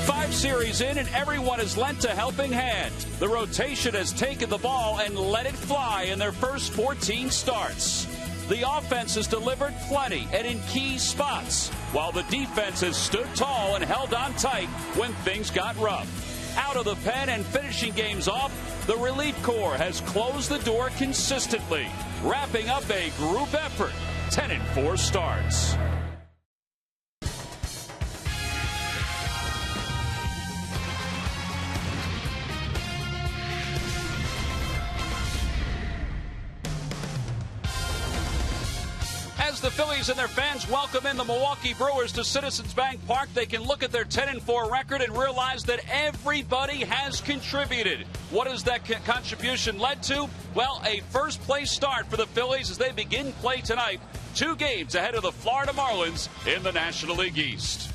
5 series in, and everyone has lent a helping hand. The rotation has taken the ball and let it fly in their first 14 starts. The offense has delivered plenty and in key spots, while the defense has stood tall and held on tight when things got rough. Out of the pen and finishing games off, the relief corps has closed the door consistently, wrapping up a group effort. 10-4 starts. As the Phillies and their fans welcome in the Milwaukee Brewers to Citizens Bank Park, they can look at their 10-4 record and realize that everybody has contributed. What has that contribution led to? Well, a first-place start for the Phillies as they begin play tonight, 2 games ahead of the Florida Marlins in the National League East.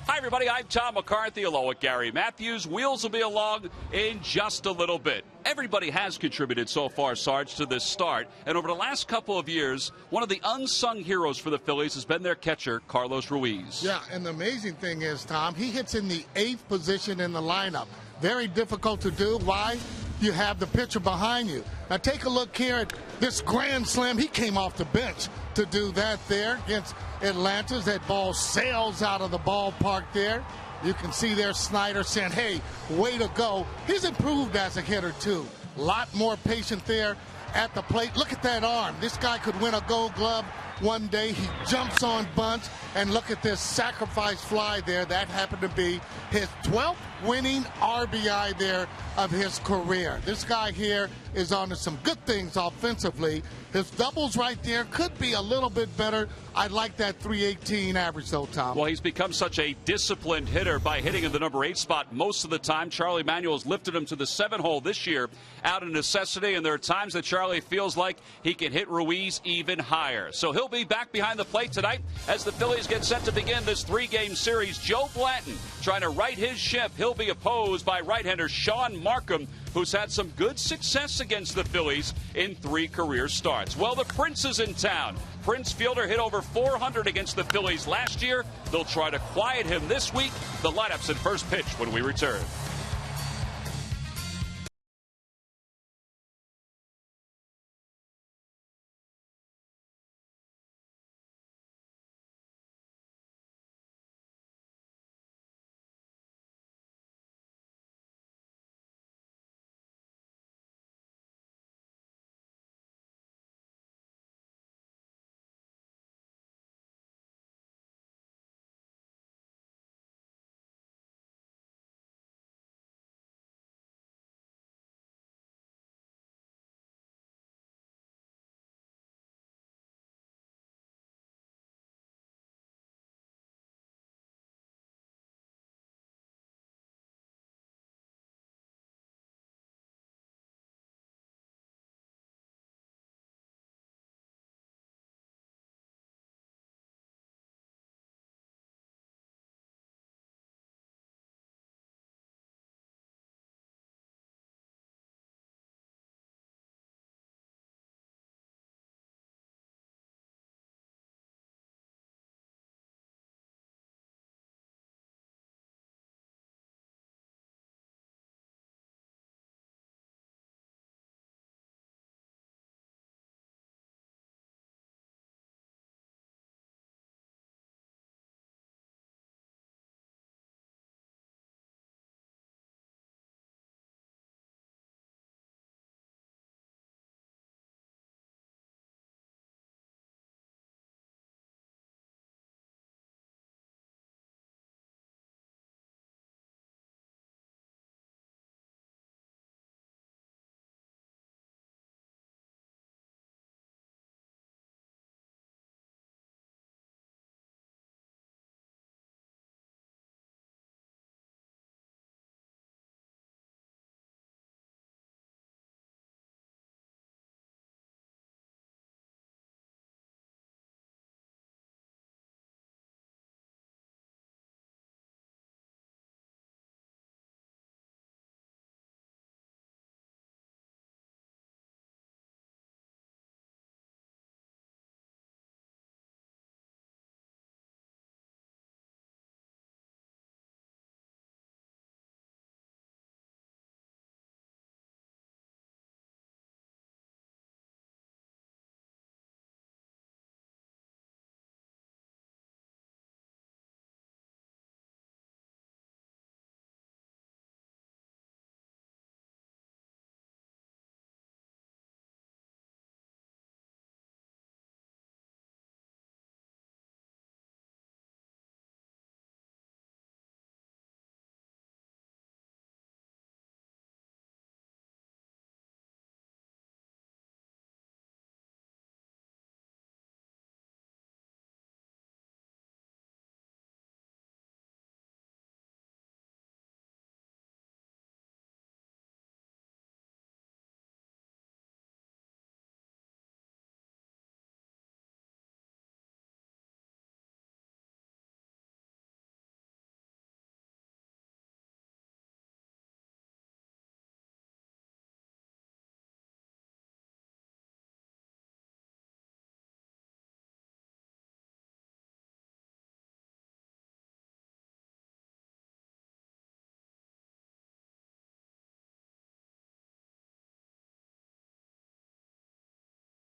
Hi, everybody. I'm Tom McCarthy, along with Gary Matthews. Wheels will be along in just a little bit. Everybody has contributed so far, Sarge, to this start. And over the last couple of years, one of the unsung heroes for the Phillies has been their catcher, Carlos Ruiz. Yeah, and the amazing thing is, Tom, he hits in the 8th position in the lineup. Very difficult to do. Why? You have the pitcher behind you. Now take a look here at this grand slam. He came off the bench to do that there against Atlanta. That ball sails out of the ballpark there. You can see there Snyder saying, hey, way to go. He's improved as a hitter, too. A lot more patient there at the plate. Look at that arm. This guy could win a Gold Glove one day. He jumps on bunts, and look at this sacrifice fly there. That happened to be his 12th winning RBI there of his career. This guy here is on to some good things offensively. His doubles right there could be a little bit better. I like that 318 average, though, Tom. Well, he's become such a disciplined hitter by hitting in the number 8 spot most of the time. Charlie Manuel's lifted him to the 7 hole this year out of necessity, and there are times that Charlie feels like he can hit Ruiz even higher. So he'll be back behind the plate tonight as the Phillies get set to begin this 3-game series. Joe Blanton trying to right his ship. He'll be opposed by right-hander Sean Markham, who's had some good success against the Phillies in 3 career starts. Well, the Prince is in town. Prince Fielder hit over 400 against the Phillies last year. They'll try to quiet him this week. The lineups at first pitch when we return.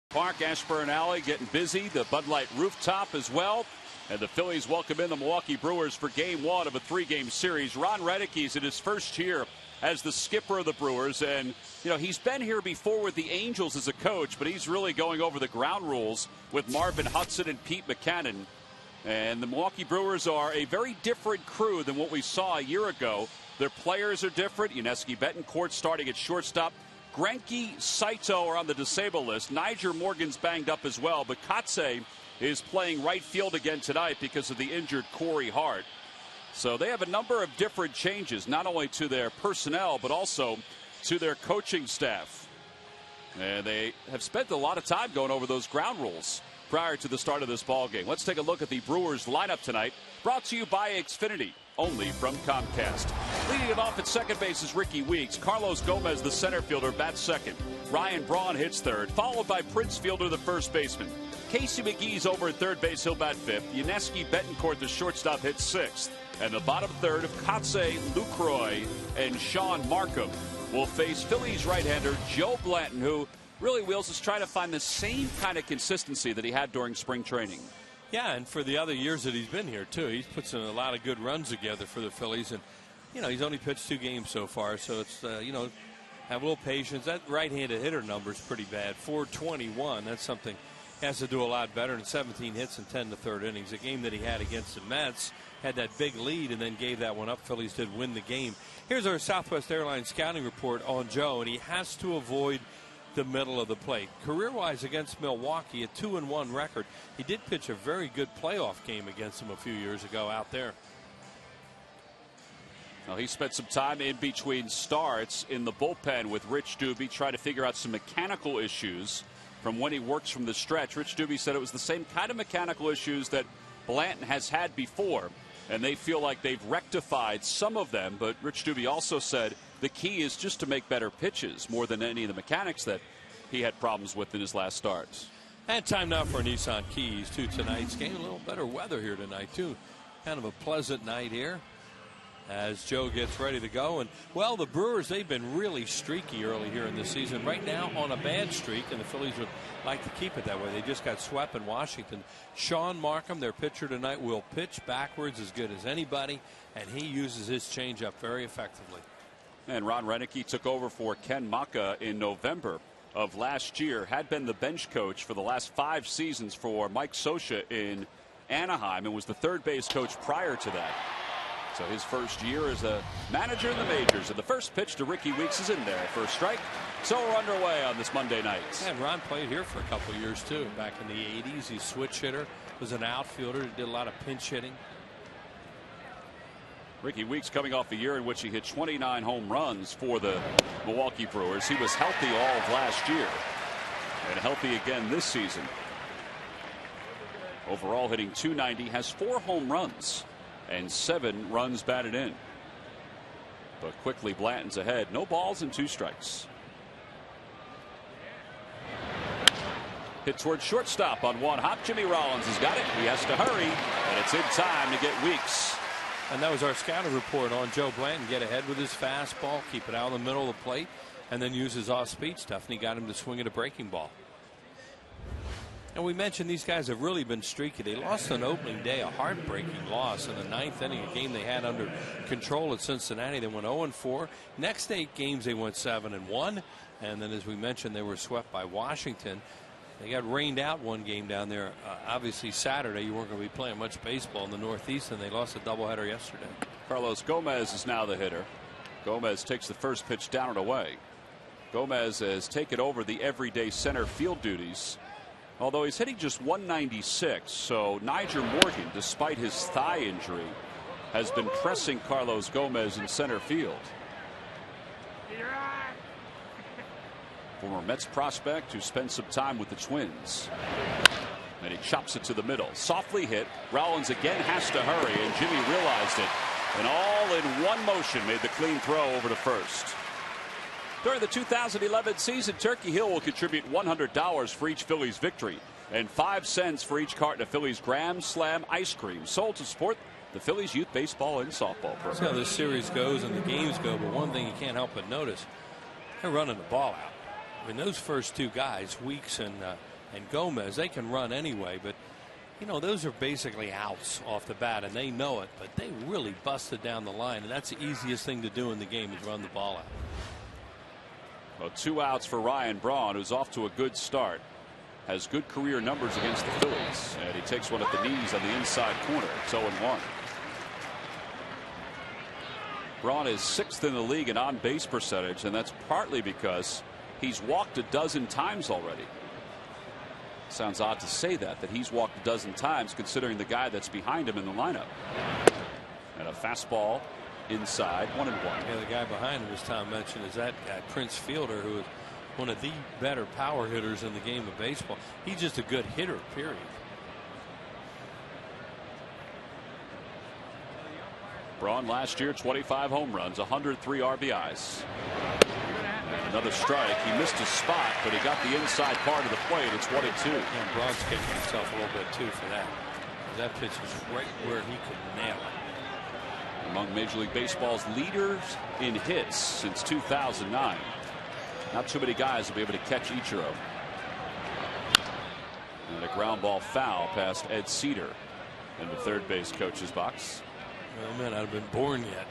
Park, Ashburn Alley getting busy. The Bud Light rooftop as well. And the Phillies welcome in the Milwaukee Brewers for game one of a 3-game series. Ron Renicki's in his first year as the skipper of the Brewers. And, you know, he's been here before with the Angels as a coach, but he's really going over the ground rules with Marvin Hudson and Pete Mackanin. And the Milwaukee Brewers are a very different crew than what we saw a year ago. Their players are different. Yuniesky Betancourt starting at shortstop. Greinke, Saito are on the disabled list. Nyjer Morgan's banged up as well, but Kotsay is playing right field again tonight because of the injured Corey Hart. So they have a number of different changes, not only to their personnel, but also to their coaching staff. And they have spent a lot of time going over those ground rules prior to the start of this ball game. Let's take a look at the Brewers lineup tonight, brought to you by Xfinity, only from Comcast. Leading it off at second base is Ricky Weeks. Carlos Gomez, the center fielder, bats second. Ryan Braun hits third, followed by Prince Fielder, the first baseman. Casey McGee's over at third base. He'll bat fifth. Yuniesky Betancourt, the shortstop, hits sixth. And the bottom third of Kotsay, Lucroy, and Sean Markham will face Phillies right-hander Joe Blanton, who really, Wheels, is trying to find the same kind of consistency that he had during spring training. Yeah, and for the other years that he's been here, too, he's put some a lot of good runs together for the Phillies. And, you know, he's only pitched 2 games so far, so it's, you know, have a little patience. That right-handed hitter number is pretty bad. 421, that's something he has to do a lot better. And 17 hits in 10 to third innings. A game that he had against the Mets, had that big lead and then gave that one up. Phillies did win the game. Here's our Southwest Airlines scouting report on Joe, and he has to avoid the middle of the plate. Career-wise against Milwaukee, a 2-1 record. He did pitch a very good playoff game against them a few years ago out there. Well, he spent some time in between starts in the bullpen with Rich Doobie, trying to figure out some mechanical issues from when he works from the stretch. Rich Doobie said it was the same kind of mechanical issues that Blanton has had before, and they feel like they've rectified some of them. But Rich Doobie also said the key is just to make better pitches more than any of the mechanics that he had problems with in his last starts. And time now for Nissan Keys to tonight's game. A little better weather here tonight, too. Kind of a pleasant night here as Joe gets ready to go. And, well, the Brewers, they've been really streaky early here in this season. Right now on a bad streak, and the Phillies would like to keep it that way. They just got swept in Washington. Sean Markham, their pitcher tonight, will pitch backwards as good as anybody, and he uses his changeup very effectively. And Ron Renicki took over for Ken Maka in November of last year, had been the bench coach for the last 5 seasons for Mike Scioscia in Anaheim, and was the third base coach prior to that. So his first year as a manager in the majors. And the first pitch to Ricky Weeks is in there for a strike. So we're underway on this Monday night. And Ron played here for a couple of years, too. Back in the 80s, he's switch hitter, was an outfielder, did a lot of pinch hitting. Ricky Weeks coming off a year in which he hit 29 home runs for the Milwaukee Brewers. He was healthy all of last year and healthy again this season. Overall hitting .290, has 4 home runs and 7 runs batted in. But quickly Blanton's ahead. No balls and 2 strikes. Hit towards shortstop on one hop. Jimmy Rollins has got it. He has to hurry, and it's in time to get Weeks. And that was our scouting report on Joe Blanton. Get ahead with his fastball, keep it out in the middle of the plate, and then use his off-speed stuff, and he got him to swing at a breaking ball. And we mentioned these guys have really been streaky. They lost on opening day, a heartbreaking loss in the 9th inning, a game they had under control at Cincinnati. They went 0-4. Next 8 games they went 7-1. And then, as we mentioned, they were swept by Washington. They got rained out one game down there. Obviously, Saturday, you weren't going to be playing much baseball in the Northeast, and they lost a doubleheader yesterday. Carlos Gomez is now the hitter. Gomez takes the first pitch down and away. Gomez has taken over the everyday center field duties, although he's hitting just .196. So Nyjer Morgan, despite his thigh injury, has been pressing Carlos Gomez in center field. Former Mets prospect who spent some time with the Twins. And he chops it to the middle. Softly hit. Rollins again has to hurry, and Jimmy realized it. And all in one motion made the clean throw over to first. During the 2011 season, Turkey Hill will contribute $100 for each Phillies victory and 5 cents for each carton of Phillies Grand Slam ice cream, sold to support the Phillies youth baseball and softball program. That's how this series goes and the games go, but one thing you can't help but notice, they're running the ball out. I mean, those first 2 guys, Weeks and and Gomez. They can run anyway, but you know, those are basically outs off the bat, and they know it, but they really busted down the line, and that's the easiest thing to do in the game is run the ball out. Well, 2 outs for Ryan Braun, who's off to a good start. Has good career numbers against the Phillies, and he takes one at the knees on the inside corner. It's 0-1. Braun is 6th in the league in on-base percentage, and that's partly because he's walked a dozen times already. Sounds odd to say that he's walked a dozen times considering the guy that's behind him in the lineup. And a fastball inside, 1-1. Yeah, the guy behind him, as Tom mentioned, is that guy, Prince Fielder, who is one of the better power hitters in the game of baseball. He's just a good hitter, period. Braun last year, 25 home runs, 103 RBIs. And another strike. He missed his spot, but he got the inside part of the plate. It's 1-2. And Braun's kicking himself a little bit too for that. That pitch was right where he could nail it. Among Major League Baseball's leaders in hits since 2009. Not too many guys will be able to catch Ichiro. And a ground ball foul past Ed Cedar in the third base coach's box. Well, man, I'd have been born yet.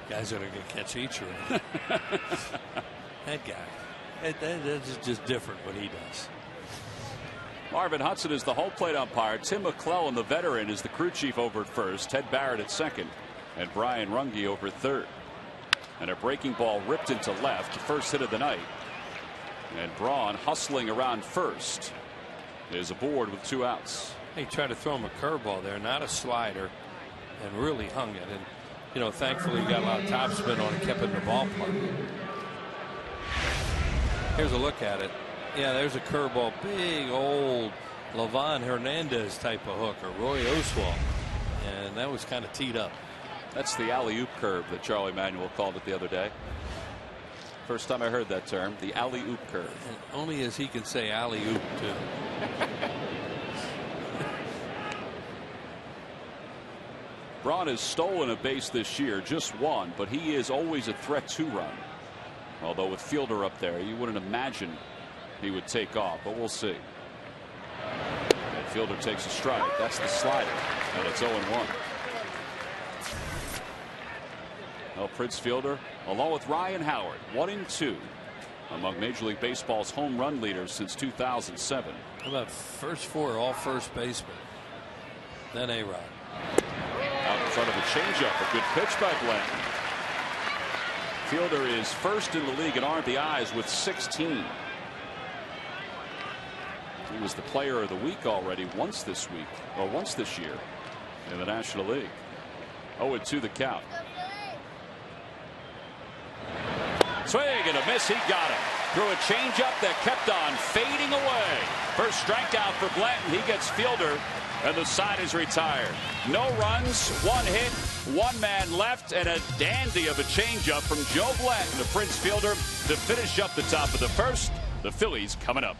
Guys that are going to catch Ichiro. That guy. That's just different what he does. Marvin Hudson is the home plate umpire. Tim McClellan, the veteran, is the crew chief over at first. Ted Barrett at second. And Brian Runge over at third. And a breaking ball ripped into left, the first hit of the night. And Braun hustling around first is aboard with 2 outs. He tried to throw him a curveball there, not a slider, and really hung it. And you know, thankfully he got a lot of topspin on it, kept it in the ballpark. Here's a look at it. Yeah, there's a curveball, big old Livan Hernandez type of hook, or Roy Oswalt, and that was kind of teed up. That's the alley-oop curve that Charlie Manuel called it the other day. First time I heard that term, the alley-oop curve. And only as he can say alley-oop too. Braun has stolen a base this year, just one, but he is always a threat to run. Although with Fielder up there, you wouldn't imagine he would take off, but we'll see. And Fielder takes a strike. That's the slider, and it's 0-1. Well, Prince Fielder, along with Ryan Howard, 1-2 among Major League Baseball's home run leaders since 2007. How about first 4 all first basemen? Then A-Rod. Out in front of a changeup, a good pitch by Blanton. Fielder is first in the league in RBIs with 16. He was the player of the week already once this year in the National League. 0-2 the count. Swing and a miss. He got it. Threw a changeup that kept on fading away. First strikeout for Blanton. He gets Fielder, and the side is retired. No runs, 1 hit, 1 man left, and a dandy of a changeup from Joe Blanton to Prince Fielder to finish up the top of the first. The Phillies coming up.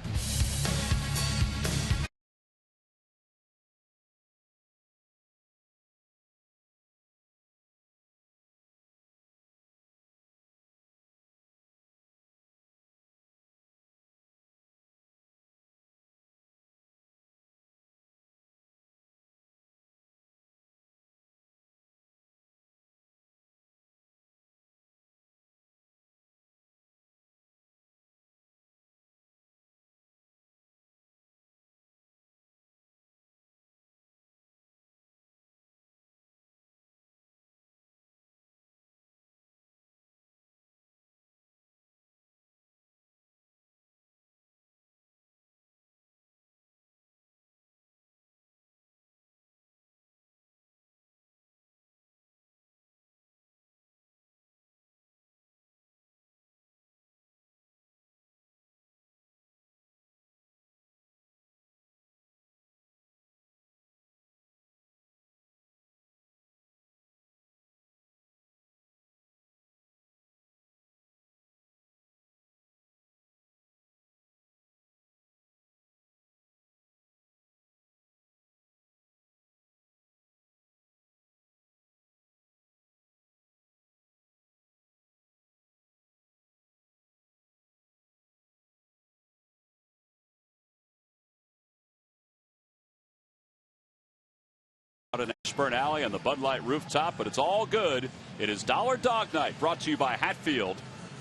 Washburn Alley on the Bud Light rooftop, but it's all good. It is Dollar Dog Night, brought to you by Hatfield,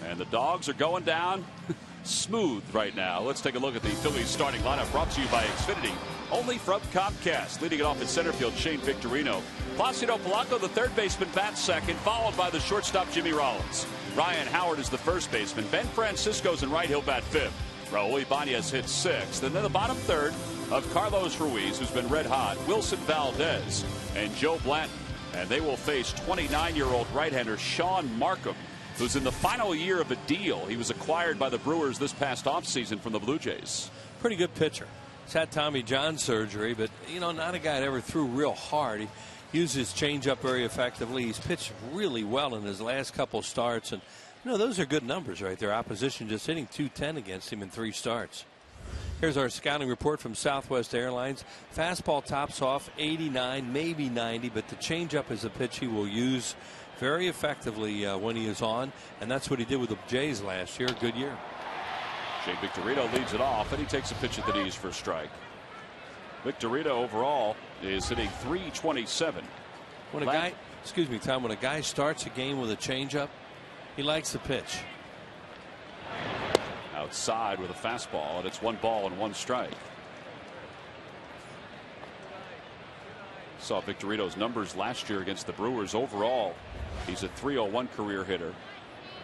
and the dogs are going down smooth right now. Let's take a look at the Phillies starting lineup, brought to you by Xfinity, only from Comcast. Leading it off in center field, Shane Victorino. Placido Polanco, the third baseman, bats second, followed by the shortstop, Jimmy Rollins. Ryan Howard is the first baseman. Ben Francisco's in right, he'll bat fifth. Raul Ibanez hits sixth. And then the bottom third of Carlos Ruiz, who's been red hot, Wilson Valdez, and Joe Blanton. And they will face 29-year-old right-hander Sean Markham, who's in the final year of a deal. He was acquired by the Brewers this past offseason from the Blue Jays. Pretty good pitcher. He's had Tommy John surgery, but, you know, not a guy that ever threw real hard. He used his changeup very effectively. He's pitched really well in his last couple starts. And, you know, those are good numbers right there. Opposition just hitting .210 against him in 3 starts. Here's our scouting report from Southwest Airlines. Fastball tops off 89, maybe 90, but the changeup is a pitch he will use very effectively when he is on, and that's what he did with the Jays last year. Good year. Shane Victorino leads it off, and he takes a pitch at the knees for a strike. Victorino overall is hitting .327. When a guy, excuse me, Tom, when a guy starts a game with a changeup, he likes the pitch. Outside with a fastball, and it's 1 ball and 1 strike. Saw Victorino's numbers last year against the Brewers. Overall, he's a .301 career hitter.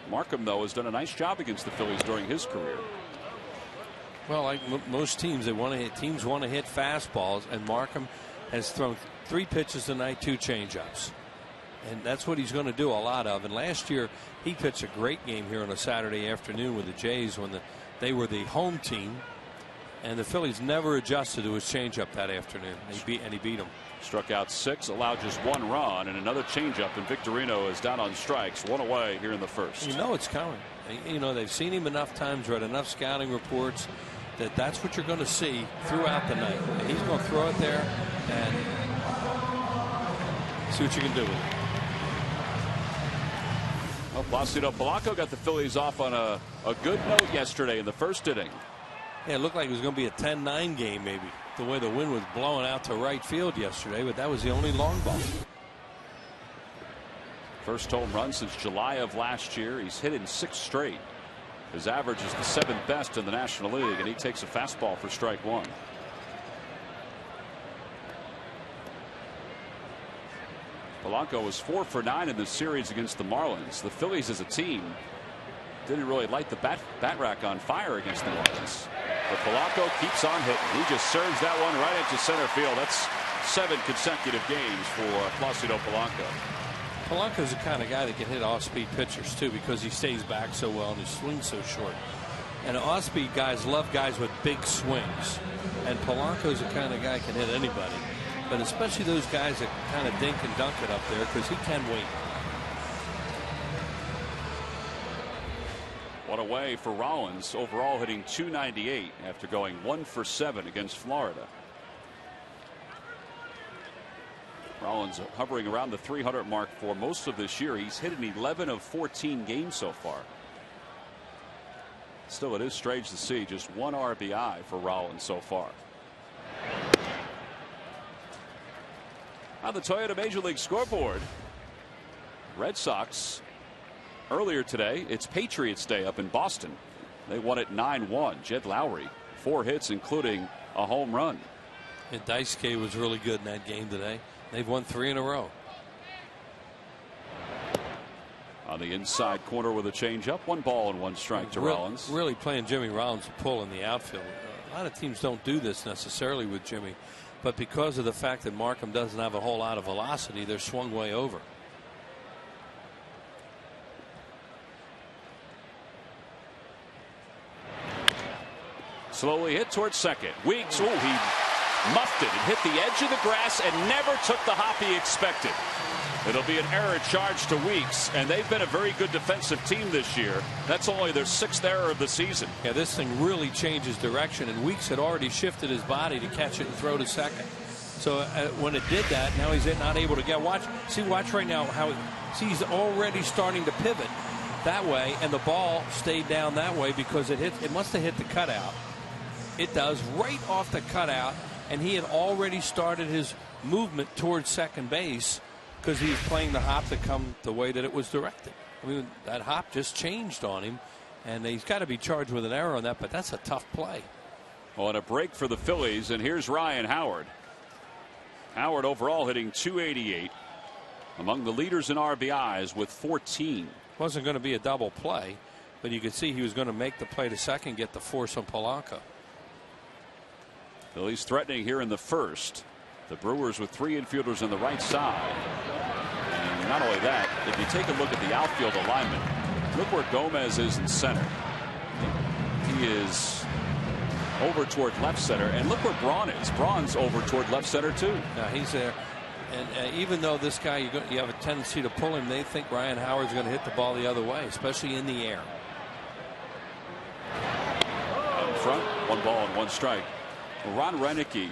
Markham, though, has done a nice job against the Phillies during his career. Well, like most teams, want to hit fastballs, and Markham has thrown 3 pitches tonight, 2 changeups. And that's what he's going to do a lot of. And last year, he pitched a great game here on a Saturday afternoon with the Jays when they were the home team. And the Phillies never adjusted to his changeup that afternoon. He beat him. Struck out 6, allowed just 1 run, and another changeup. And Victorino is down on strikes, 1 away here in the first. You know it's coming. You know, they've seen him enough times, read enough scouting reports that that's what you're going to see throughout the night. And he's going to throw it there and see what you can do with it. Well, Placido Polanco got the Phillies off on a good note yesterday in the first inning. Yeah, it looked like it was going to be a 10-9 game maybe, the way the wind was blowing out to right field yesterday, but that was the only long ball. First home run since July of last year. He's hit in 6 straight. His average is the 7th best in the National League, and he takes a fastball for strike 1. Polanco was 4 for 9 in this series against the Marlins. The Phillies as a team didn't really light the bat rack on fire against the Marlins. But Polanco keeps on hitting. He just serves that one right into center field. That's 7 consecutive games for Placido Polanco. Polanco's the kind of guy that can hit off-speed pitchers too, because he stays back so well and his swing's so short. And off-speed guys love guys with big swings. And Polanco's the kind of guy that can hit anybody. But especially those guys that kind of dink and dunk it up there, because he can wait. 1 away for Rollins, overall hitting .298 after going 1 for 7 against Florida. Rollins hovering around the 300 mark for most of this year. He's hit in 11 of 14 games so far. Still, it is strange to see just 1 RBI for Rollins so far. On the Toyota Major League scoreboard, Red Sox earlier today, it's Patriots Day up in Boston. They won it 9-1. Jed Lowry, 4 hits, including a home run. And Daisuke was really good in that game today. They've won 3 in a row. On the inside corner with a changeup, 1 ball and 1 strike to Rollins. Really playing Jimmy Rollins a pull in the outfield. A lot of teams don't do this necessarily with Jimmy, but because of the fact that Markham doesn't have a whole lot of velocity, they're swung way over. Slowly hit towards second. Weeks, he muffed it and hit the edge of the grass and never took the hop he expected. It'll be an error charge to Weeks, and they've been a very good defensive team this year. That's only their 6th error of the season. Yeah, this thing really changes direction, and Weeks had already shifted his body to catch it and throw to second. So when it did that, now he's not able to get. Watch right now how he's already starting to pivot that way, and the ball stayed down that way because it must have hit the cutout. It does, right off the cutout, and he had already started his movement towards second base because he was playing the hop that come the way that it was directed. I mean, that hop just changed on him, and he's got to be charged with an error on that, but that's a tough play. Well, and a break for the Phillies, and here's Ryan Howard. Howard overall hitting .288, among the leaders in RBIs with 14. Wasn't going to be a double play, but you could see he was going to make the play to second, get the force on Polanco. Phillies threatening here in the first. The Brewers with 3 infielders on the right side. And not only that, if you take a look at the outfield alignment, look where Gomez is in center. He is over toward left center, and look where Braun is. Braun's over toward left center too. Yeah, he's there. And even though this guy, you have a tendency to pull him, they think Ryan Howard's going to hit the ball the other way, especially in the air. Out in front, 1 ball and 1 strike. Ron Renicky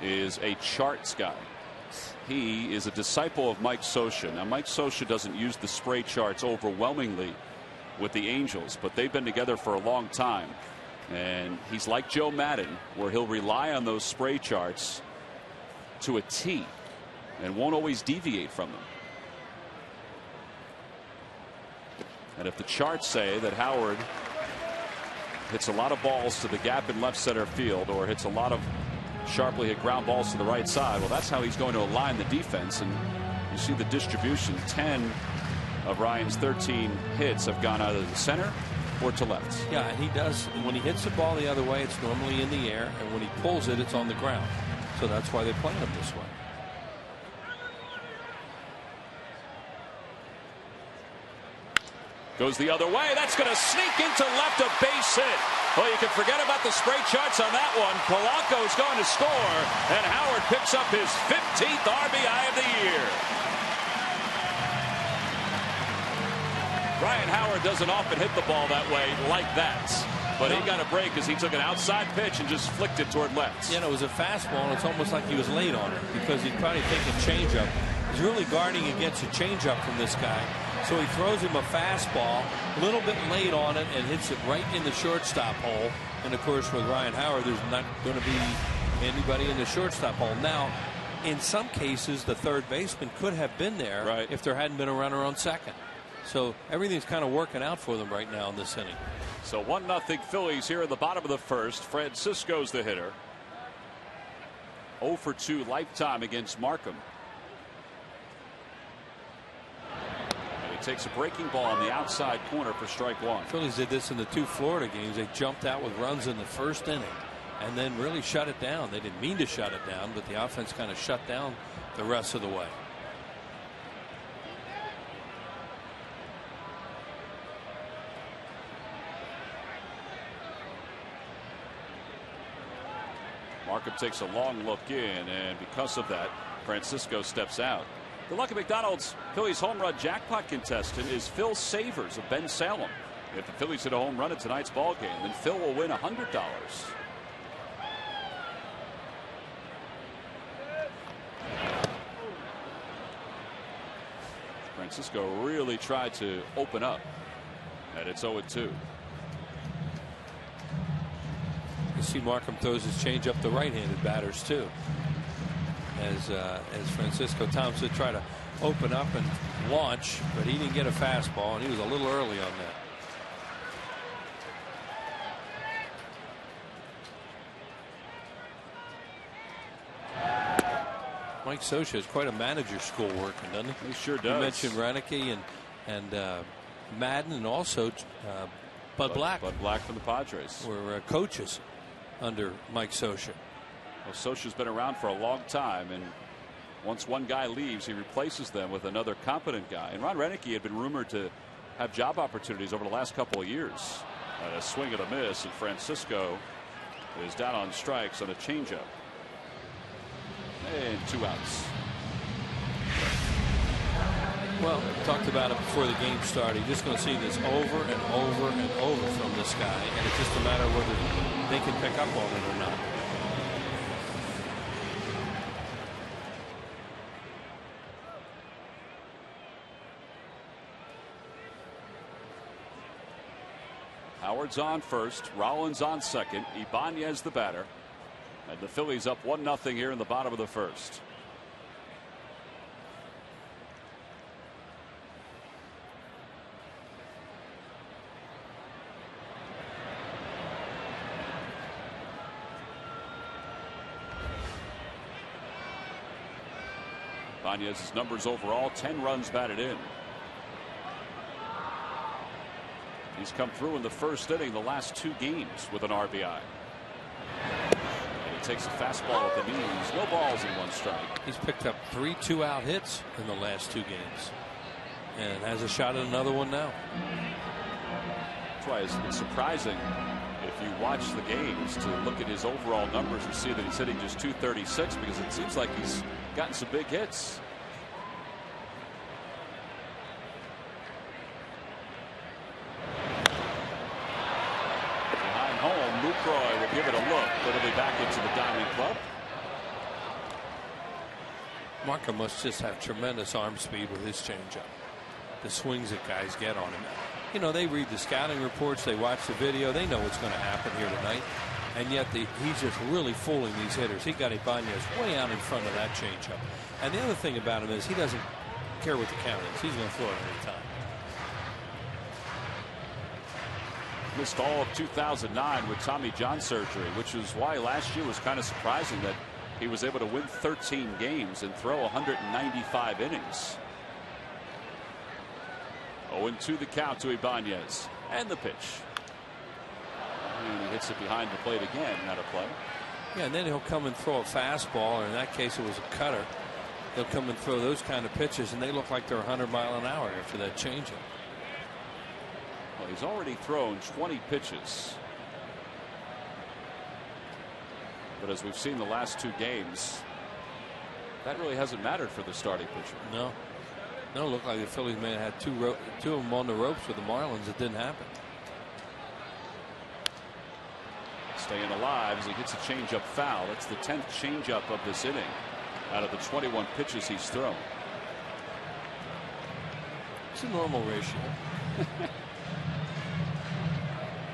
is a charts guy. He is a disciple of Mike Scioscia. Now, Mike Scioscia doesn't use the spray charts overwhelmingly with the Angels, but they've been together for a long time. And he's like Joe Madden, where he'll rely on those spray charts to a T and won't always deviate from them. And if the charts say that Howard hits a lot of balls to the gap in left center field, or hits a lot of sharply hit ground balls to the right side, well, that's how he's going to align the defense. And you see the distribution. 10 of Ryan's 13 hits have gone either to center or to left. Yeah, and he does. When he hits the ball the other way, it's normally in the air, and when he pulls it, it's on the ground. So that's why they play him this way. Goes the other way. That's going to sneak into left, a base hit. Well, you can forget about the spray charts on that one. Polanco's going to score, and Howard picks up his 15th RBI of the year. Ryan Howard doesn't often hit the ball that way like that, but he got a break as he took an outside pitch and just flicked it toward left. You know, it was a fastball, and it's almost like he was late on it because he's probably thinking changeup. He's really guarding against a changeup from this guy. So he throws him a fastball, a little bit late on it, and hits it right in the shortstop hole. And of course, with Ryan Howard, there's not going to be anybody in the shortstop hole. Now, in some cases, the third baseman could have been there if there hadn't been a runner on second. So everything's kind of working out for them right now in this inning. So 1-0 Phillies here in the bottom of the first. Francisco's the hitter. 0 for 2 lifetime against Markham. Takes a breaking ball on the outside corner for strike 1. Phillies did this in the 2 Florida games. They jumped out with runs in the first inning and then really shut it down. They didn't mean to shut it down, but the offense kind of shut down the rest of the way. Markham takes a long look in, and because of that, Francisco steps out. The Lucky McDonald's Phillies home run jackpot contestant is Phil Savers of Ben Salem. If the Phillies hit a home run at tonight's ball game, then Phil will win $100. Francisco really tried to open up, and it's 0-2. You see Markham throws his changeup to right-handed batters too. As Francisco Thompson tried to open up and launch, but he didn't get a fastball, and he was a little early on that. Mike Scioscia has quite a manager school working, doesn't he? He sure does. You mentioned Renicky and Madden, and also Bud Black. Bud Black from the Padres were coaches under Mike Scioscia. Well, Scioscia's been around for a long time, and once one guy leaves, he replaces them with another competent guy. And Ron Renicky had been rumored to have job opportunities over the last couple of years. A swing and a miss, and Francisco is down on strikes on a changeup. And 2 outs. Well, we talked about it before the game started. You're just going to see this over and over and over from this guy, and it's just a matter of whether they can pick up on it or not. Howard's on first, Rollins on second, Ibanez the batter. And the Phillies up 1-0 here in the bottom of the first. Ibanez's numbers overall, 10 runs batted in. He's come through in the first inning the last 2 games with an RBI. And he takes a fastball at the knees. No balls in 1 strike. He's picked up 3 2-out hits in the last 2 games and has a shot at another one now. That's why it's surprising if you watch the games to look at his overall numbers and see that he's hitting just .236, because it seems like he's gotten some big hits. Behind home, Lucroy will give it a look, but it'll be back into the Diamond Club. Markham must just have tremendous arm speed with his changeup. The swings that guys get on him. You know, they read the scouting reports, they watch the video, they know what's going to happen here tonight. And yet he's just really fooling these hitters. He got Ibanez way out in front of that changeup. And the other thing about him is he doesn't care what the count is. He's going to throw it any time. Missed all of 2009 with Tommy John surgery, which is why last year was kind of surprising that he was able to win 13 games and throw 195 innings. 0-2 the count to Ibanez. And the pitch. And he hits it behind the plate again. Out of play. Yeah, and then he'll come and throw a fastball, or in that case it was a cutter. He'll come and throw those kind of pitches, and they look like they're 100 miles an hour after that changeup. Well, he's already thrown 20 pitches. But as we've seen the last 2 games, that really hasn't mattered for the starting pitcher. No. No, it looked like the Phillies may have had two of them on the ropes with the Marlins. It didn't happen. Staying alive as he hits a changeup foul. That's the 10th changeup of this inning out of the 21 pitches he's thrown. It's a normal ratio.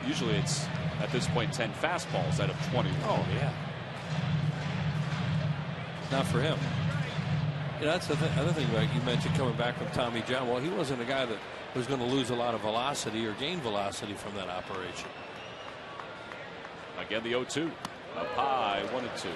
Usually it's at this point 10 fastballs out of 21. Oh yeah. Not for him. You know, that's the other thing, like you mentioned, coming back from Tommy John. Well, he wasn't a guy that was going to lose a lot of velocity or gain velocity from that operation. Again, the 0-2. Up high, 1-2.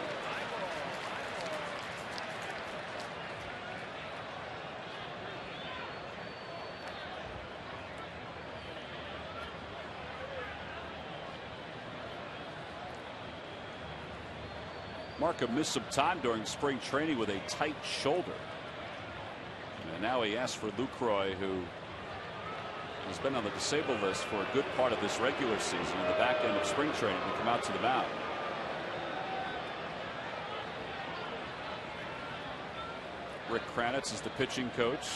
Markham missed some time during spring training with a tight shoulder. And now he asks for Lucroy, who has been on the disabled list for a good part of this regular season, in the back end of spring training, to come out to the mound. Rick Kranitz is the pitching coach.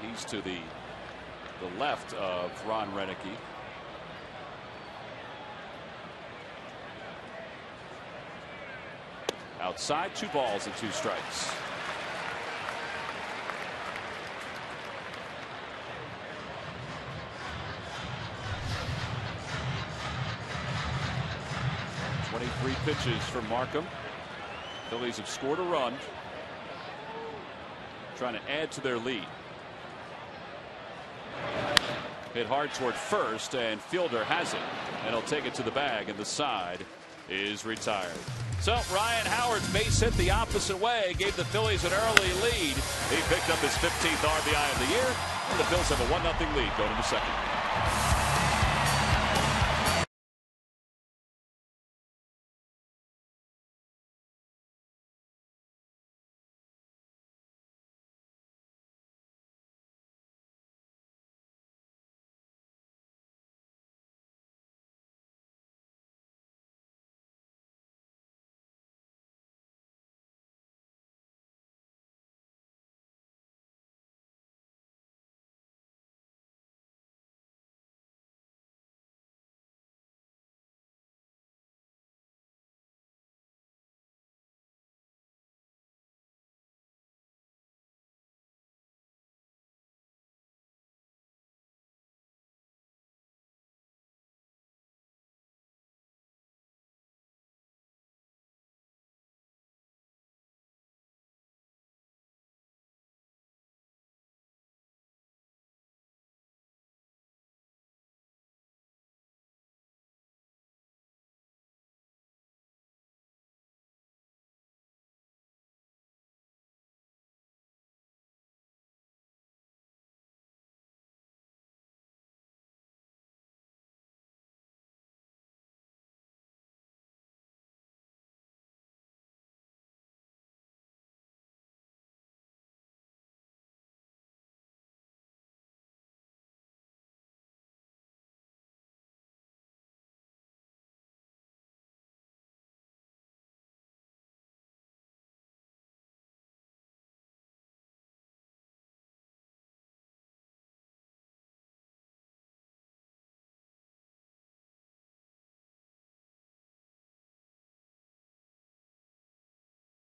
He's to the left of Ron Renicky. Outside, 2 balls and 2 strikes. Three pitches for Markham. Phillies have scored a run, trying to add to their lead. Hit hard toward first, and fielder has it, and he'll take it to the bag, and the side is retired. So Ryan Howard's base hit the opposite way gave the Phillies an early lead. He picked up his 15th RBI of the year, and the Phillies have a 1-0 lead going into the second.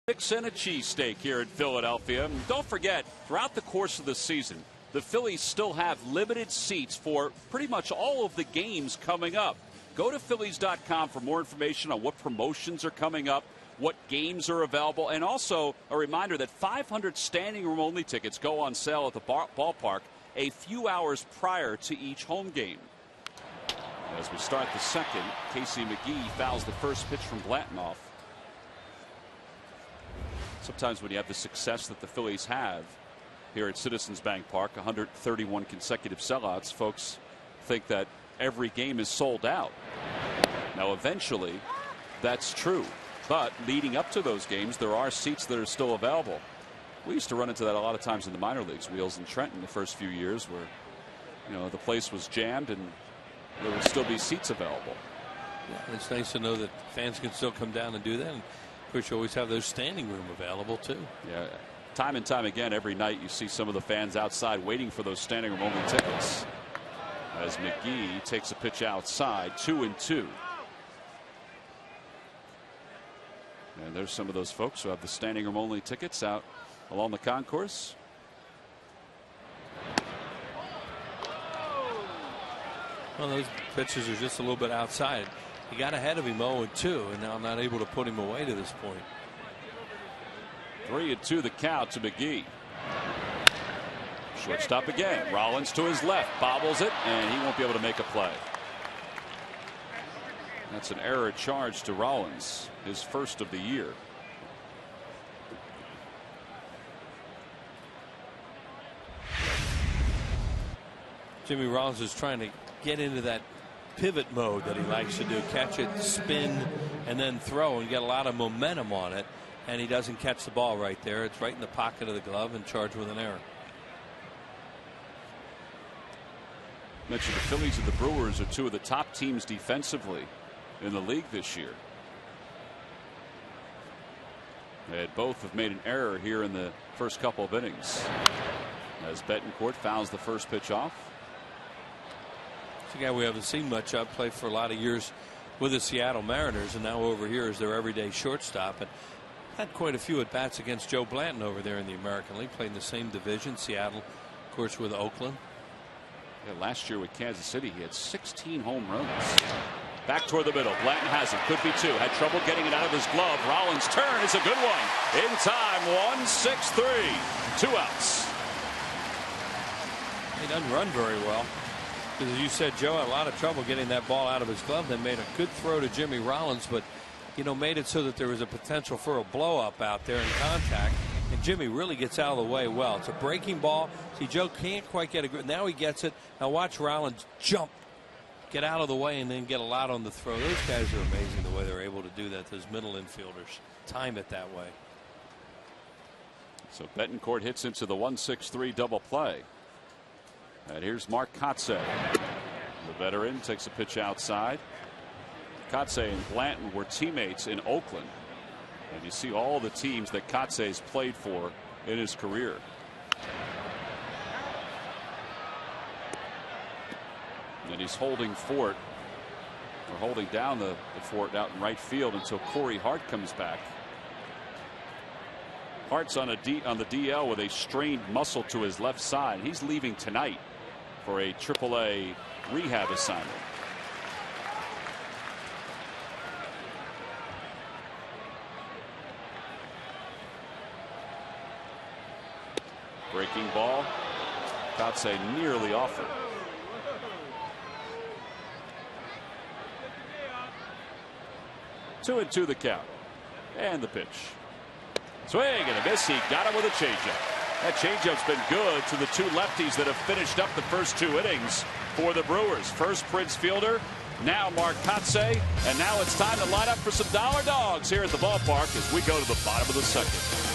And a cheesesteak here in Philadelphia. And don't forget, throughout the course of the season, the Phillies still have limited seats for pretty much all of the games coming up. Go to Phillies.com for more information on what promotions are coming up, what games are available, and also a reminder that 500 standing room only tickets go on sale at the ballpark a few hours prior to each home game. As we start the second, Casey McGee fouls the first pitch from Blanton off. Sometimes when you have the success that the Phillies have here at Citizens Bank Park, 131 consecutive sellouts, folks think that every game is sold out. Now, eventually, that's true. But leading up to those games, there are seats that are still available. We used to run into that a lot of times in the minor leagues, Wheels and Trenton, the first few years where, the place was jammed and there would still be seats available. Yeah, it's nice to know that fans can still come down and do that. And of course, you always have those standing room available, too. Yeah, time and time again, every night you see some of the fans outside waiting for those standing room only tickets. As McGee takes a pitch outside, 2-2. And there's some of those folks who have the standing room only tickets out along the concourse. Well, those pitches are just a little bit outside. He got ahead of him 0-2, and now I'm not able to put him away to this point. 3-2 the count to McGee. Shortstop again. Rollins to his left, bobbles it, and he won't be able to make a play. That's an error charge to Rollins, his first of the year. Jimmy Rollins is trying to get into that pivot mode that he likes to do, catch it, spin, and then throw and get a lot of momentum on it, and he doesn't catch the ball right there. It's right in the pocket of the glove and charged with an error. Mentioned the Phillies and the Brewers are two of the top teams defensively in the league this year. They both have made an error here in the first couple of innings as Betancourt fouls the first pitch off. It's a guy we haven't seen much of, played for a lot of years with the Seattle Mariners, and now over here is their everyday shortstop. And had quite a few at bats against Joe Blanton over there in the American League, played in the same division. Seattle, of course, with Oakland. Yeah, last year with Kansas City, he had 16 home runs. Back toward the middle. Blanton has it. Could be two. Had trouble getting it out of his glove. Rollins' turn is a good one. In time, 1-6-3. 2 outs. He doesn't run very well. Because as you said, Joe had a lot of trouble getting that ball out of his glove. Then made a good throw to Jimmy Rollins, but made it so that there was a potential for a blow up out there in contact. And Jimmy really gets out of the way well. It's a breaking ball. See, Joe can't quite get a grip. Now he gets it. Now watch Rollins jump, get out of the way, and then get a lot on the throw. Those guys are amazing the way they're able to do that. Those middle infielders time it that way. So Betancourt hits into the 1-6-3 double play. And here's Mark Kotsay. The veteran takes a pitch outside. Kotsay and Blanton were teammates in Oakland. And you see all the teams that Kotsay's played for in his career. And he's holding fort, or holding down the fort out in right field until Corey Hart comes back. Hart's on the DL with a strained muscle to his left side. He's leaving tonight for a AAA rehab assignment. Breaking ball. Kotsay nearly off it. Two and two the count. And the pitch. Swing and a miss. He got him with a changeup. That changeup's been good to the two lefties that have finished up the first 2 innings for the Brewers. First Prince Fielder, now Mark Kotsay, and now it's time to line up for some dollar dogs here at the ballpark as we go to the bottom of the second.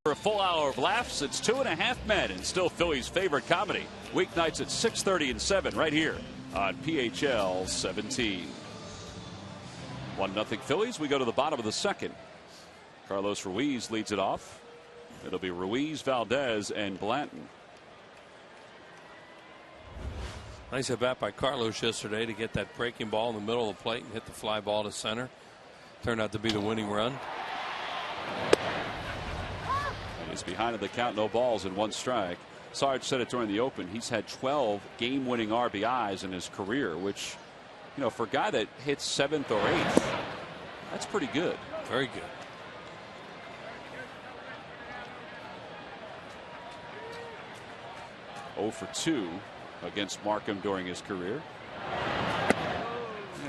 For a full hour of laughs, it's 2.5 Men and still Philly's favorite comedy. Weeknights at 6:30 and 7 right here on PHL 17. 1-0 Phillies. We go to the bottom of the second. Carlos Ruiz leads it off. It'll be Ruiz, Valdez, and Blanton. Nice at bat by Carlos yesterday to get that breaking ball in the middle of the plate and hit the fly ball to center. Turned out to be the winning run. And he's behind in the count, no balls and 1 strike. Sarge said it during the open. He's had 12 game-winning RBIs in his career, which, you know, for a guy that hits 7th or 8th, that's pretty good. Very good. Oh for 2 against Markham during his career.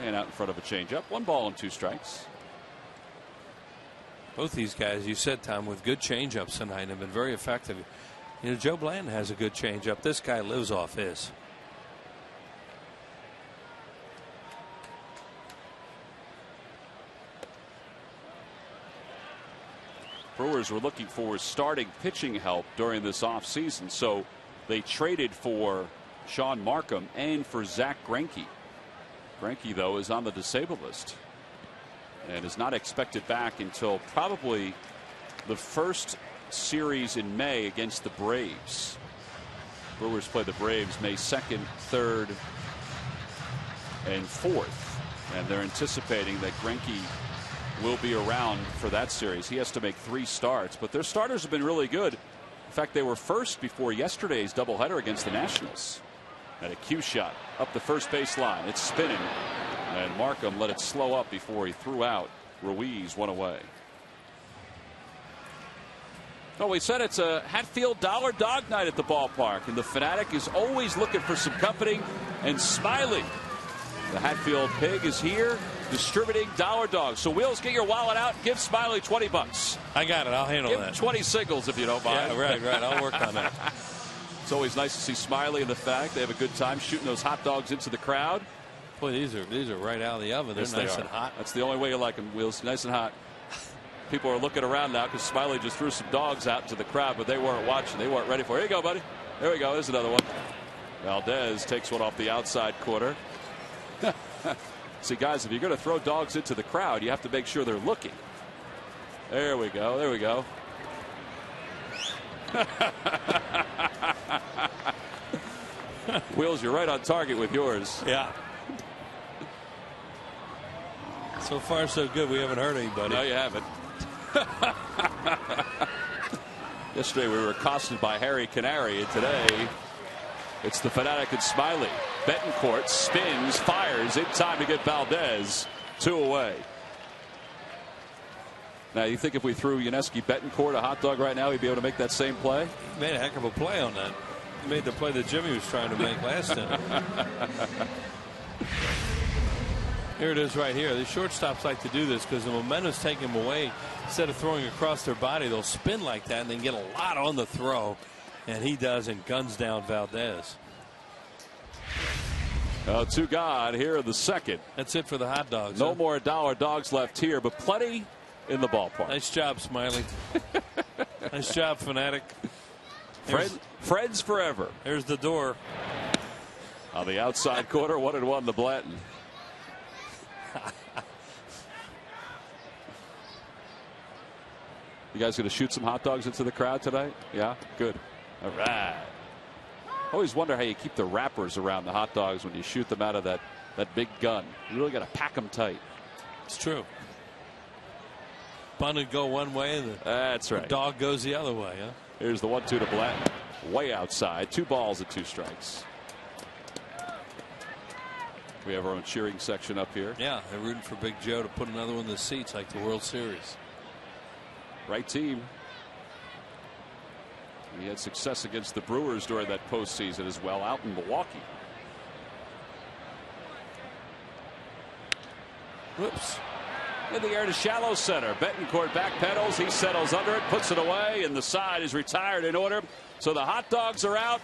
And out in front of a changeup. 1 ball and 2 strikes. Both these guys, you said, Tom, with good changeups tonight have been very effective. You know, Joe Blanton has a good changeup. This guy lives off his. Brewers were looking for starting pitching help during this offseason, so they traded for Sean Markham and for Zach Greinke. Greinke, though, is on the disabled list and is not expected back until probably the first series in May against the Braves. Brewers play the Braves May 2nd, 3rd, and 4th, and they're anticipating that Greinke will be around for that series. He has to make 3 starts, but their starters have been really good. In fact, they were first before yesterday's doubleheader against the Nationals. And a cue shot up the first base line. It's spinning, and Markham let it slow up before he threw out Ruiz 1 away. Well, we said it's a Hatfield Dollar Dog Night at the ballpark, and the Fanatic is always looking for some company, and Smiley, the Hatfield Pig, is here distributing dollar dogs. So Wheels, get your wallet out, give Smiley $20. I got it. I'll handle give that. 20 singles if you don't mind. Yeah, right. I'll work on that. It's always nice to see Smiley and the Fanatic. They have a good time shooting those hot dogs into the crowd. Boy, these are right out of the oven. They're nice and hot. That's the only way you like them, Wheels. Nice and hot. People are looking around now because Smiley just threw some dogs out into the crowd, but they weren't watching. They weren't ready for it. Here you go, buddy. There we go. There's another one. Valdez takes one off the outside corner. See, guys, if you're going to throw dogs into the crowd, you have to make sure they're looking. There we go. There we go. Wheels, you're right on target with yours. Yeah. So far, so good. We haven't hurt anybody. No, you haven't. Yesterday, we were accosted by Harry Canary, and today, it's the Fanatic and Smiley. Betancourt spins, fires in time to get Valdez 2 away. Now, you think if we threw Yuniesky Betancourt a hot dog right now, he'd be able to make that same play? He made a heck of a play on that. He made the play that Jimmy was trying to make last time. Here it is right here. The shortstops like to do this because the momentum's taken them away. Instead of throwing across their body, they'll spin like that and then get a lot on the throw. And he does, and guns down Valdez. 2 gone here in the second. That's it for the hot dogs. No more dollar dogs left here, but plenty in the ballpark. Nice job, Smiley. Nice job, Fanatic. Friends forever. Here's the door. On the outside corner, 1-1 to Blanton. You guys going to shoot some hot dogs into the crowd tonight? Yeah? Good. All right. I always wonder how you keep the wrappers around the hot dogs when you shoot them out of that big gun. You really got to pack them tight. It's true. Bun would go one way, and that's right. The dog goes the other way. Huh? Here's the 1-2 to Blanton. Way outside. 2 balls and 2 strikes. We have our own cheering section up here. Yeah, they're rooting for Big Joe to put another one in the seats like the World Series. Right team. He had success against the Brewers during that postseason as well out in Milwaukee. Whoops. In the air to shallow center. Betancourt back pedals. He settles under it, puts it away, and the side is retired in order. So the hot dogs are out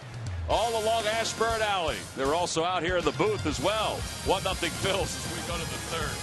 all along Ashburn Alley. They're also out here in the booth as well. 1-0 Phils as we go to the third.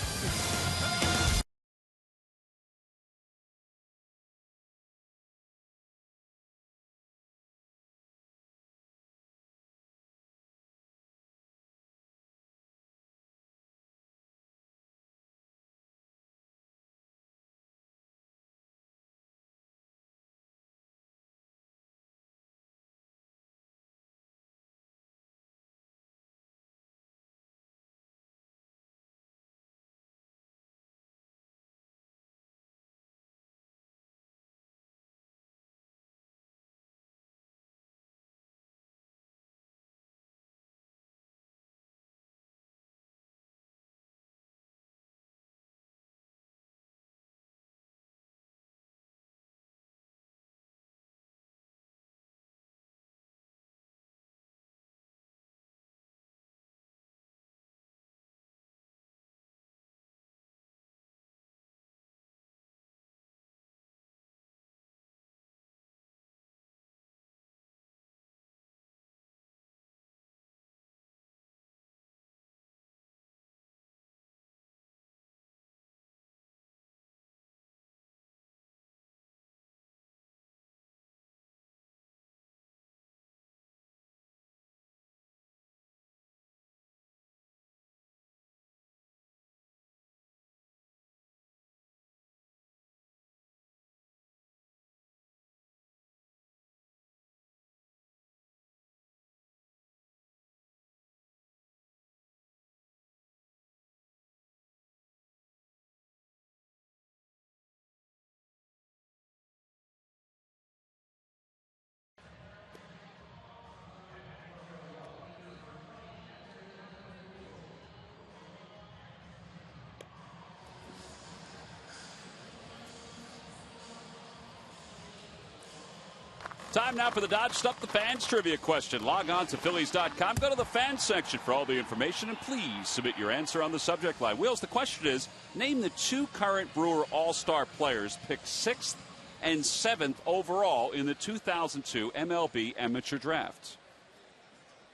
Time now for the Dodge Stuff the Fans trivia question. Log on to Phillies.com. Go to the fans section for all the information, and please submit your answer on the subject line. Wheels, the question is, name the 2 current Brewer All-Star players picked 6th and 7th overall in the 2002 MLB Amateur Draft.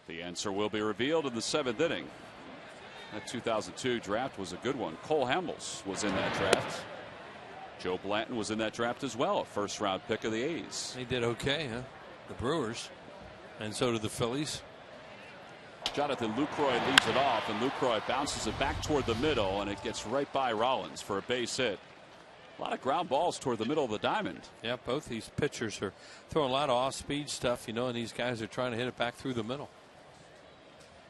The answer will be revealed in the 7th inning. That 2002 draft was a good one. Cole Hamels was in that draft. Joe Blanton was in that draft as well, a first-round pick of the A's. They did okay, huh? The Brewers. And so did the Phillies. Jonathan Lucroy leads it off, and Lucroy bounces it back toward the middle, and it gets right by Rollins for a base hit. A lot of ground balls toward the middle of the diamond. Yeah, both these pitchers are throwing a lot of off-speed stuff, you know, and these guys are trying to hit it back through the middle.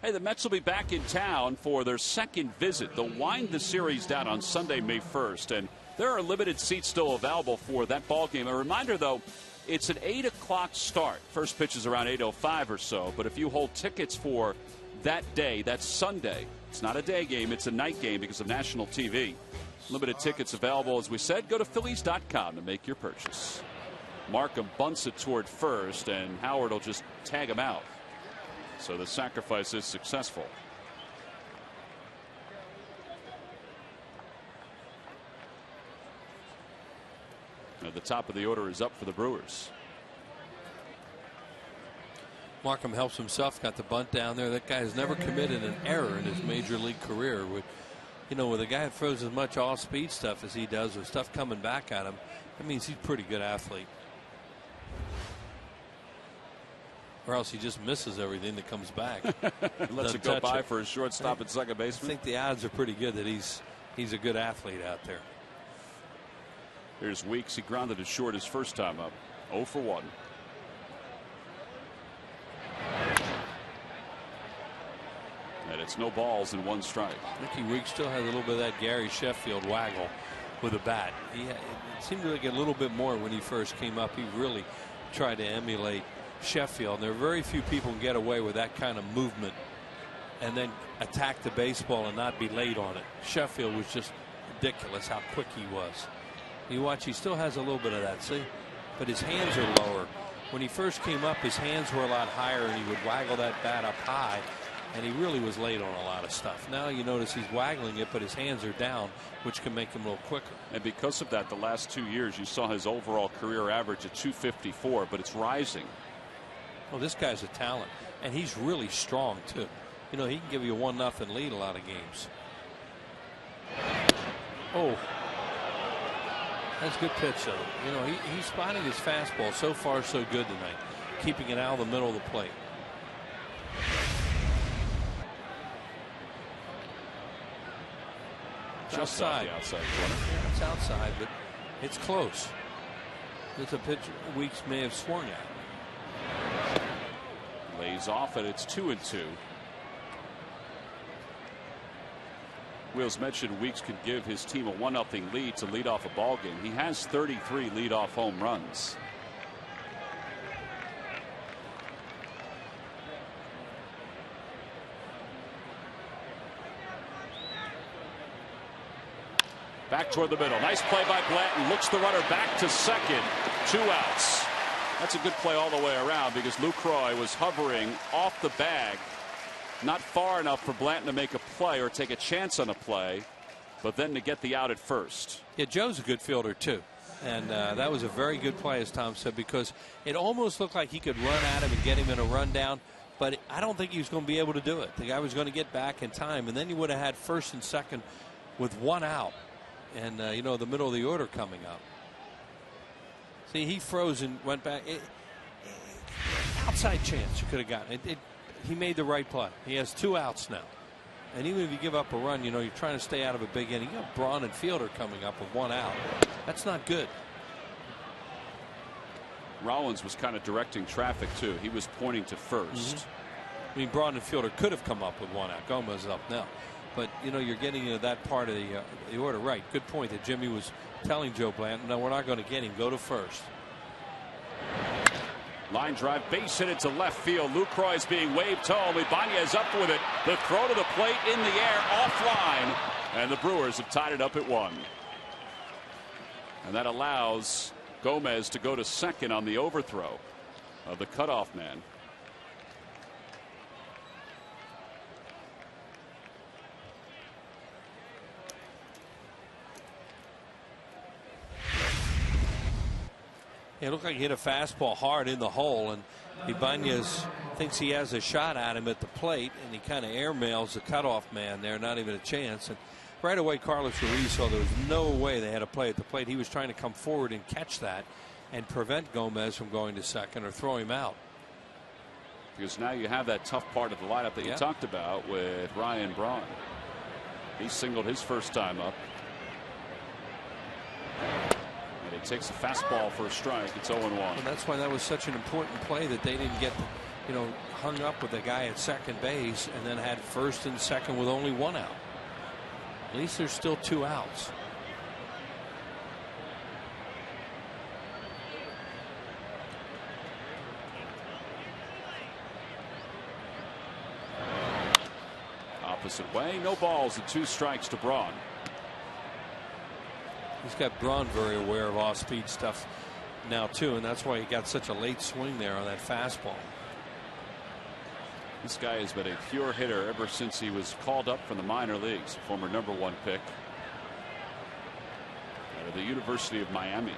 Hey, the Mets will be back in town for their second visit. They'll wind the series down on Sunday, May 1st, and there are limited seats still available for that ball game. A reminder, though, it's an 8 o'clock start. First pitch is around 8:05 or so. But if you hold tickets for that day, that's Sunday. It's not a day game. It's a night game because of national TV. Limited tickets available, as we said. Go to Phillies.com to make your purchase. Markham bunts it toward first, and Howard will just tag him out. So the sacrifice is successful. At the top of the order is up for the Brewers. Markham helps himself, got the bunt down there. That guy has never committed an error in his major league career. With, you know, with a guy that throws as much off-speed stuff as he does, with stuff coming back at him, that means he's a pretty good athlete. Or else he just misses everything that comes back. Lets it go by for a shortstop and second baseman. I think the odds are pretty good that he's a good athlete out there. Here's Weeks. He grounded it short his first time up. 0 for 1. And it's no balls and 1 strike. Ricky Weeks still has a little bit of that Gary Sheffield waggle with a bat. It seemed to get a little bit more when he first came up. He really tried to emulate Sheffield. And there are very few people who can get away with that kind of movement and then attack the baseball and not be late on it. Sheffield was just ridiculous how quick he was. You watch, he still has a little bit of that, see? But his hands are lower. When he first came up, his hands were a lot higher, and he would waggle that bat up high, and he really was late on a lot of stuff. Now you notice he's waggling it, but his hands are down, which can make him a little quicker. And because of that, the last 2 years, you saw his overall career average at 254, but it's rising. Well, this guy's a talent, and he's really strong, too. You know, he can give you a 1-0 lead a lot of games. Oh. That's a good pitch, though. You know, he's spotting his fastball. So far, so good tonight. Keeping it out of the middle of the plate. It's outside. The outside corner. Yeah, it's outside, but it's close. It's a pitch Weeks may have swung at. Lays off, and it's 2-2. Wheels mentioned Weeks could give his team a 1-0 lead to lead off a ball game. He has 33 leadoff home runs. Back toward the middle. Nice play by Blanton. Looks the runner back to second. 2 outs. That's a good play all the way around because Lucroy was hovering off the bag. Not far enough for Blanton to make a play or take a chance on a play, but then to get the out at first. Yeah, Joe's a good fielder, too. And that was a very good play, as Tom said, because it almost looked like he could run at him and get him in a rundown, but I don't think he was going to be able to do it. The guy was going to get back in time, and then he would have had first and second with 1 out. And, you know, the middle of the order coming up. See, he froze and went back. Outside chance you could have gotten. He made the right play. He has 2 outs now. And even if you give up a run, you know, you're trying to stay out of a big inning. You got Braun and Fielder coming up with 1 out. That's not good. Rollins was kind of directing traffic, too. He was pointing to first. I mean, Braun and Fielder could have come up with 1 out. Gomez up now. But, you know, you're getting into that part of the order. Right. Good point that Jimmy was telling Joe Blanton, no, we're not going to get him. Go to first. Line drive, base hit it to left field. Lucroy is being waved home. Ibanez up with it. The throw to the plate in the air, offline. And the Brewers have tied it up at 1. And that allows Gomez to go to second on the overthrow. of the cutoff man. It looked like he hit a fastball hard in the hole, and Ibanez thinks he has a shot at him at the plate, and he kind of airmails the cutoff man there, not even a chance. And right away, Carlos Ruiz saw there was no way they had a play at the plate. He was trying to come forward and catch that and prevent Gomez from going to second or throw him out. Because now you have that tough part of the lineup that you talked about with Ryan Braun. He singled his first time up. And he takes a fastball for a strike. It's 0-1. And that's why that was such an important play, that they didn't get, hung up with the guy at second base and then had first and second with only one out. At least there's still 2 outs. Opposite way, no balls and 2 strikes to Braun. He's got Braun very aware of off-speed stuff now too, and that's why he got such a late swing there on that fastball. This guy has been a pure hitter ever since he was called up from the minor leagues. Former #1 pick out of the University of Miami.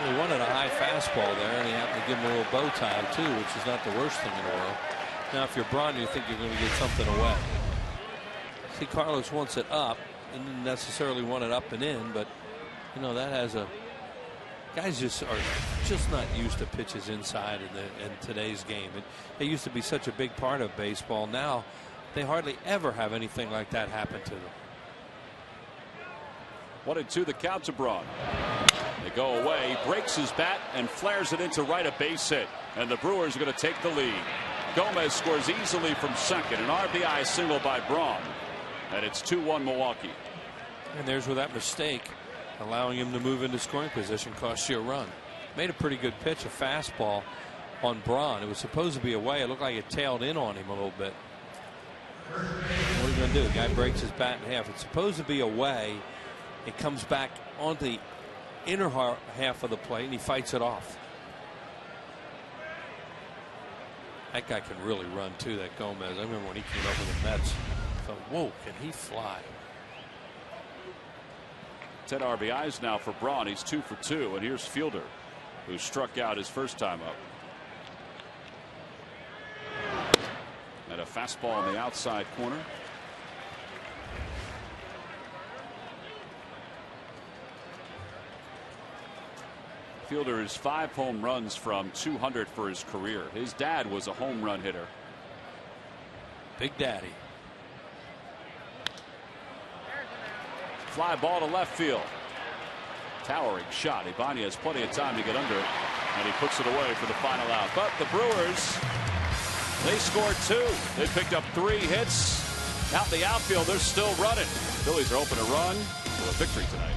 He wanted a high fastball there, and he happened to give him a little bow tie too, which is not the worst thing in the world. Now if you're Braun, you think you're going to get something away. See, Carlos wants it up. He didn't necessarily want it up and in, but that has a guys are just not used to pitches inside in today's game. It used to be such a big part of baseball. Now they hardly ever have anything like that happen to them. 1-2 the count to Braun. They go away. He breaks his bat and flares it into right, a base hit, and the Brewers are going to take the lead. Gomez scores easily from second, an RBI single by Braun, and it's 2-1 Milwaukee. And there's where that mistake, allowing him to move into scoring position, cost you a run. Made a pretty good pitch, a fastball on Braun. It was supposed to be away. It looked like it tailed in on him a little bit. What are you going to do? The guy breaks his bat in half. It's supposed to be away. It comes back onto the inner half of the plate, and he fights it off. That guy can really run too, that Gomez. I remember when he came up with the Mets. I thought, whoa, can he fly? 10 RBIs now for Braun. He's 2 for 2, and here's Fielder, who struck out his first time up. And a fastball on the outside corner. Fielder is 5 home runs from 200 for his career. His dad was a home run hitter. Big Daddy. Fly ball to left field. Towering shot. Ibanez has plenty of time to get under it, and he puts it away for the final out. But the Brewers, they scored 2. They picked up 3 hits. Out in the outfield, they're still running. Phillies are hoping to run for a victory tonight.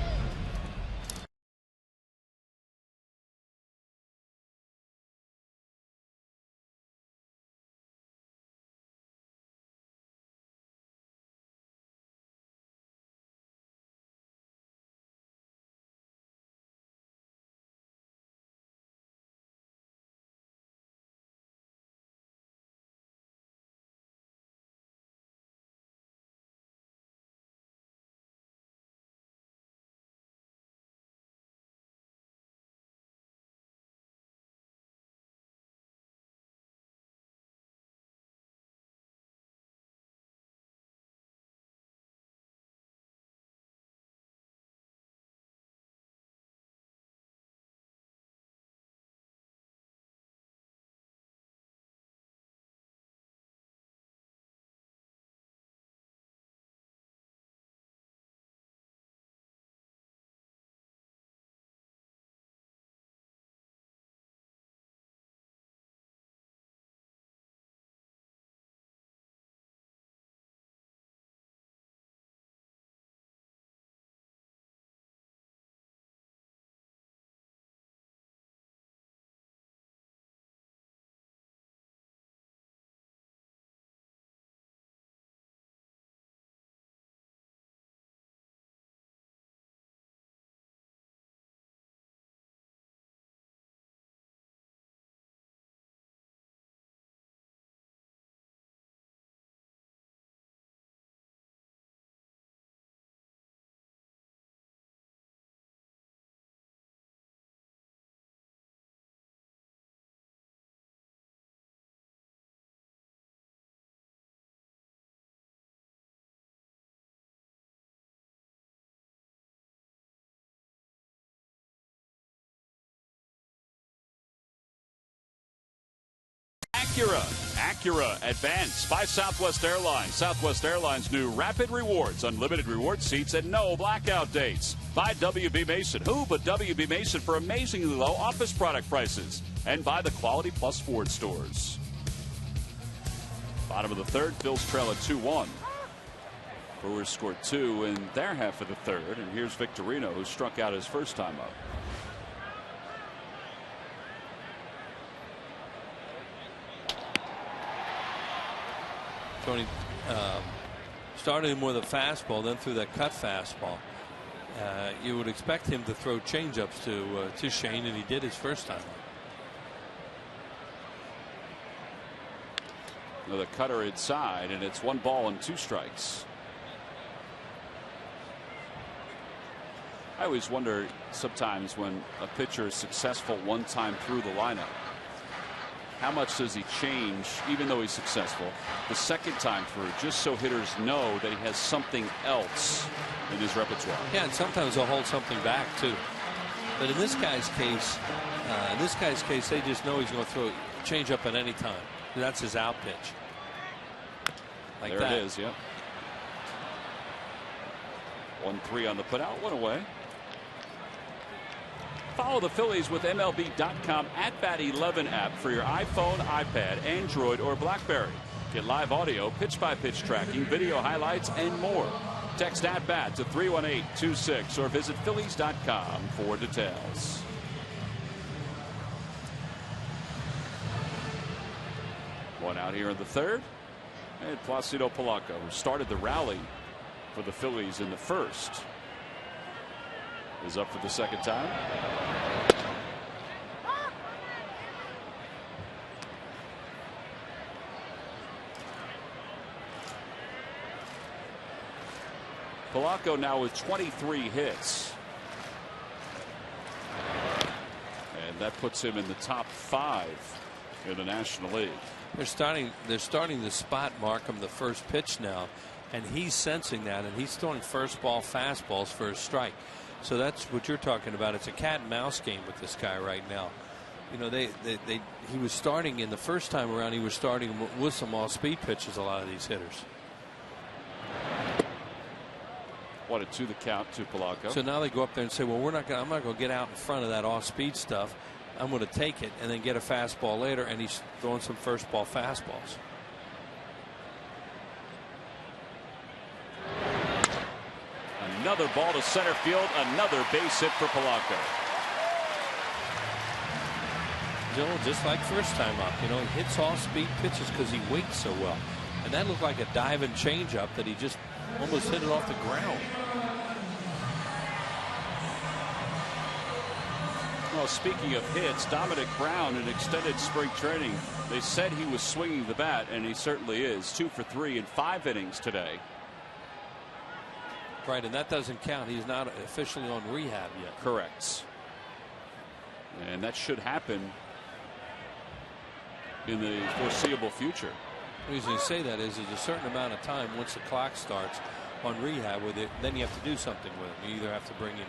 Acura Advance by Southwest Airlines. Southwest Airlines' new Rapid Rewards, unlimited reward seats, and no blackout dates. By WB Mason. Who but WB Mason for amazingly low office product prices. And by the Quality Plus Ford stores. Bottom of the third, Phil's trail at 2-1. Brewers scored 2 in their half of the third. And here's Victorino, who struck out his first time up. Tony started him with a fastball, then threw that cut fastball. You would expect him to throw changeups to Shane, and he did his first time. Another cutter inside, and it's 1 ball and 2 strikes. I always wonder sometimes when a pitcher is successful one time through the lineup, how much does he change, even though he's successful, the second time through, just so hitters know that he has something else in his repertoire? Yeah, and sometimes they'll hold something back too. But in this guy's case, they just know he's going to throw change up at any time. That's his out pitch. Like there that. It is, yeah. 1-3 on the putout, 1 away. Follow the Phillies with MLB.com @BAT11 app for your iPhone, iPad, Android, or BlackBerry. Get live audio, pitch-by-pitch tracking, video highlights, and more. Text @BAT to 31826 or visit Phillies.com for details. One out here in the third. And Placido Polanco, who started the rally for the Phillies in the first, is up for the second time. Polanco now with 23 hits. And that puts him in the top 5 in the National League. They're starting to spot Markham the first pitch now, and he's sensing that, and he's throwing first ball fastballs for a strike. So that's what you're talking about. It's a cat and mouse game with this guy right now. You know, he was starting in the first time around. He was starting with some off-speed pitches. A lot of these hitters. 1-2 the count to Polanco. So now they go up there and say, well, I'm not going to get out in front of that off-speed stuff. I'm going to take it and then get a fastball later, and he's throwing some first ball fastballs. Another ball to center field, another base hit for Polanco. Just like first time up, you know, he hits off speed pitches because he waits so well. And that looked like a diving changeup that he just almost hit it off the ground. Well, speaking of hits, Dominic Brown in extended spring training, they said he was swinging the bat, and he certainly is. 2 for 3 in 5 innings today. Right, and that doesn't count. He's not officially on rehab yet. Correct. And that should happen in the foreseeable future. The reason you say that is there's a certain amount of time once the clock starts on rehab with it, then you have to do something with him. You either have to bring him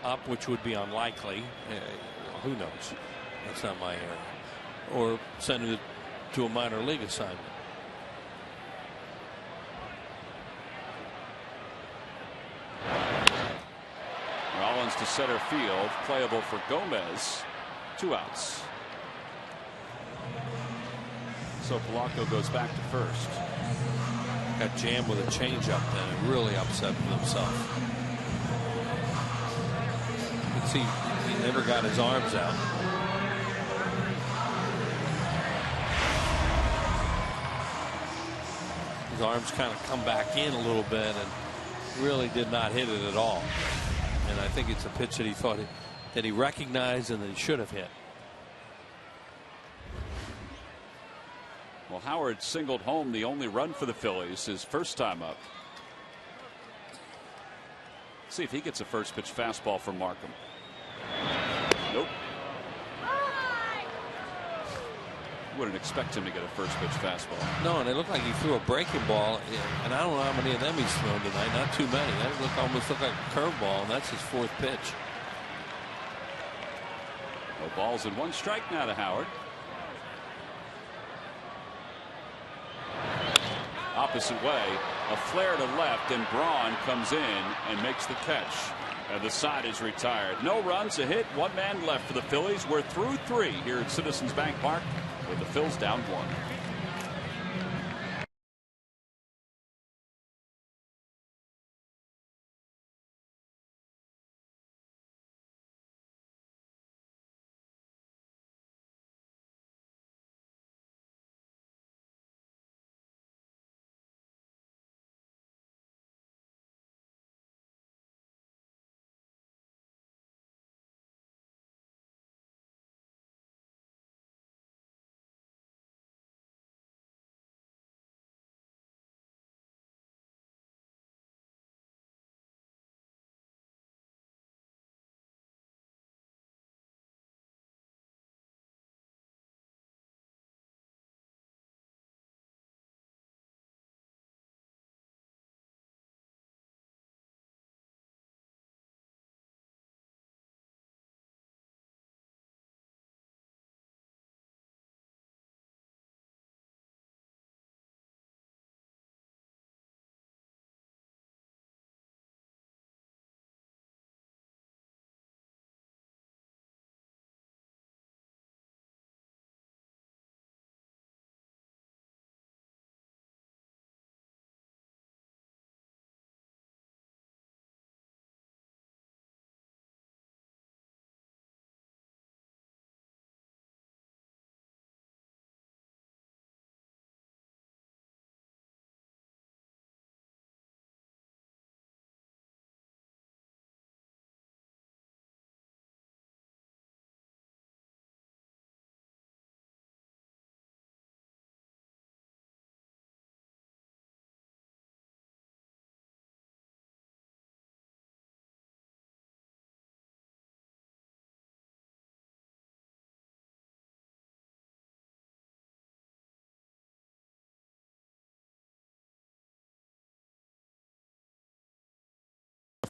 up, which would be unlikely. Who knows? That's not my area. Or send him to a minor league assignment. Rollins to center field, playable for Gomez. 2 outs. So Polanco goes back to first. Got jammed with a changeup then, and really upset with himself. You can see he never got his arms out. His arms kind of come back in a little bit and really did not hit it at all. And I think it's a pitch that he thought that he recognized and that he should have hit. Well, Howard singled home the only run for the Phillies his first time up. See if he gets a first pitch fastball from Markham. Nope. Wouldn't expect him to get a first pitch fastball. No, and it looked like he threw a breaking ball, and I don't know how many of them he's thrown tonight. Not too many. That almost looked like a curveball, and that's his 4th pitch. No balls and 1 strike now to Howard. opposite way. A flare to left, and Braun comes in and makes the catch. And the side is retired. No runs, a hit, one man left for the Phillies. We're through 3 here at Citizens Bank Park with the Phils down 1.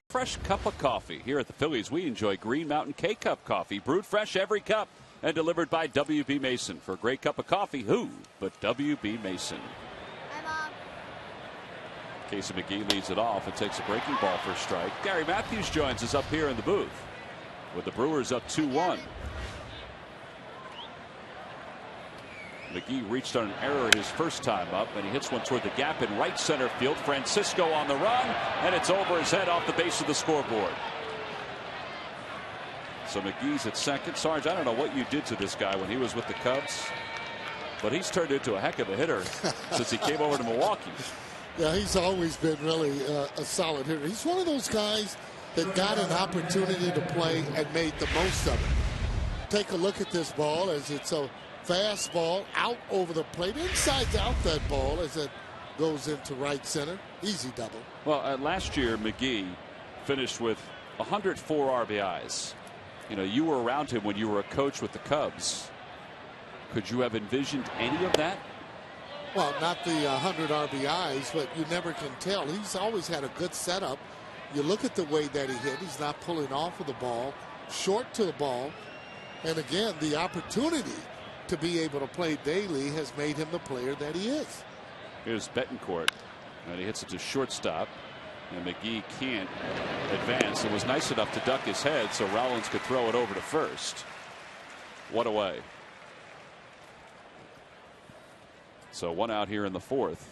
Fresh cup of coffee. Here at the Phillies, we enjoy Green Mountain K-Cup coffee, brewed fresh every cup and delivered by W.B. Mason. For a great cup of coffee, who but W.B. Mason? Hi, Mom. Casey McGee leads it off and takes a breaking ball for a strike. Gary Matthews joins us up here in the booth with the Brewers up 2-1. McGee reached on an error his first time up, and he hits one toward the gap in right center field. Francisco on the run, and it's over his head off the base of the scoreboard. So McGee's at second. Sarge, I don't know what you did to this guy when he was with the Cubs, but he's turned into a heck of a hitter since he came over to Milwaukee. Yeah, he's always been really a solid hitter. He's one of those guys that got an opportunity to play and made the most of it. Take a look at this ball as it's a fastball out over the plate, inside out that ball as it goes into right center. Easy double. Well, last year McGee finished with 104 RBIs. You know, you were around him when you were a coach with the Cubs. Could you have envisioned any of that? Well, not the 100 RBIs, but you never can tell. He's always had a good setup. You look at the way that he hit. He's not pulling off of the ball, short to the ball. And again, the opportunity to be able to play daily has made him the player that he is. Here's Betancourt, and he hits it to shortstop, and McGee can't advance. It was nice enough to duck his head so Rollins could throw it over to first. One away. So one out here in the fourth.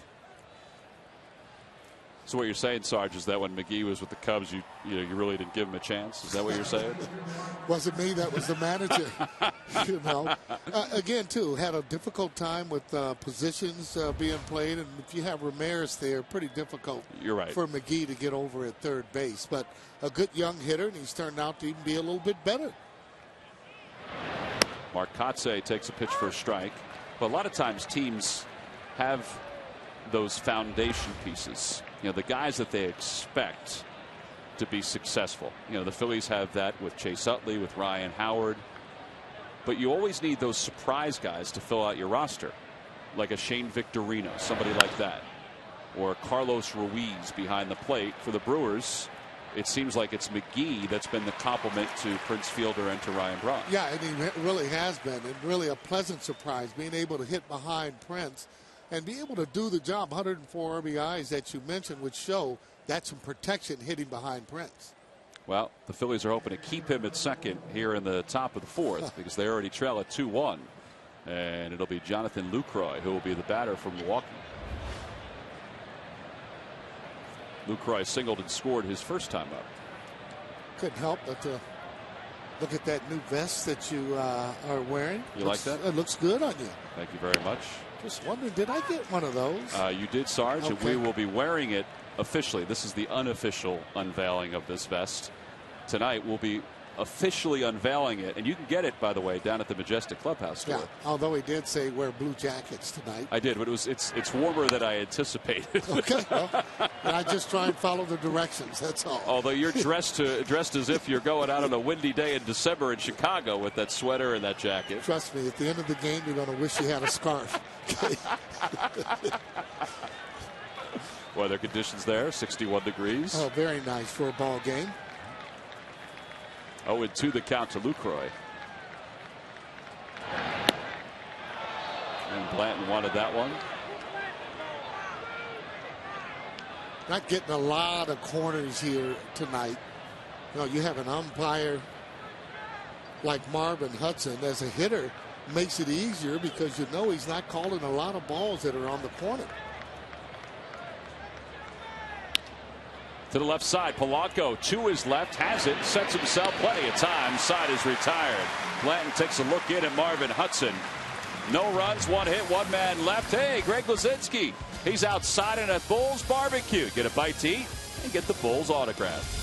So what you're saying, Sarge, is that when McGee was with the Cubs, you really didn't give him a chance? Is that what you're saying? Wasn't me. That was the manager. You know, again, too, had a difficult time with positions being played, and if you have Ramirez there, pretty difficult. You're right. For McGee to get over at third base, but a good young hitter, and he's turned out to even be a little bit better. Marcotte takes a pitch for a strike, but a lot of times teams have those foundation pieces. You know, the guys that they expect to be successful. You know, the Phillies have that with Chase Utley, with Ryan Howard. But you always need those surprise guys to fill out your roster, like a Shane Victorino, somebody like that, or Carlos Ruiz behind the plate. For the Brewers, it seems like it's McGee that's been the compliment to Prince Fielder and to Ryan Braun. Yeah, and he really has been, and really a pleasant surprise being able to hit behind Prince. and be able to do the job. 104 RBIs that you mentioned would show that's some protection hitting behind Prince. Well, the Phillies are hoping to keep him at second here in the top of the fourth because they already trail at 2-1. And it'll be Jonathan Lucroy who will be the batter from Milwaukee. Lucroy singled and scored his first time up. Couldn't help but look at that new vest that you are wearing. You like that? It looks good on you. Thank you very much. Just wondering, did I get one of those? You did, Sarge, okay. And we will be wearing it officially. This is the unofficial unveiling of this vest. Tonight we'll be officially unveiling it, and you can get it, by the way, down at the Majestic Clubhouse store. Yeah, although he did say wear blue jackets tonight. I did, but it's warmer than I anticipated. Okay, well, I just try and follow the directions. That's all. Although you're dressed as if you're going out on a windy day in December in Chicago with that sweater and that jacket. Trust me, at the end of the game, you're going to wish you had a scarf. Okay. Weather conditions there, 61 degrees. Oh, very nice for a ball game. 0-2 the count to Lucroy. And Blanton wanted that one. Not getting a lot of corners here tonight. You know, you have an umpire like Marvin Hudson as a hitter, makes it easier because you know he's not calling a lot of balls that are on the corner. To the left side, Polanco to his left, has it, sets himself plenty of time. Side is retired. Blanton takes a look in at Marvin Hudson. No runs, one hit, one man left. Hey, Greg Luzinski, he's outside in a Bulls barbecue. Get a bite to eat and get the Bulls autograph.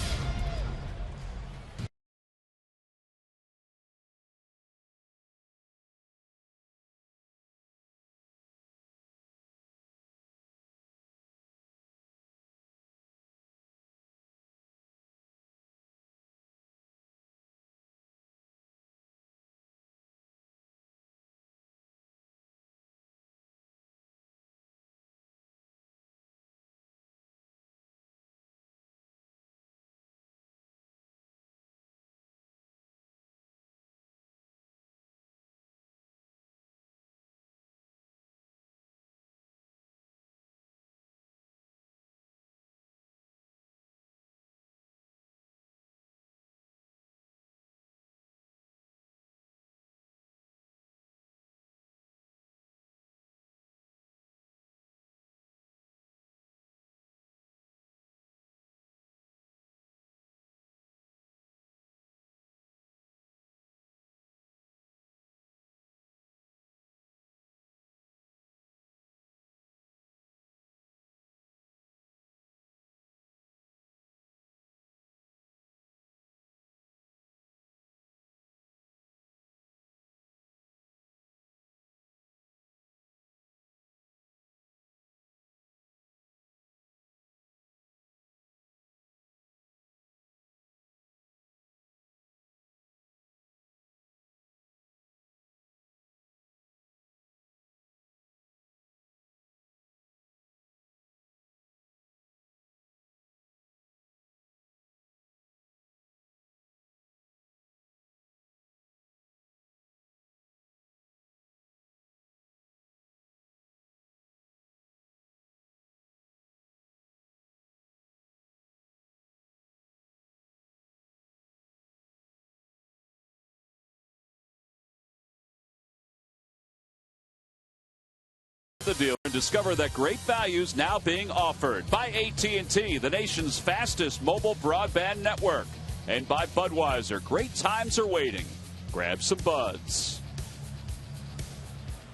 The deal and discover that great values now being offered by AT&T, the nation's fastest mobile broadband network, and by Budweiser. Great times are waiting. Grab some buds.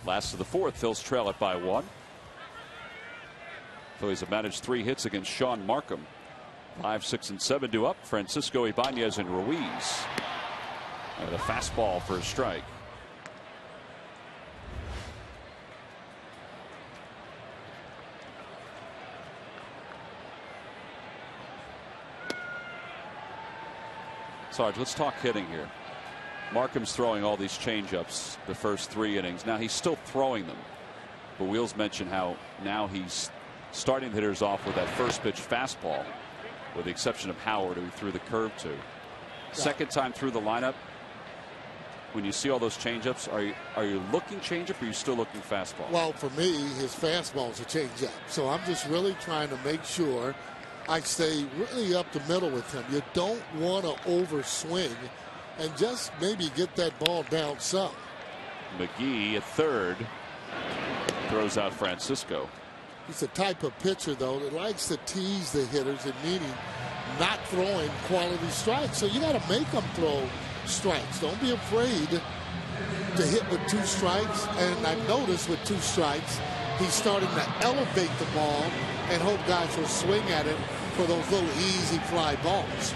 Last of the fourth, Phil's trail it by 1. Phillies have managed 3 hits against Sean Markham. 5, 6, and 7 due up. Francisco Ibanez and Ruiz. And a fastball for a strike. Sarge, let's talk hitting here. Markham's throwing all these changeups the first 3 innings. Now he's still throwing them. But Wheels mentioned how now he's starting the hitters off with that first pitch fastball, with the exception of Howard, who he threw the curve to. Second time through the lineup, when you see all those changeups, are you looking changeup or are you still looking fastball? Well, for me, his fastball's a changeup. So I'm just really trying to make sure I stay really up the middle with him. You don't want to overswing and just maybe get that ball down some. McGee at third throws out Francisco. He's the type of pitcher, though, that likes to tease the hitters and meaning not throwing quality strikes. So you got to make them throw strikes. Don't be afraid to hit with 2 strikes. And I've noticed with 2 strikes, he's starting to elevate the ball and hope guys will swing at it for those little easy fly balls.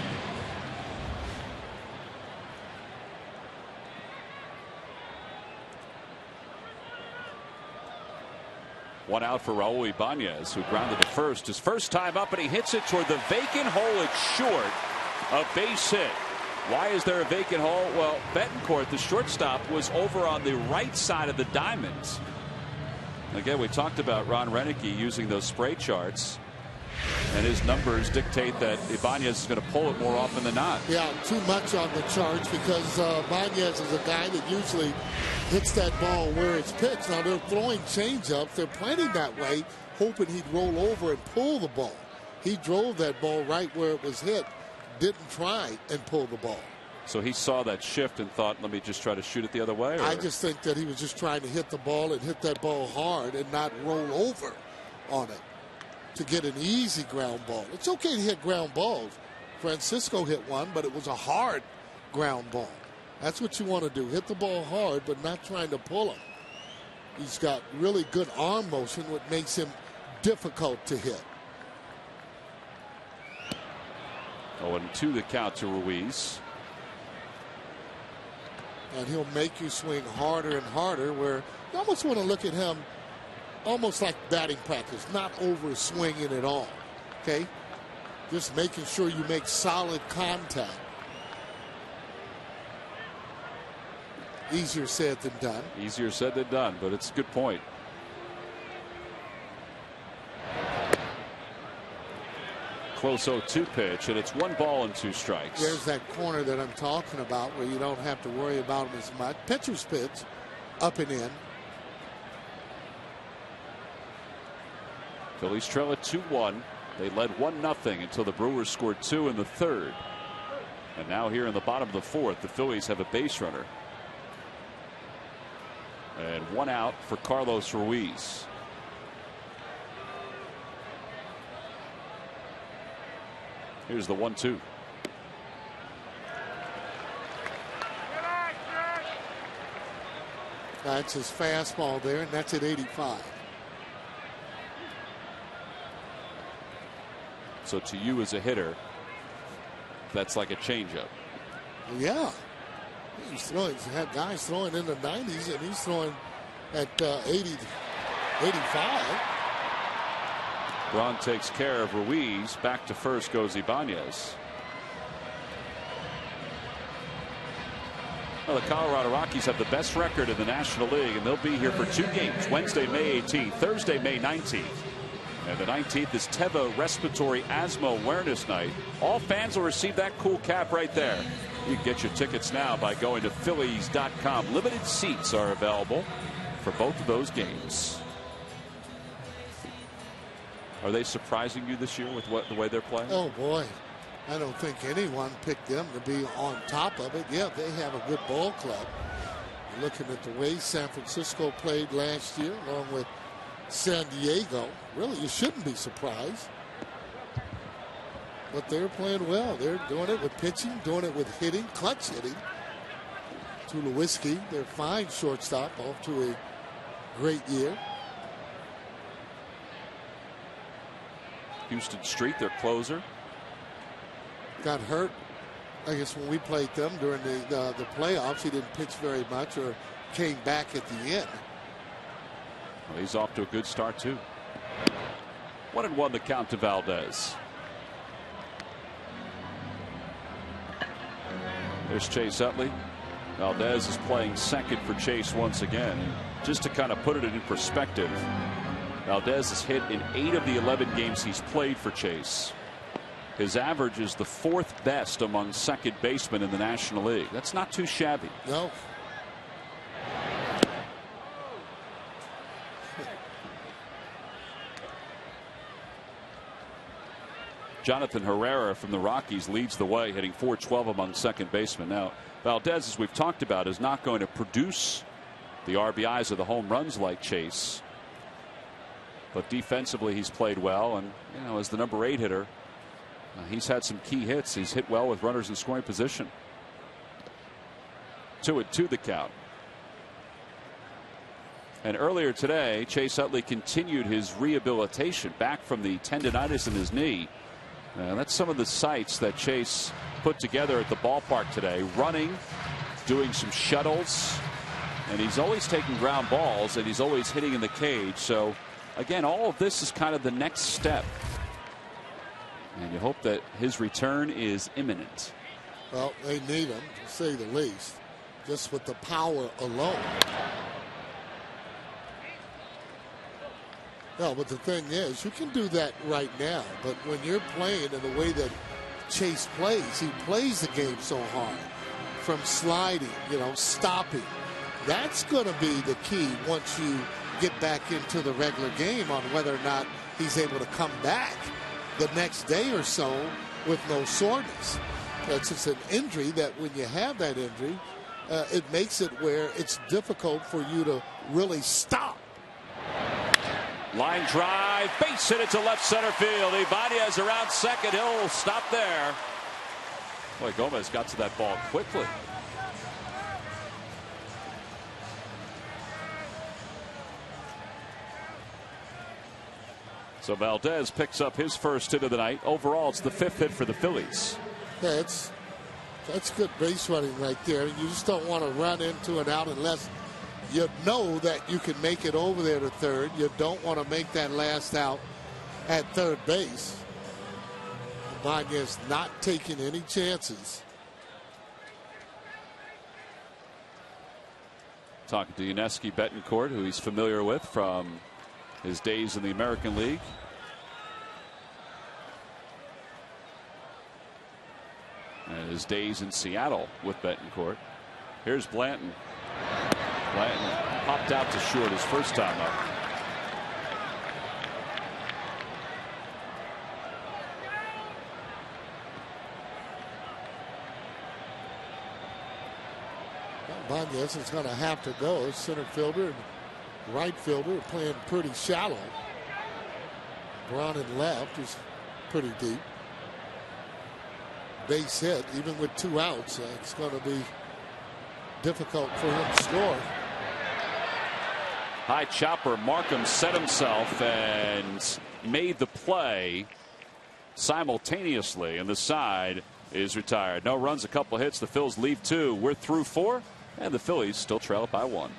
One out for Raul Ibanez, who grounded to first. His first time up, and he hits it toward the vacant hole. It's short. A base hit. Why is there a vacant hole? Well, Betancourt, the shortstop, was over on the right side of the diamonds. Again, we talked about Ron Renicky using those spray charts, and his numbers dictate that Ibanez is going to pull it more often than not. Yeah, too much on the charts because Ibanez is a guy that usually hits that ball where it's pitched. Now, they're throwing changeups. They're planning that way, hoping he'd roll over and pull the ball. He drove that ball right where it was hit, didn't try and pull the ball. So he saw that shift and thought, let me just try to shoot it the other way? Or? I just think that he was just trying to hit the ball and hit that ball hard and not roll over on it to get an easy ground ball. It's okay to hit ground balls. Francisco hit one, but it was a hard ground ball. That's what you want to do. Hit the ball hard, but not trying to pull him. He's got really good arm motion, what makes him difficult to hit. 0-2 the count to Ruiz. And he'll make you swing harder and harder, where you almost want to look at him almost like batting practice, not over swinging at all. Okay? Just making sure you make solid contact. Easier said than done. Easier said than done, but it's a good point. Close 0-2 pitch, and it's 1 ball and 2 strikes. There's that corner that I'm talking about where you don't have to worry about him as much. Pitcher's pitch, up and in. Phillies trail at 2-1. They led 1-0 until the Brewers scored 2 in the 3rd. And now here in the bottom of the 4th, the Phillies have a base runner. And 1 out for Carlos Ruiz. Here's the 1-2. That's his fastball there, and that's at 85. So to you as a hitter, that's like a changeup. Yeah. He's had guys throwing in the 90s, and he's throwing at 80, 85. Braun takes care of Ruiz. Back to first goes Ibanez. Well, the Colorado Rockies have the best record in the National League, and they'll be here for 2 games, Wednesday, May 18th, Thursday, May 19th. And the 19th is Teva Respiratory Asthma Awareness Night. All fans will receive that cool cap right there. You can get your tickets now by going to Phillies.com. Limited seats are available for both of those games. Are they surprising you this year with the way they're playing? Oh, boy. I don't think anyone picked them to be on top of it. Yeah, they have a good ball club. Looking at the way San Francisco played last year, along with San Diego, really, you shouldn't be surprised. But they're playing well. They're doing it with pitching, doing it with hitting, clutch hitting. Tulowitzki, their fine shortstop, off to a great year. Houston Street, their closer, got hurt, I guess, when we played them during the playoffs. He didn't pitch very much or came back at the end. Well, he's off to a good start, too. 1-1 the count to Valdez. There's Chase Utley. Valdez is playing second for Chase once again. Just to kind of put it in perspective, Valdez has hit in 8 of the 11 games he's played for Chase. His average is the 4th best among second basemen in the National League. That's not too shabby. No, Jonathan Herrera from the Rockies leads the way, hitting .412 among second basemen. Now, Valdez, as we've talked about, is not going to produce the RBIs or the home runs like Chase. But defensively, he's played well. And, you know, as the number 8 hitter, he's had some key hits. He's hit well with runners in scoring position. 2-2 the count. And earlier today, Chase Utley continued his rehabilitation back from the tendonitis in his knee. That's some of the sights that Chase put together at the ballpark today. Running, doing some shuttles, and he's always taking ground balls, and he's always hitting in the cage. So, again, all of this is kind of the next step. And you hope that his return is imminent. Well, they need him, to say the least, just with the power alone. No, but the thing is, you can do that right now. But when you're playing in the way that Chase plays, he plays the game so hard. From sliding, stopping. That's going to be the key once you get back into the regular game on whether or not he's able to come back the next day or so with no soreness. It's just an injury that when you have that injury, it makes it where it's difficult for you to really stop. Line drive, base hit it to left center field. Ibanez around second. He'll stop there. Boy, Gomez got to that ball quickly. So Valdez picks up his first hit of the night. Overall, it's the 5th hit for the Phillies. Yeah, that's good base running right there. You just don't want to run into an out unless you know that you can make it over there to third. You don't want to make that last out at third base. Ibanez not taking any chances. Talking to Yuniesky Betancourt, who he's familiar with from his days in the American League. And his days in Seattle with Betancourt. Here's Blanton. Blanton popped out to short his first time up. Ibanez is going to have to go. Center fielder and right fielder are playing pretty shallow. Brown and left is pretty deep. Base hit, even with 2 outs, it's going to be difficult for him to score. High chopper. Markham set himself and made the play simultaneously, and the side is retired. No runs, a couple hits. The Phils leave 2. We're through 4, and the Phillies still trail it by 1.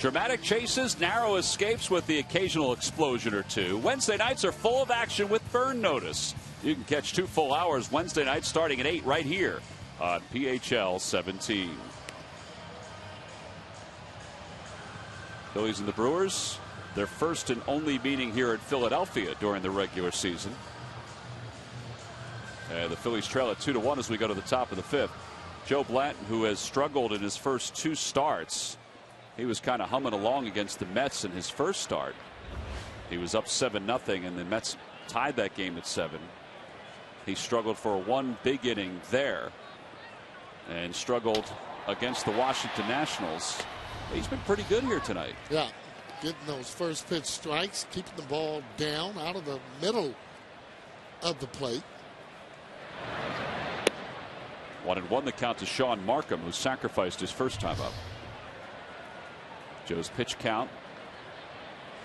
Dramatic chases, narrow escapes with the occasional explosion or two. Wednesday nights are full of action with Burn Notice. You can catch 2 full hours Wednesday night starting at 8 right here on PHL 17. Phillies and the Brewers, their first and only meeting here at Philadelphia during the regular season. And the Phillies trail at 2-1 as we go to the top of the 5th. Joe Blanton, who has struggled in his first 2 starts. He was kind of humming along against the Mets in his first start. He was up 7-0 and the Mets tied that game at 7. He struggled for 1 big inning there and struggled against the Washington Nationals. He's been pretty good here tonight. Yeah, getting those first pitch strikes, keeping the ball down out of the middle of the plate. 1-1 the count to Sean Markham, who sacrificed his first time up. Joe's pitch count.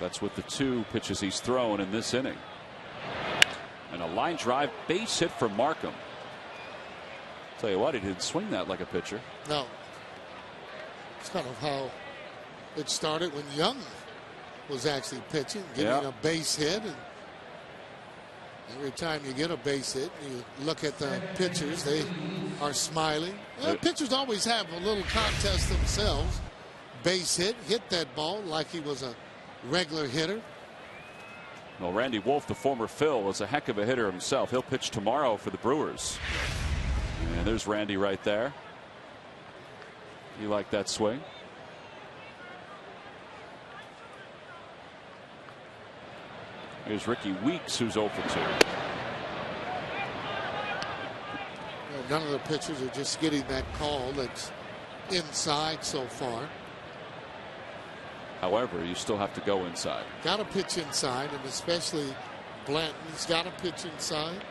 That's with the 2 pitches he's thrown in this inning. And a line drive base hit for Markham. Tell you what, he didn't swing that like a pitcher. No. It's kind of how it started when Young was actually pitching, getting a base hit. And every time you get a base hit, you look at the pitchers, they are smiling. Well, pitchers always have a little contest themselves. Base hit that ball like he was a regular hitter. Well, Randy Wolf, the former Phil, was a heck of a hitter himself. He'll pitch tomorrow for the Brewers. And there's Randy right there. You like that swing? Here's Ricky Weeks, who's 0 for 2. None of the pitchers are just getting that call that's inside so far. However, you still have to go inside. Got to pitch inside, and especially Blanton's got to pitch inside.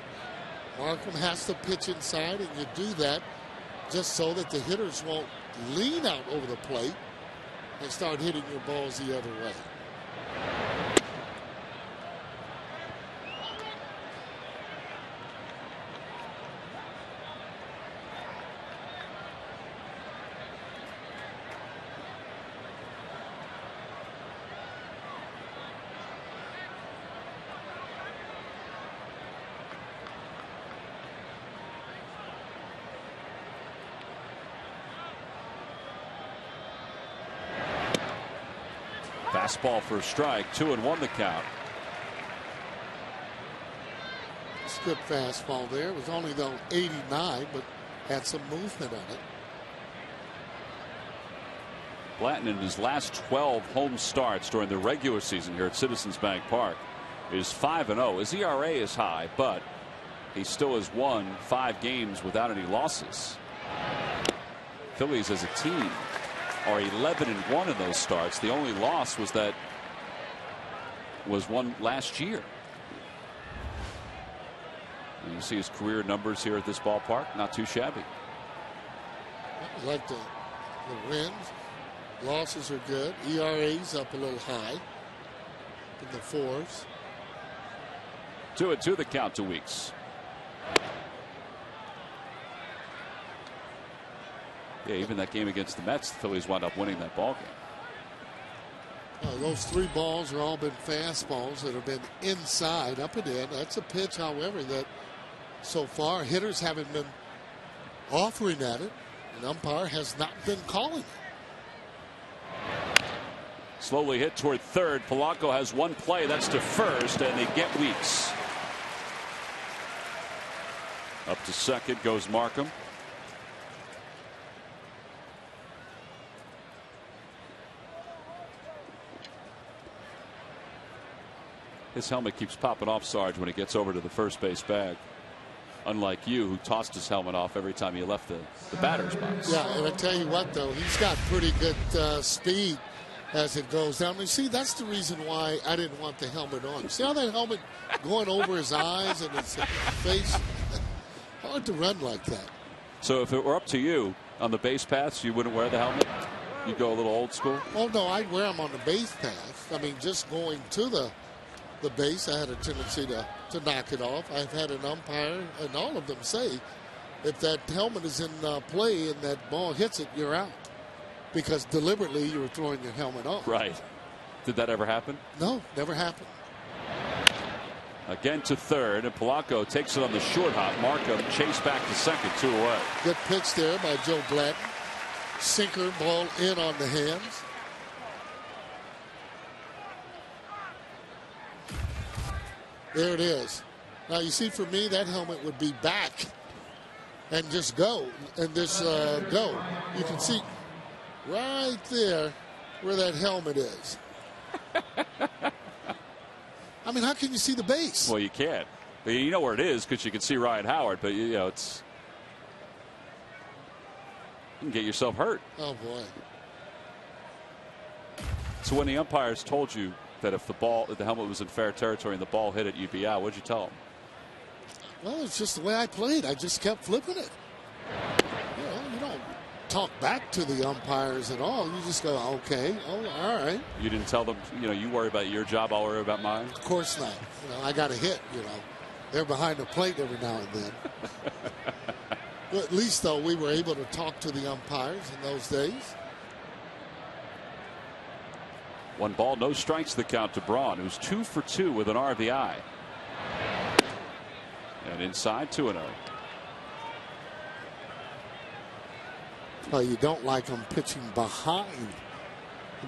Markham has to pitch inside, and you do that just so that the hitters won't lean out over the plate and start hitting your balls the other way. Fastball for a strike. 2-1 the count. It's a good fastball there. It was only though 89, but had some movement on it. Blanton, in his last 12 home starts during the regular season here at Citizens Bank Park, is 5-0. His ERA is high, but he still has won 5 games without any losses. Phillies as a team are 11-1 in those starts. The only loss was one last year. And you see his career numbers here at this ballpark, not too shabby. I like the wins. Losses are good. ERA's up a little high in the 4s. 2-2 the count to Weeks. Yeah, even that game against the Mets, the Phillies wound up winning that ball game. Those 3 balls have all been fastballs that have been inside, up and in. That's a pitch, however, that so far hitters haven't been offering at it. An umpire has not been calling it. Slowly hit toward third. Polanco has one play. That's to first, and they get Weeks. Up to second goes Markham. His helmet keeps popping off, Sarge, when he gets over to the first base bag. Unlike you, who tossed his helmet off every time he left the batter's box. Yeah, and I tell you what, though, he's got pretty good speed as it goes down. And see, that's the reason why I didn't want the helmet on. See how that helmet going over his eyes and his face? Hard to run like that. So if it were up to you on the base paths, you wouldn't wear the helmet? You'd go a little old school? Oh, no, I'd wear them on the base path. I mean, just going to the base, I had a tendency to knock it off. I've had an umpire, and all of them say, if that helmet is in play and that ball hits it, you're out. because deliberately you were throwing your helmet off. Right. Did that ever happen? No, never happened. Again to third, and Polanco takes it on the short hop. Markham chase back to second, 2 away. Good pitch there by Joe Blatton. Sinker, ball in on the hands. There it is. Now you see, for me, that helmet would be back and just go, and this go. You can see right there where that helmet is. I mean, how can you see the base? Well, you can't. You know where it is because you can see Ryan Howard, but you know it's. You can get yourself hurt. Oh boy. So when the umpires told you that if the helmet was in fair territory and the ball hit it, you'd be out, what'd you tell them? Well, it's just the way I played. I just kept flipping it. You know, you don't talk back to the umpires at all. You just go, okay, oh, all right. You didn't tell them, you know, you worry about your job, I'll worry about mine? Of course not. You know, I got a hit, you know. They're behind the plate every now and then. But at least, though, we were able to talk to the umpires in those days. 1 ball, no strikes the count to Braun, who's 2 for 2 with an RBI. And inside 2-0. Well, you don't like him pitching behind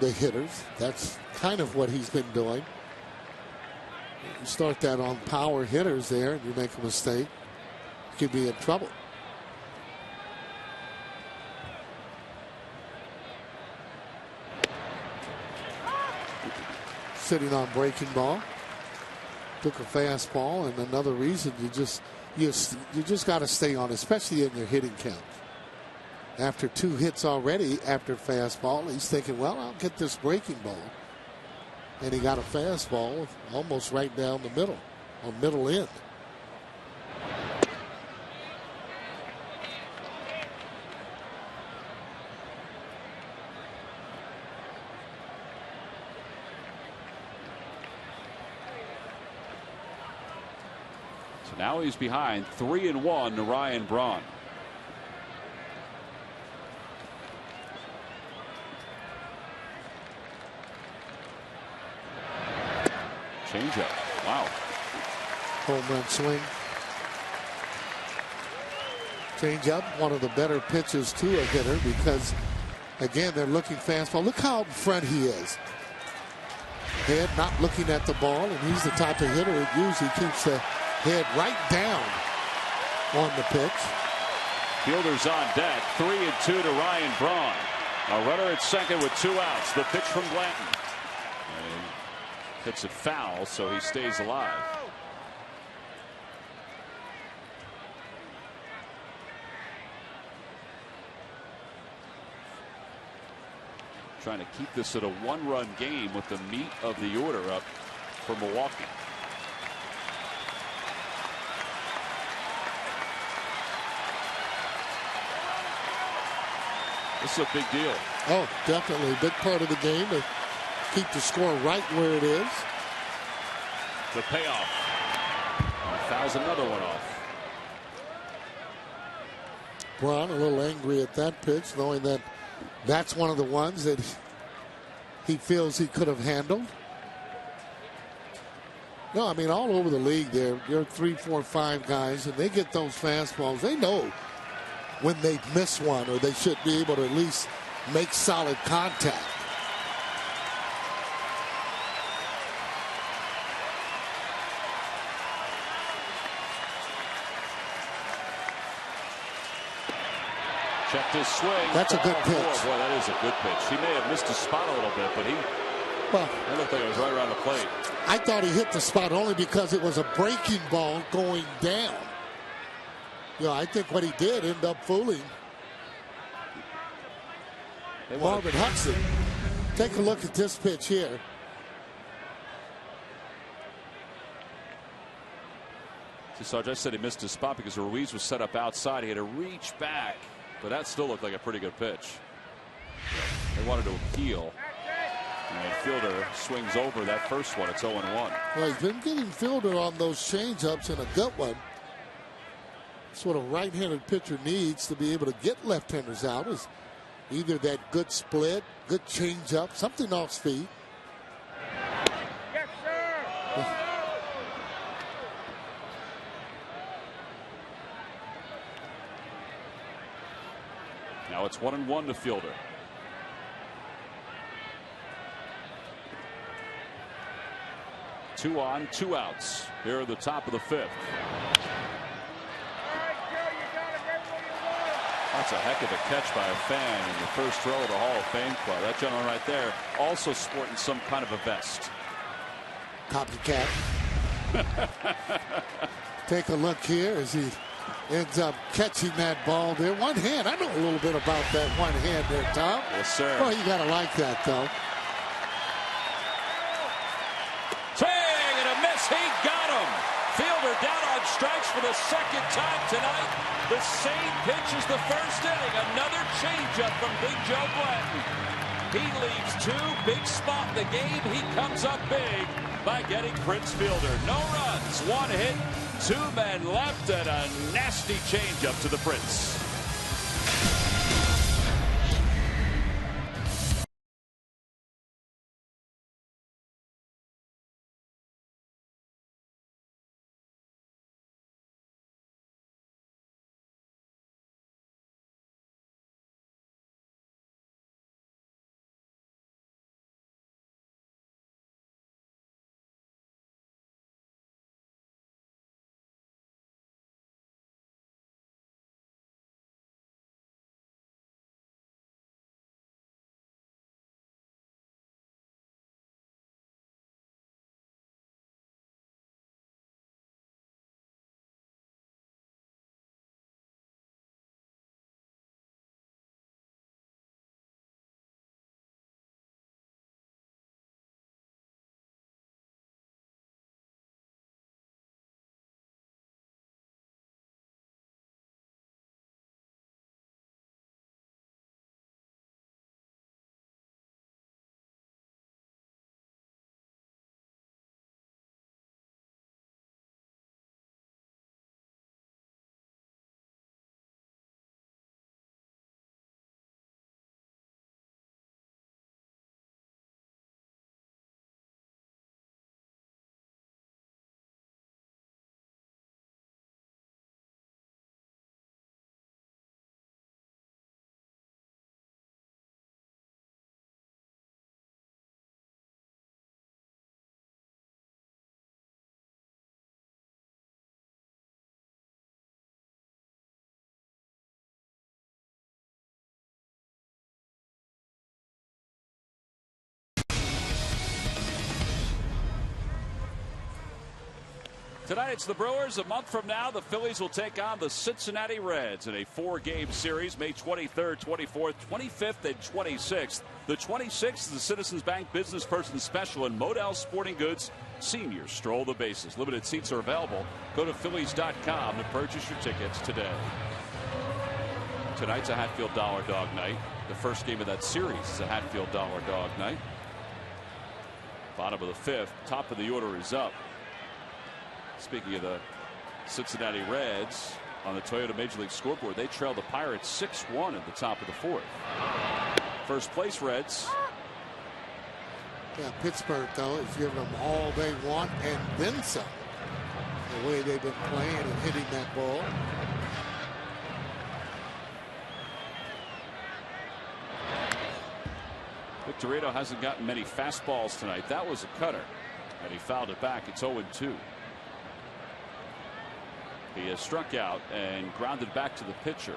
the hitters. That's kind of what he's been doing. You start that on power hitters there and you make a mistake, you could be in trouble. Sitting on breaking ball. Took a fastball, and another reason you just got to stay on, especially in your hitting count. After 2 hits already after fastball, he's thinking, well, I'll get this breaking ball. And he got a fastball almost right down the middle, or middle end. Now he's behind 3-1 to Ryan Braun. Changeup. Wow. Home run swing. Changeup, one of the better pitches to a hitter because, again, they're looking fastball. Look how out in front he is. Head not looking at the ball, and he's the type of hitter that usually keeps the head right down on the pitch. Fielders on deck. 3-2 to Ryan Braun. A runner at second with 2 outs. The pitch from Blanton. And hits it foul, so he stays alive. Trying to keep this at a 1-run game with the meat of the order up for Milwaukee. This is a big deal. Oh, definitely. Big part of the game to keep the score right where it is. The payoff. Fouls another one off. Braun a little angry at that pitch, knowing that that's one of the ones that he feels he could have handled. No, I mean, all over the league there, you're 3, 4, 5 guys, and they get those fastballs. They know when they miss one, or they should be able to at least make solid contact. Checked his swing. That's a good pitch. Boy, that is a good pitch. He may have missed his spot a little bit, but it looked like it was right around the plate. I thought he hit the spot only because it was a breaking ball going down. You know, I think what he did end up fooling Marvin Hudson. Take a look at this pitch here. Sarge, I said he missed his spot because Ruiz was set up outside. He had to reach back, but that still looked like a pretty good pitch. They wanted to appeal. And Fielder swings over that first one. It's 0-1. Well, he's been getting Fielder on those changeups and a gut one. That's what a right-handed pitcher needs to be able to get left-handers out, is Either that good split, good changeup, something off speed. Yes, sir. Now it's 1-1 to Fielder. Two on, 2 outs. Here at the top of the 5th. That's a heck of a catch by a fan in the first row of the Hall of Fame club. That gentleman right there also sporting some kind of a vest. Copycat. Take a look here as he ends up catching that ball there. One hand. I know a little bit about that one hand there, Tom. Yes, sir. Well, you got to like that, though. Swing and a miss. He got him. Fielder down on strikes for the second time tonight. The same pitch as the first inning. Another changeup from Big Joe Blanton. He leaves 2, big spot in the game. He comes up big by getting Prince Fielder. No runs, 1 hit, 2 men left, and a nasty changeup to the Prince. Tonight it's the Brewers. A month from now, the Phillies will take on the Cincinnati Reds in a 4-game series, May 23rd, 24th, 25th, and 26th. The 26th is the Citizens Bank Business Person Special and Modell Sporting Goods Senior Stroll the Bases. Limited seats are available. Go to Phillies.com to purchase your tickets today. Tonight's a Hatfield Dollar Dog night. The first game of that series is a Hatfield Dollar Dog night. Bottom of the 5th. Top of the order is up. Speaking of the Cincinnati Reds, on the Toyota Major League scoreboard, they trail the Pirates 6-1 at the top of the 4th. First place Reds. Yeah, Pittsburgh, though, is giving them all they want and then some. The way they've been playing and hitting that ball. Victorino hasn't gotten many fastballs tonight. That was a cutter, and he fouled it back. It's 0-2. He has struck out and grounded back to the pitcher.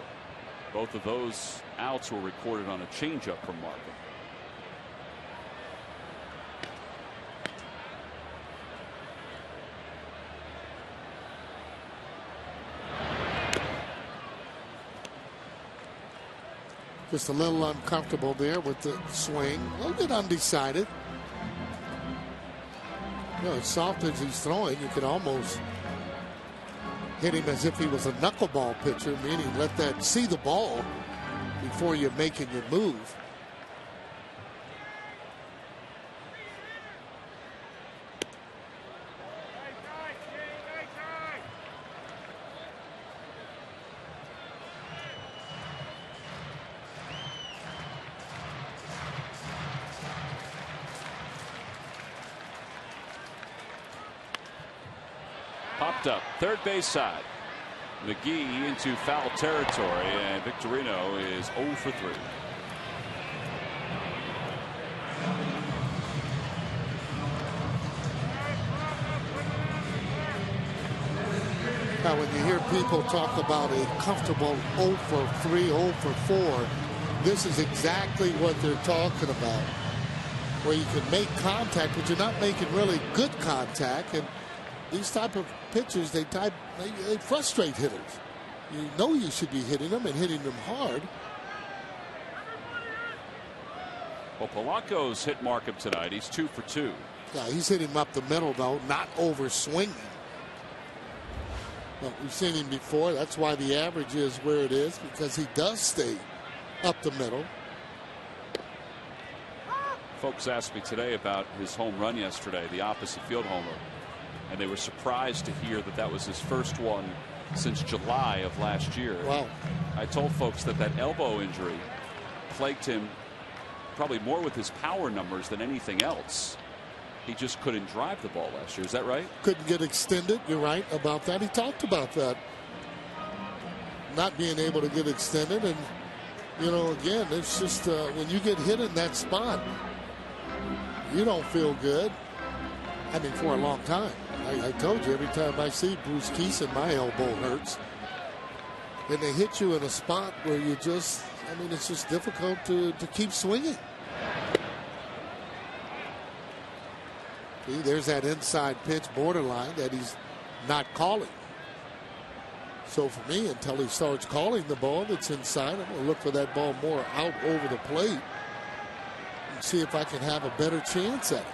Both of those outs were recorded on a changeup from Markham. Just a little uncomfortable there with the swing. A little bit undecided. You know, as soft as he's throwing, you could almost hit him as if he was a knuckleball pitcher, meaning let that see the ball before you're making your move. Popped up third base side. McGee into foul territory, and Victorino is 0 for 3. Now, when you hear people talk about a comfortable 0 for 3, 0 for 4, this is exactly what they're talking about. Where you can make contact, but you're not making really good contact. And these type of pitchers, they frustrate hitters. You know you should be hitting them and hitting them hard. Well, Polanco's hit Markham tonight. He's 2 for 2. Yeah, he's hitting him up the middle, though, not over swinging. Well, we've seen him before. That's why the average is where it is, because he does stay up the middle. Folks asked me today about his home run yesterday, the opposite field homer, and they were surprised to hear that that was his first one since July of last year. Wow. I told folks that elbow injury plagued him probably more with his power numbers than anything else. He just couldn't drive the ball last year. Is that right? Couldn't get extended. You're right about that. He talked about that. Not being able to get extended. And, you know, again, it's just when you get hit in that spot, you don't feel good. I mean, for a long time. I told you, every time I see Bruce Keeson, my elbow hurts. And they hit you in a spot where you just, I mean, it's just difficult to keep swinging. See, there's that inside pitch borderline that he's not calling. So for me, until he starts calling the ball that's inside, I'm going to look for that ball more out over the plate and see if I can have a better chance at it.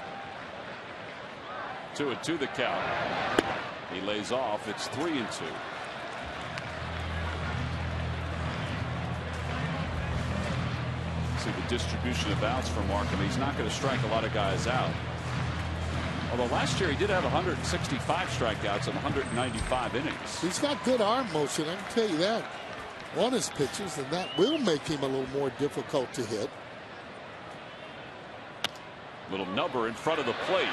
2-2 the count. He lays off. It's 3-2. See the distribution of outs for Markham. He's not going to strike a lot of guys out. Although last year he did have 165 strikeouts in 195 innings. He's got good arm motion, I can tell you that, on his pitches, and that will make him a little more difficult to hit. Little number in front of the plate.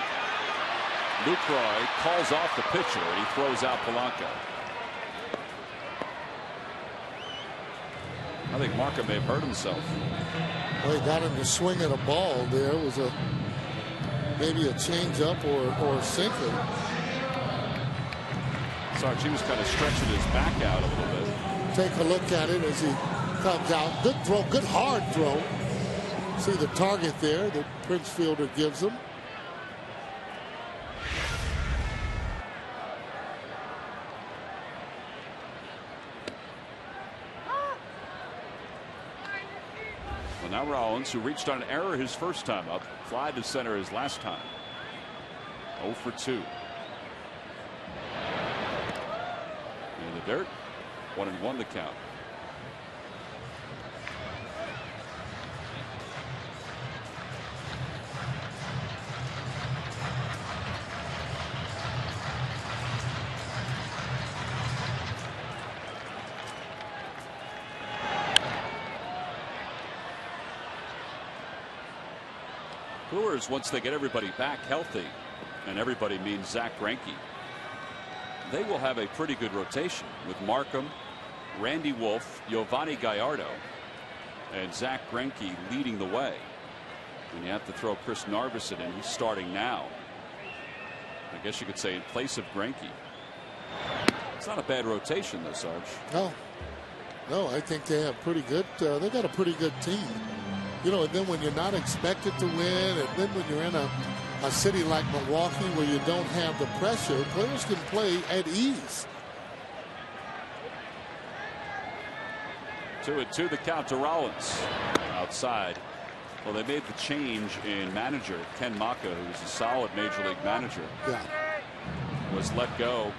Lucroy calls off the pitcher, and he throws out Polanco. I think Markham may have hurt himself. Well, he got him to swing at a ball there. It was maybe a changeup or a sinker. Sarge, he was kind of stretching his back out a little bit. Take a look at it as he comes out. Good throw, good hard throw. See the target there that Prince Fielder gives him. Well, now Rollins, who reached on an error his first time up, fly to center his last time. 0 for 2. In the dirt. 1-1 the count. Brewers, once they get everybody back healthy, and everybody means Zach Greinke, they will have a pretty good rotation with Markham, Randy Wolf, Giovanni Gallardo, and Zach Greinke leading the way. And you have to throw Chris Narveson in. He's starting now. I guess you could say in place of Greinke. It's not a bad rotation, though, Sarge. No, I think they have pretty good. They got a pretty good team. You know, and then when you're not expected to win, and then when you're in a city like Milwaukee where you don't have the pressure, players can play at ease. 2-2 the count to Rollins. Outside. Well, they made the change in manager. Ken Maka, who's a solid major league manager, was let go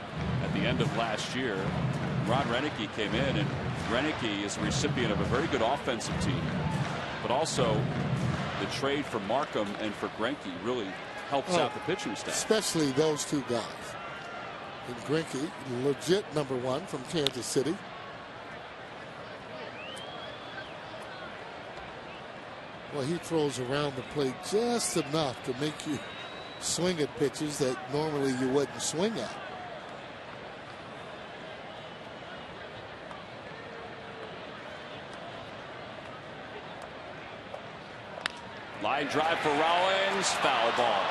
at the end of last year. Ron Renicky came in, and Renicky is a recipient of a very good offensive team. But also, the trade for Markham and for Greinke really helps out the pitching staff. Especially those two guys. And Greinke, legit #1 from Kansas City. Well, he throws around the plate just enough to make you swing at pitches that normally you wouldn't swing at. Line drive for Rollins. Foul ball.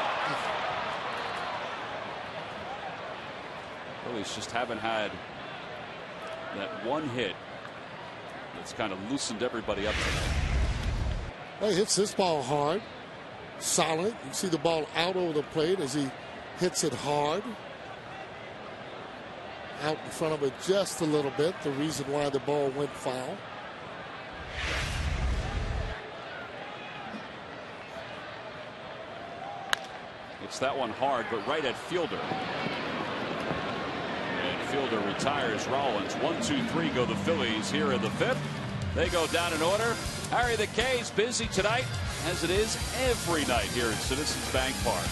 Phillies just haven't had that one hit that's kind of loosened everybody up tonight. Well, he hits this ball hard, solid. You see the ball out over the plate as he hits it hard. Out in front of it just a little bit, the reason why the ball went foul. It's that one hard, but right at fielder. And fielder retires Rollins. 1, 2, 3 go the Phillies here in the fifth. They go down in order. Harry, the K's busy tonight, as it is every night here at Citizens Bank Park.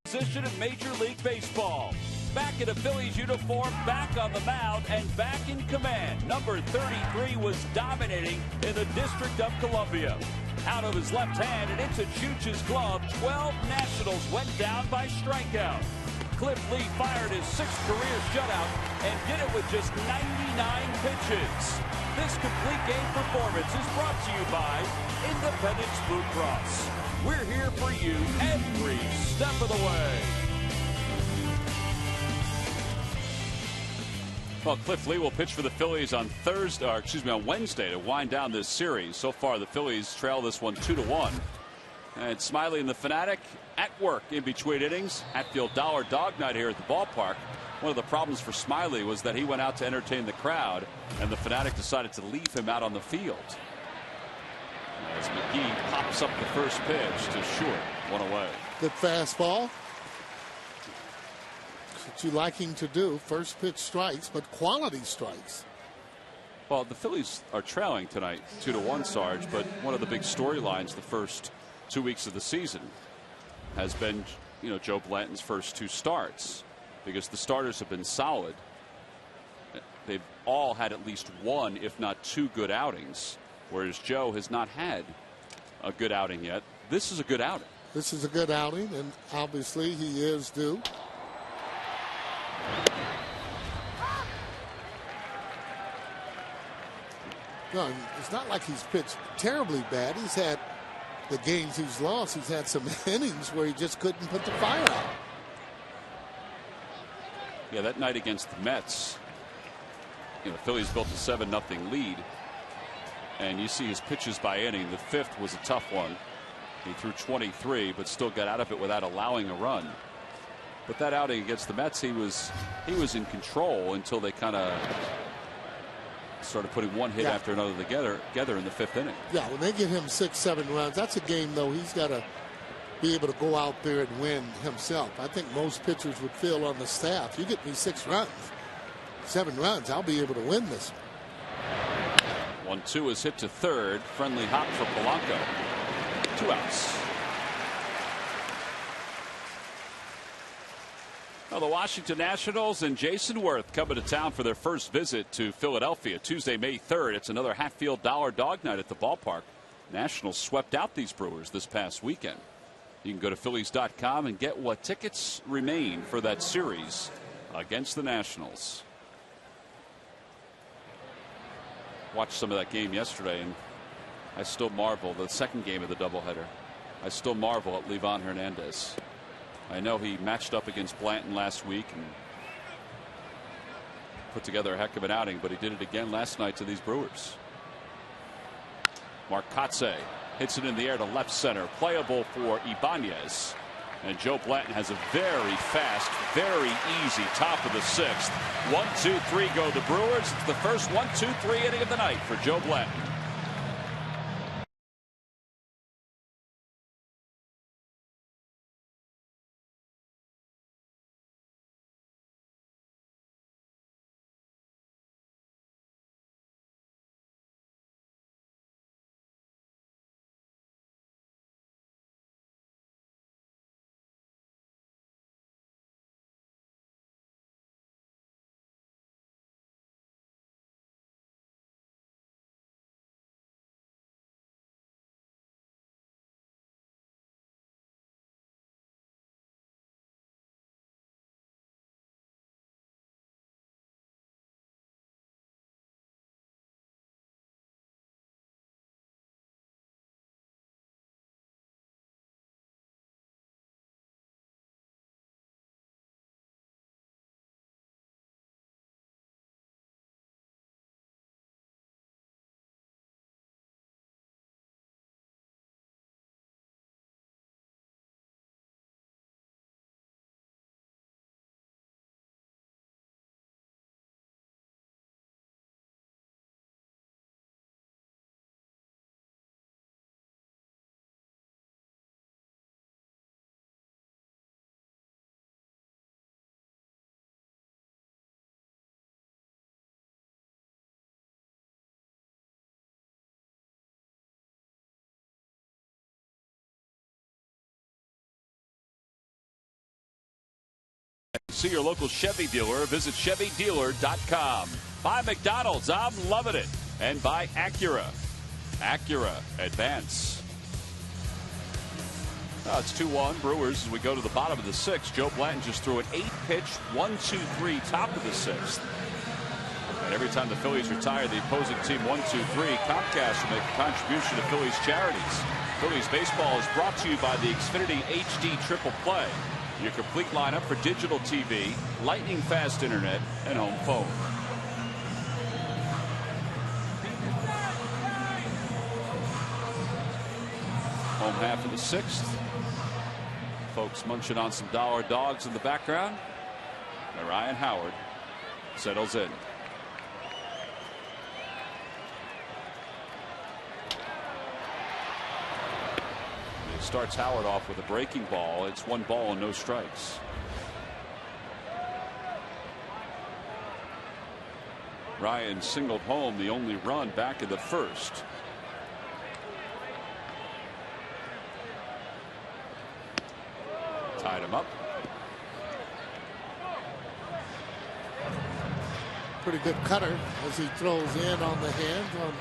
Position in Major League Baseball. Back in a Phillies uniform, back on the mound, and back in command. Number 33 was dominating in the District of Columbia. Out of his left hand and into Chooch's glove, 12 Nationals went down by strikeout. Cliff Lee fired his 6th career shutout and did it with just 99 pitches. This complete game performance is brought to you by Independence Blue Cross. We're here for you every step of the way. Well, Cliff Lee will pitch for the Phillies on Wednesday to wind down this series. So far, the Phillies trail this one 2-1. And Smiley and the Fanatic at work in between innings. Hatfield Dollar Dog Night here at the ballpark. One of the problems for Smiley was that he went out to entertain the crowd, and the Fanatic decided to leave him out on the field. As McGee pops up the first pitch to short, 1 away. Good fastball. That's what you like him to do. First pitch strikes, but quality strikes. Well, the Phillies are trailing tonight 2-1, Sarge, but one of the big storylines the first 2 weeks of the season has been, Joe Blanton's first 2 starts, because the starters have been solid. They've all had at least 1, if not 2 good outings, whereas Joe has not had a good outing yet. This is a good outing. This is a good outing, and obviously he is due. No, it's not like he's pitched terribly bad. He's had the games he's lost. He's had some innings where he just couldn't put the fire out. Yeah, that night against the Mets, the Phillies built a 7-0 lead. And you see his pitches by inning. The 5th was a tough one. He threw 23, but still got out of it without allowing a run. But that outing against the Mets, he was in control until they kind of started putting one hit after another together in the 5th inning. Yeah, when they get him 6-7 runs, that's a game though he's got to be able to go out there and win himself. I think most pitchers would feel on the staff, you get me 6 runs, 7 runs, I'll be able to win this. 1-2 is hit to third. Friendly hop for Polanco. 2 outs. Well, the Washington Nationals and Jason Worth coming to town for their first visit to Philadelphia Tuesday, May 3rd. It's another Hatfield Dollar Dog Night at the ballpark. Nationals swept out these Brewers this past weekend. You can go to Phillies.com and get what tickets remain for that series against the Nationals. Watched some of that game yesterday, and I still marvel. The second game of the doubleheader, I still marvel at Livan Hernandez. I know he matched up against Blanton last week and put together a heck of an outing, but he did it again last night to these Brewers. Marcotte hits it in the air to left center, playable for Ibanez, and Joe Blanton has a very fast, very easy top of the sixth. 1, 2, 3 go the Brewers. It's the first 1, 2, 3 inning of the night for Joe Blanton. See your local Chevy dealer. Visit ChevyDealer.com. By McDonald's, I'm loving it. And by Acura. Acura Advance. It's 2-1 Brewers as we go to the bottom of the sixth. Joe Blanton just threw an 8-pitch 1-2-3 top of the sixth. And every time the Phillies retire the opposing team 1-2-3, Comcast will make a contribution to Phillies charities. Phillies baseball is brought to you by the Xfinity HD Triple Play. Your complete lineup for digital TV, lightning fast internet, and home phone. Home half of the sixth. Folks munching on some dollar dogs in the background. And Ryan Howard settles in. Starts Howard off with a breaking ball. It's 1 ball and no strikes. Ryan singled home the only run back in the first. Tied him up. Pretty good cutter as he throws in on the hands on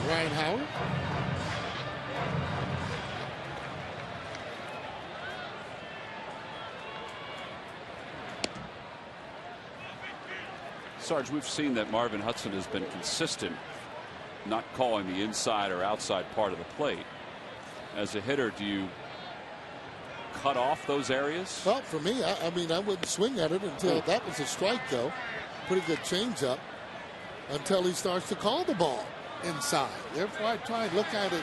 Ryan Howard. Sarge, we've seen that Marvin Hudson has been consistent, not calling the inside or outside part of the plate. As a hitter, do you cut off those areas? Well, for me, I mean, I wouldn't swing at it until that was a strike, though. Pretty good changeup until he starts to call the ball inside. Therefore, I try and look at it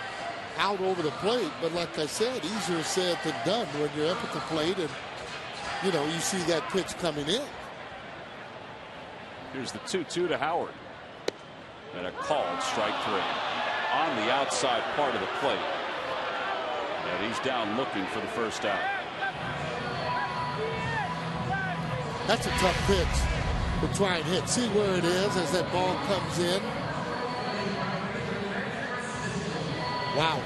out over the plate. But like I said, easier said than done when you're up at the plate and, you know, you see that pitch coming in. Here's the 2-2 to Howard. And a called strike 3 on the outside part of the plate. And he's down looking for the first out. That's a tough pitch to try and hit. See where it is as that ball comes in. Wow.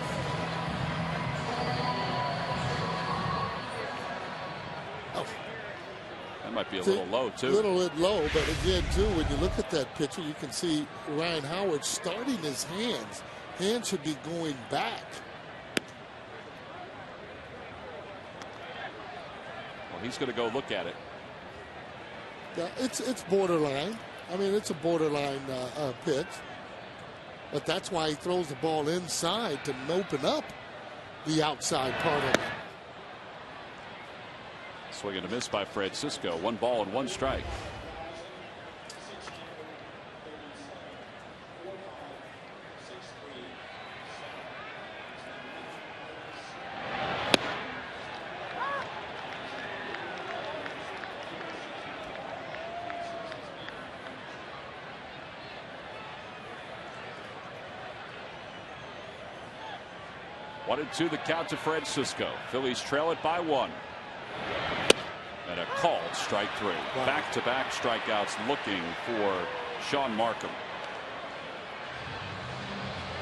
Might be a little low, too. A little bit low, but again, too, when you look at that picture, you can see Ryan Howard starting his hands. Hands should be going back. He's going to go look at it. Yeah, it's borderline. I mean, it's a borderline pitch. But that's why he throws the ball inside to open up the outside part of it. Swing and a miss by Francisco. 1 ball and 1 strike. One and 2 the count to Francisco. Phillies trail it by 1. And a called strike 3. Wow. Back-to-back strikeouts looking for Sean Markham.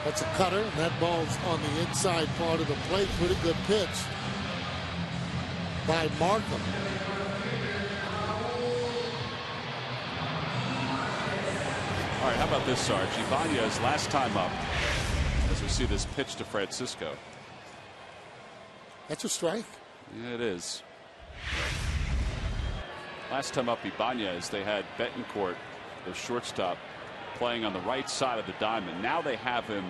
That's a cutter. And that ball's on the inside part of the plate. Pretty good pitch by Markham. All right, how about this, Sarge? Ibanez last time up, as we see this pitch to Francisco. That's a strike. Yeah, it is. Last time up, Ibanez, they had Betancourt, the shortstop, playing on the right side of the diamond. Now they have him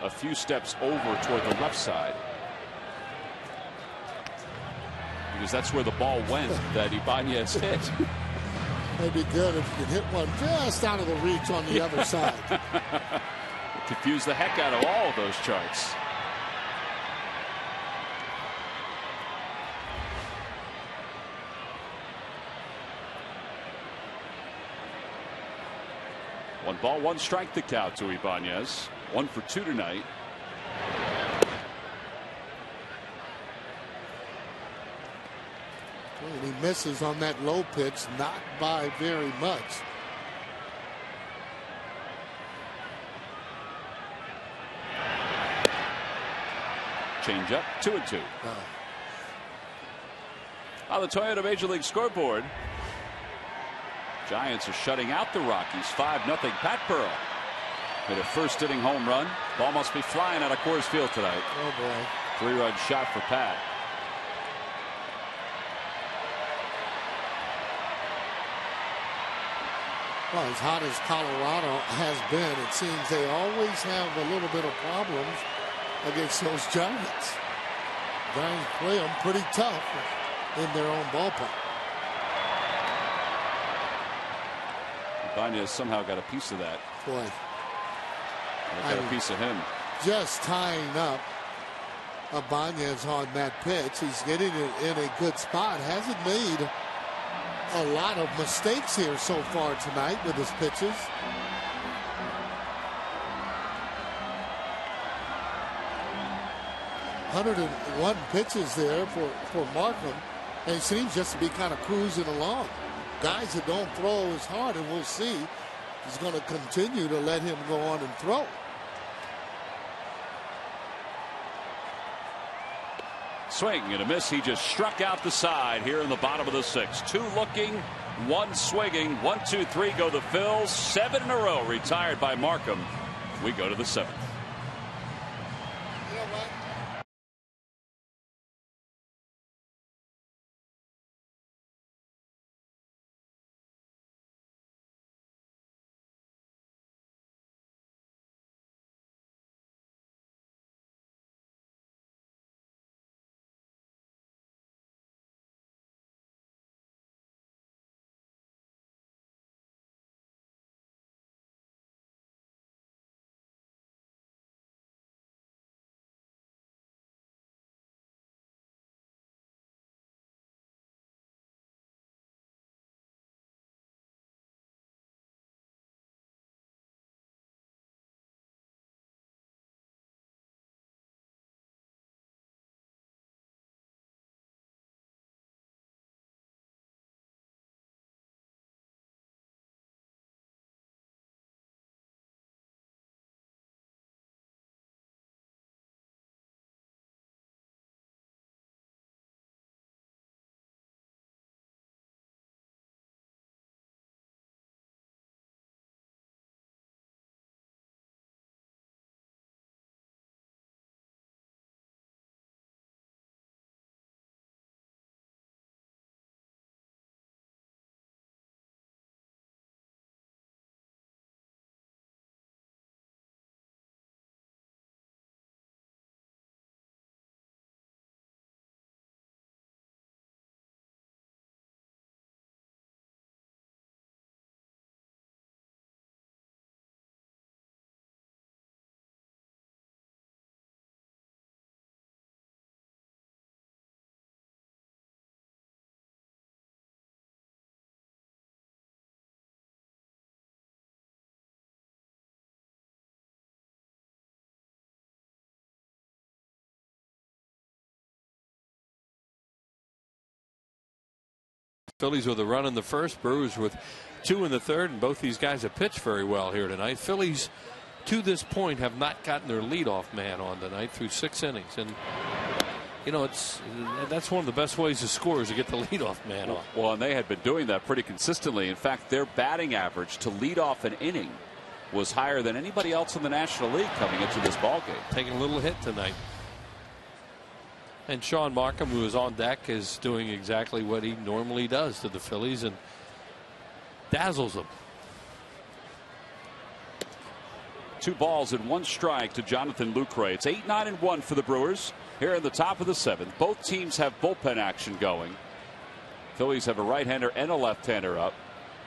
a few steps over toward the left side, because that's where the ball went that Ibanez hit. It'd be good if you could hit one just out of the reach on the other side. Confuse the heck out of all of those charts. One ball, 1 strike the count to Ibanez. 1 for 2 tonight. And he misses on that low pitch, not by very much. Change up, 2-2. On the Toyota Major League scoreboard, Giants are shutting out the Rockies 5-0. Pat Pearl hit a first inning home run. Ball must be flying out of Coors Field tonight. Oh boy. 3-run shot for Pat. Well, as hot as Colorado has been, it seems they always have a little bit of problems against those Giants. Giants play them pretty tough in their own ballpark. Ibanez somehow got a piece of that. Boy. Got a piece of him. Just tying up Ibanez on that pitch. He's getting it in a good spot. Hasn't made a lot of mistakes here so far tonight with his pitches. ...101 pitches there for Markham. And he seems just to be kind of cruising along. Guys that don't throw as hard, and we'll see. He's going to continue to let him go on and throw. Swing and a miss. He just struck out the side here in the bottom of the 6th. 2 looking, 1 swinging. 1, 2, 3 go the Phils. 7 in a row retired by Markham. We go to the 7th. Phillies with a run in the first, Brewers with 2 in the third, and both these guys have pitched very well here tonight. Phillies to this point have not gotten their leadoff man on tonight through 6 innings, and you know that's one of the best ways to score is to get the leadoff man on. Well, and they had been doing that pretty consistently. In fact, their batting average to lead off an inning was higher than anybody else in the National League coming into this ballgame. Taking a little hit tonight. And Sean Markham, who is on deck, is doing exactly what he normally does to the Phillies and dazzles them. 2 balls and 1 strike to Jonathan Lucroy. It's 8-9-1 for the Brewers here in the top of the 7th. Both teams have bullpen action going. Phillies have a right-hander and a left-hander up.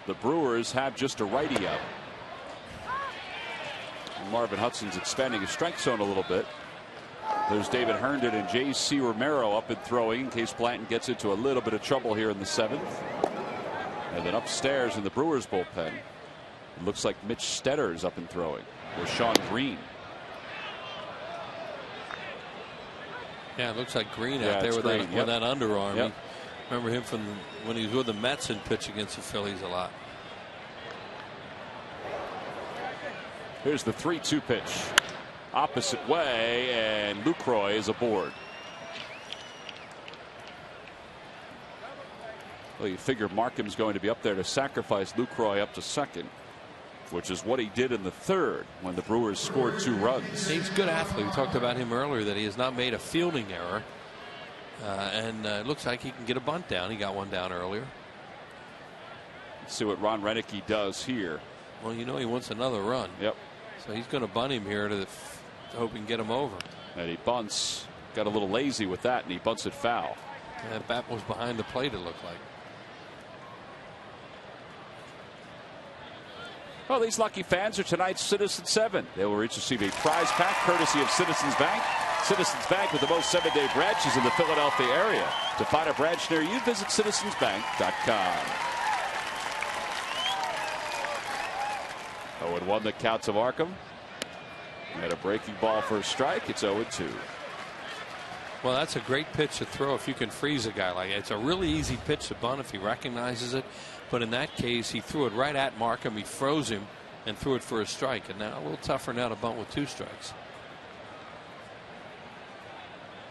The Brewers have just a righty up. Marvin Hudson's expanding his strike zone a little bit. There's David Herndon and J.C. Romero up and throwing in case Blanton gets into a little bit of trouble here in the 7th. And then upstairs in the Brewers bullpen, it looks like Mitch Stetter's up and throwing, or Sean Green. Yeah, it looks like Green out there with that underarm. Yep. Remember him from when he was with the Mets and pitched against the Phillies a lot. Here's the 3-2 pitch. Opposite way, and Lucroy is aboard. Well, you figure Markham's going to be up there to sacrifice Lucroy up to second, which is what he did in the 3rd when the Brewers scored 2 runs. He's a good athlete. We talked about him earlier, that he has not made a fielding error. And it looks like he can get a bunt down. He got one down earlier. Let's see what Ron Renicky does here. Well, you know he wants another run. Yep. So he's going to bunt him here to hope he can get him over. And he bunts. Got a little lazy with that, and he bunts it foul. And that bat was behind the plate, it looked like. Well, these lucky fans are tonight's Citizens 7. They will each receive a prize pack courtesy of Citizens Bank. Citizens Bank with the most 7-day branches in the Philadelphia area. To find a branch near you, visit citizensbank.com. 0-1 the count to Markham. And a breaking ball for a strike. It's 0-2. Well, that's a great pitch to throw if you can freeze a guy like it. It's a really easy pitch to bunt if he recognizes it. But in that case, he threw it right at Markham. He froze him and threw it for a strike. And now a little tougher now to bunt with 2 strikes.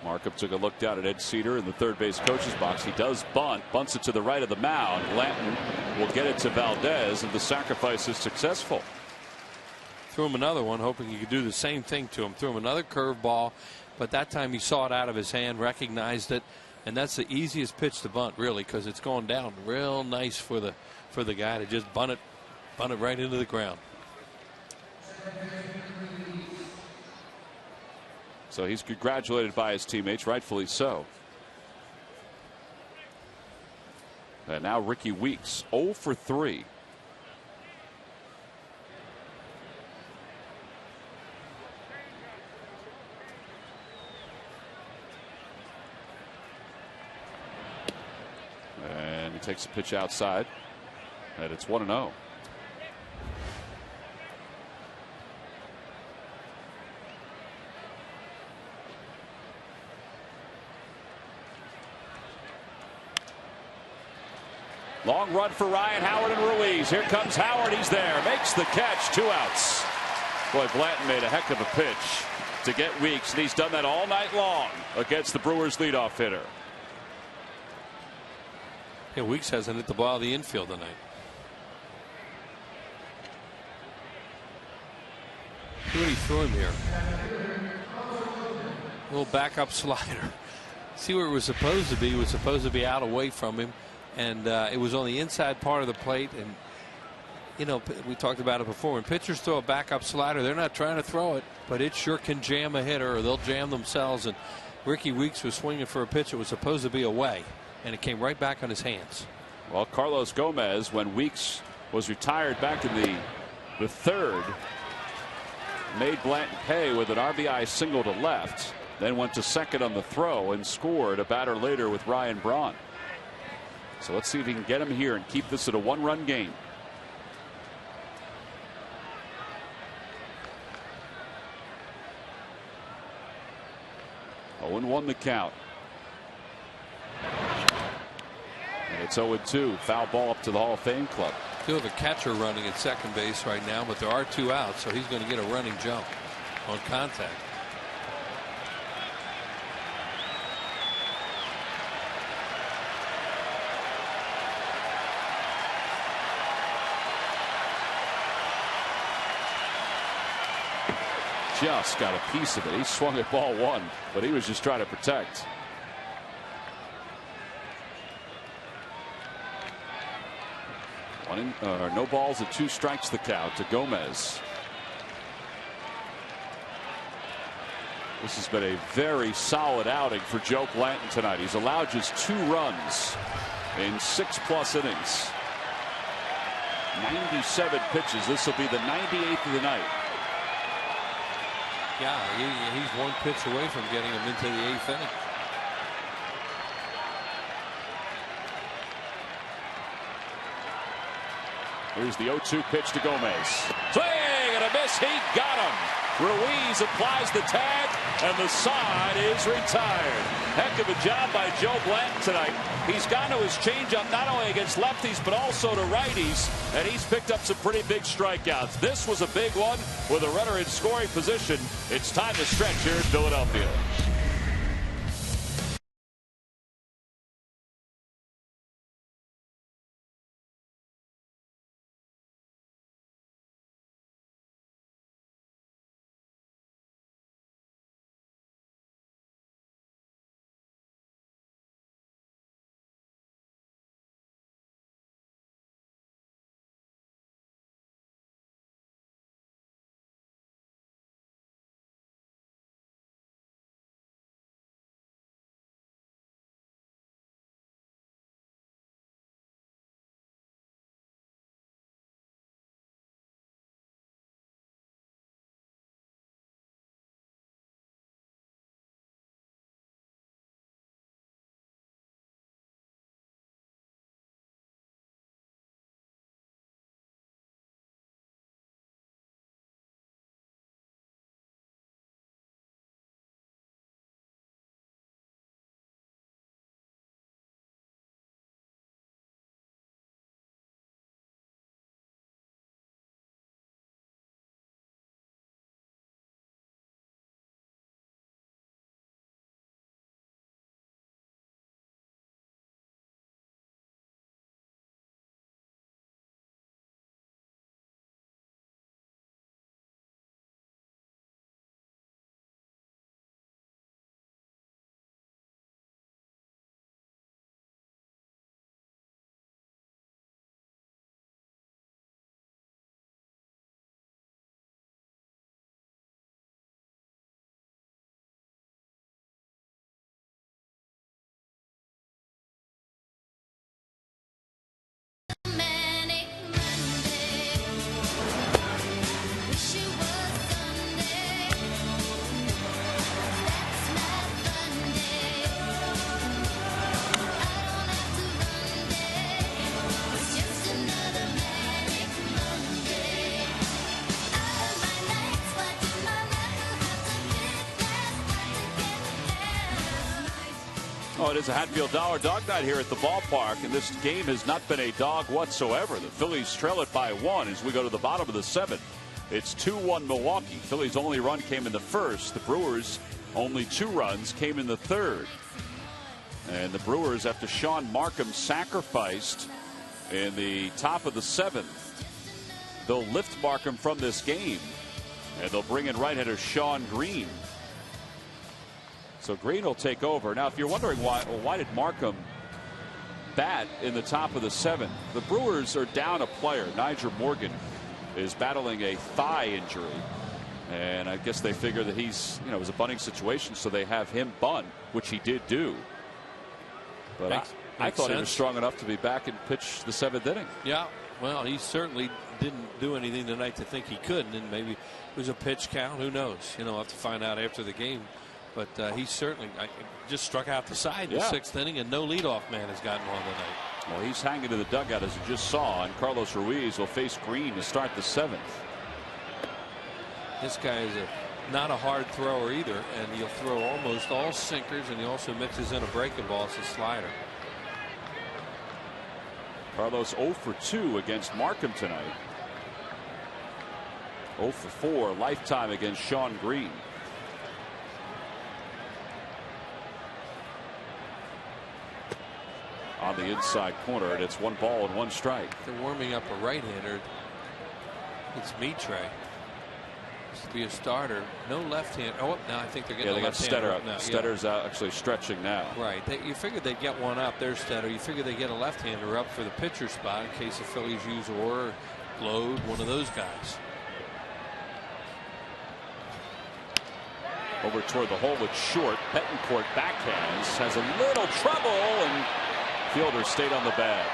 Markham took a look down at Ed Cedar in the third base coach's box. He does bunt, bunts it to the right of the mound. Blanton will get it to Valdez, and the sacrifice is successful. Threw him another one, hoping he could do the same thing to him. Threw him another curveball, but that time he saw it out of his hand, recognized it, and that's the easiest pitch to bunt, really, because it's going down real nice for the guy to just bunt it right into the ground. So he's congratulated by his teammates, rightfully so. And now Ricky Weeks, 0 for 3. And he takes a pitch outside, and it's 1-0. Long run for Ryan Howard and Ruiz. Here comes Howard. He's there. Makes the catch. 2 outs. Boy, Blanton made a heck of a pitch to get Weeks, and he's done that all night long against the Brewers leadoff hitter. Yeah, Weeks hasn't hit the ball of the infield tonight. See what he threw him here. A little backup slider. See where it was supposed to be. It was supposed to be out away from him. And it was on the inside part of the plate. And, you know, we talked about it before. When pitchers throw a backup slider, they're not trying to throw it, but it sure can jam a hitter, or they'll jam themselves. And Ricky Weeks was swinging for a pitch that was supposed to be away, and it came right back on his hands. Well, Carlos Gomez, when Weeks was retired back in the 3rd, made Blanton pay with an RBI single to left, then went to second on the throw and scored a batter later with Ryan Braun. So let's see if he can get him here and keep this at a 1-run game. Oh, 0-1 the count. And it's 0-2. Foul ball up to the Hall of Fame club. Do have a catcher running at second base right now, but there are 2 outs, so he's going to get a running jump on contact. Just got a piece of it. He swung at ball 1, but he was just trying to protect. No balls and 2 strikes the count to Gomez. This has been a very solid outing for Joe Blanton tonight. He's allowed just 2 runs in 6+ innings. 97 pitches. This will be the 98th of the night. Yeah, he's 1 pitch away from getting him into the 8th inning. Here's the 0-2 pitch to Gomez. Swing and a miss. He got him. Ruiz applies the tag, and the side is retired. Heck of a job by Joe Blanton tonight. He's gone to his changeup not only against lefties but also to righties, and he's picked up some pretty big strikeouts. This was a big one with a runner in scoring position. It's time to stretch here in Philadelphia. Oh, it is a Hatfield Dollar Dog Night here at the ballpark, and this game has not been a dog whatsoever. The Phillies trail it by 1 as we go to the bottom of the 7th. It's 2-1 Milwaukee. Phillies' only run came in the 1st. The Brewers' only 2 runs came in the 3rd. And the Brewers, after Sean Markham sacrificed in the top of the 7th, they'll lift Markham from this game, and they'll bring in right-hander Sean Green. So Green will take over. Now, if you're wondering why did Markham bat in the top of the 7th, the Brewers are down a player. Nyjer Morgan is battling a thigh injury, and I guess they figure that he's, it was a bunting situation, so they have him bunt, which he did do. But I thought he was strong enough to be back and pitch the 7th inning. Yeah, well, he certainly didn't do anything tonight to think he could, and maybe it was a pitch count. Who knows? We'll have to find out after the game. But he certainly just struck out the side in the 6th inning, and no leadoff man has gotten on tonight. Well, he's hanging to the dugout, as you just saw, and Carlos Ruiz will face Green to start the 7th. This guy is not a hard thrower either, and he'll throw almost all sinkers, and he also mixes in a breaking ball as a slider. Carlos 0 for 2 against Markham tonight. 0 for 4 lifetime against Sean Green. On the inside corner, and it's 1 ball and 1 strike. They're warming up a right-hander. It's Mitre. Used to be a starter. No left-hand. Oh, now I think they're getting they got Stetter up. Now. Stetter's actually stretching now. Right. You figured they'd get one up. There's Stetter. You figured they'd get a left-hander up for the pitcher spot in case the Phillies use Orr, Glode, one of those guys. Over toward the hole with short. Betancourt backhands. Has a little trouble, and fielder stayed on the bag.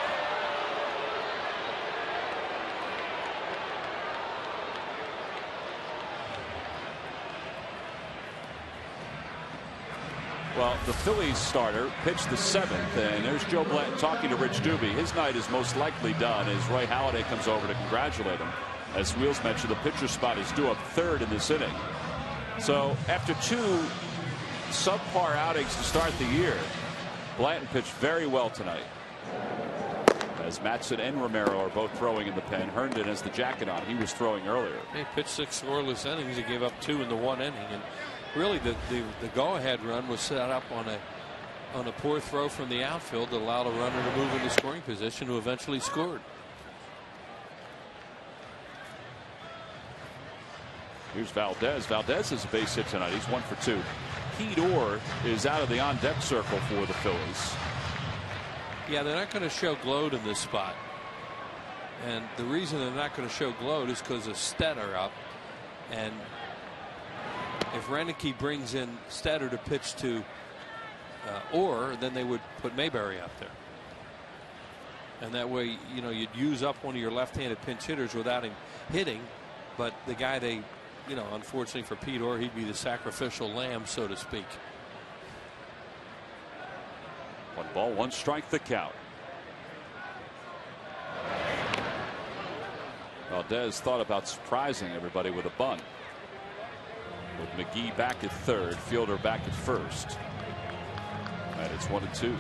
Well, the Phillies starter pitched the 7th, and there's Joe Blanton talking to Rich Doobie. His night is most likely done as Roy Halladay comes over to congratulate him. As Wheels mentioned, the pitcher spot is due up 3rd in this inning. So after 2 subpar outings to start the year, Blanton pitched very well tonight. As Matson and Romero are both throwing in the pen. Herndon has the jacket on. He was throwing earlier. He pitched 6 scoreless innings. He gave up 2 in the 1 inning. And really, the go-ahead run was set up on a poor throw from the outfield that allowed a runner to move into scoring position, who eventually scored. Here's Valdez. Valdez has a base hit tonight. He's 1 for 2. Pete Orr is out of the on-deck circle for the Phillies. Yeah, they're not going to show Glode in this spot. And the reason they're not going to show Glode is because of Stetter up. And if Renicky brings in Stetter to pitch to Orr, then they would put Mayberry up there. And that way, you know, you'd use up one of your left-handed pinch hitters without him hitting. But the guy they, you know, unfortunately for Pete Orr, he'd be the sacrificial lamb, so to speak. 1 ball, 1 strike, the count. Valdez thought about surprising everybody with a bunt. With McGee back at 3rd, Fielder back at 1st. And it's 1-2.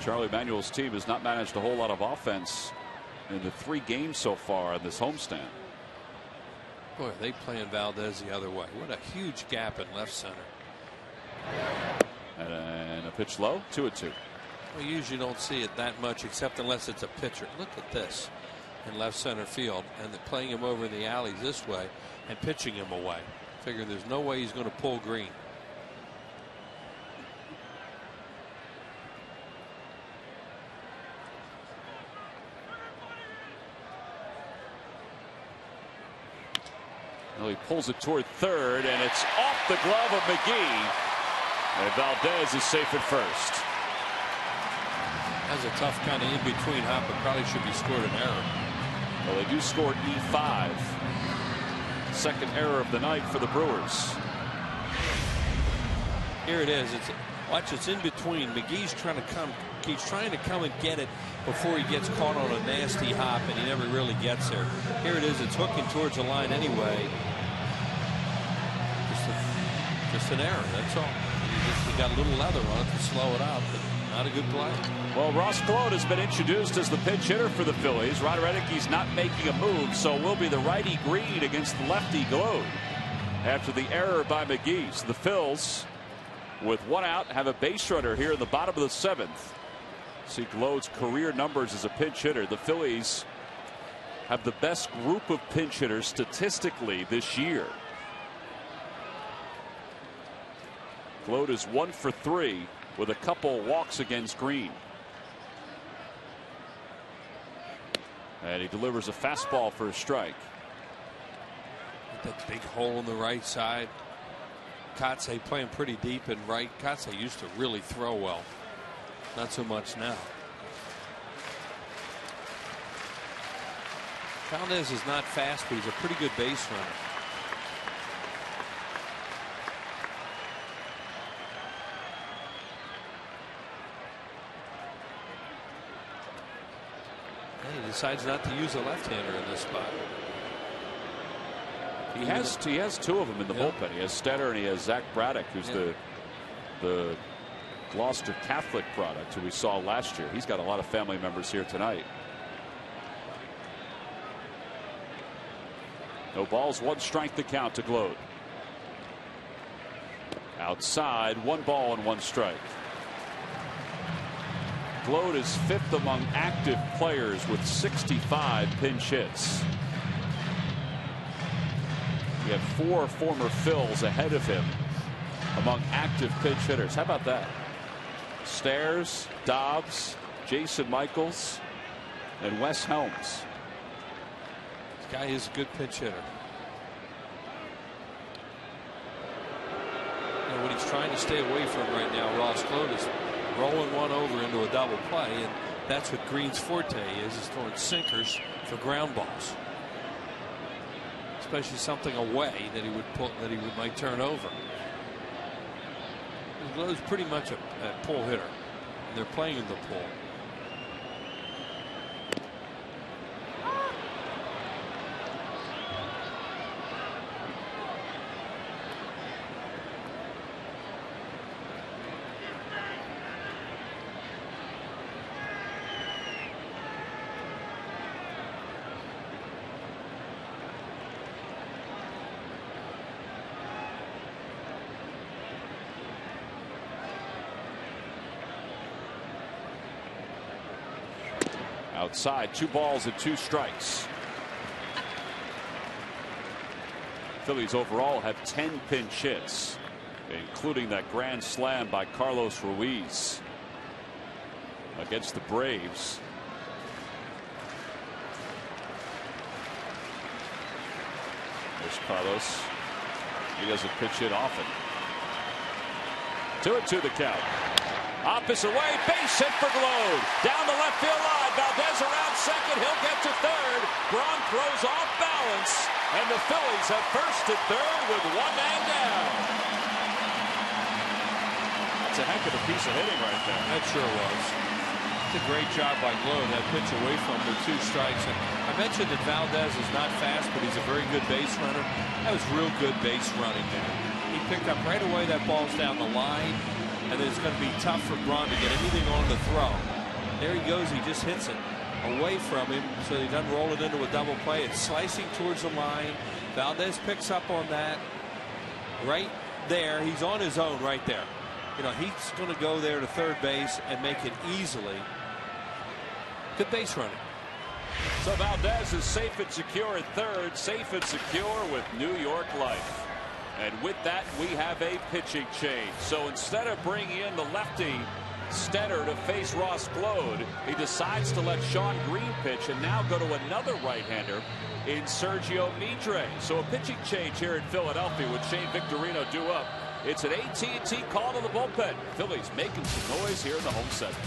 Charlie Manuel's team has not managed a whole lot of offense in the 3 games so far on this homestand. Boy, they playing Valdez the other way. What a huge gap in left center. And a pitch low, 2-2. We usually don't see it that much, except unless it's a pitcher. Look at this in left center field, and they're playing him over in the alleys this way and pitching him away. Figure there's no way he's going to pull Green. Well, he pulls it toward 3rd, and it's off the glove of McGee. And Valdez is safe at 1st. That's a tough kind of in-between hop, but probably should be scored an error. Well, they do score E5. 2nd error of the night for the Brewers. Here it is. Watch, it's in between. McGee's trying to come. He's trying to come and get it before he gets caught on a nasty hop, and he never really gets there. Here it is. It's hooking towards the line anyway. Just an error. That's all. He got a little leather on it to slow it out, but not a good play. Well, Ross Glode has been introduced as the pinch hitter for the Phillies. Ron Renicki's not making a move, so will be the righty Green against the lefty Glode after the error by McGee. So the Phils, with 1 out, have a base runner here in the bottom of the 7th. See Glode's career numbers as a pinch hitter. The Phillies have the best group of pinch hitters statistically this year. Glode is 1 for 3 with a couple walks against Green. And he delivers a fastball for a strike. That big hole in the right side. Kotze playing pretty deep in right. Kotze used to really throw well. Not so much now. Valdez is not fast, but he's a pretty good base runner. And he decides not to use a left-hander in this spot. He has two of them in the bullpen. He has Stetter and he has Zach Braddock, who's the Gloucester Catholic product who we saw last year. He's got a lot of family members here tonight. No balls, 1 strike the count to Glode. Outside, 1 ball and 1 strike. Glode is 5th among active players with 65 pinch hits. We have 4 former Phils ahead of him among active pinch hitters. How about that? Stairs, Dobbs, Jason Michaels, and Wes Helms. This guy is a good pinch hitter. You know, what he's trying to stay away from right now, Ross Glode, is rolling one over into a double play, and that's what Green's forte is throwing sinkers for ground balls, especially something away that he might turn over. Glode's pretty much a pull hitter, and they're playing in the pull. Outside, 2 balls and 2 strikes. Phillies overall have 10 pinch hits, including that grand slam by Carlos Ruiz against the Braves. There's Carlos. He doesn't pitch hit often. 2-2 the count. Opposite way, base hit for Glode. Down the left field line. Valdez around second. He'll get to third. Braun throws off balance. And the Phillies have first and third with 1 man down. That's a heck of a piece of hitting right there. That sure was. It's a great job by Glode. That pitch away from with 2 strikes. And I mentioned that Valdez is not fast, but he's a very good base runner. That was real good base running there. He picked up right away. That ball's down the line. And it's going to be tough for Braun to get anything on the throw. There he goes. He just hits it away from him, so he doesn't roll it into a double play. It's slicing towards the line. Valdez picks up on that right there. He's on his own right there. You know, he's going to go there to third base and make it easily. Good base running. So Valdez is safe and secure at third, safe and secure with New York life. And with that, we have a pitching change. So instead of bringing in the lefty Stetter to face Ross Glode, he decides to let Sean Green pitch and now go to another right-hander in Sergio Midre. So a pitching change here in Philadelphia with Shane Victorino due up. It's an AT&T call to the bullpen. Phillies making some noise here in the home setting.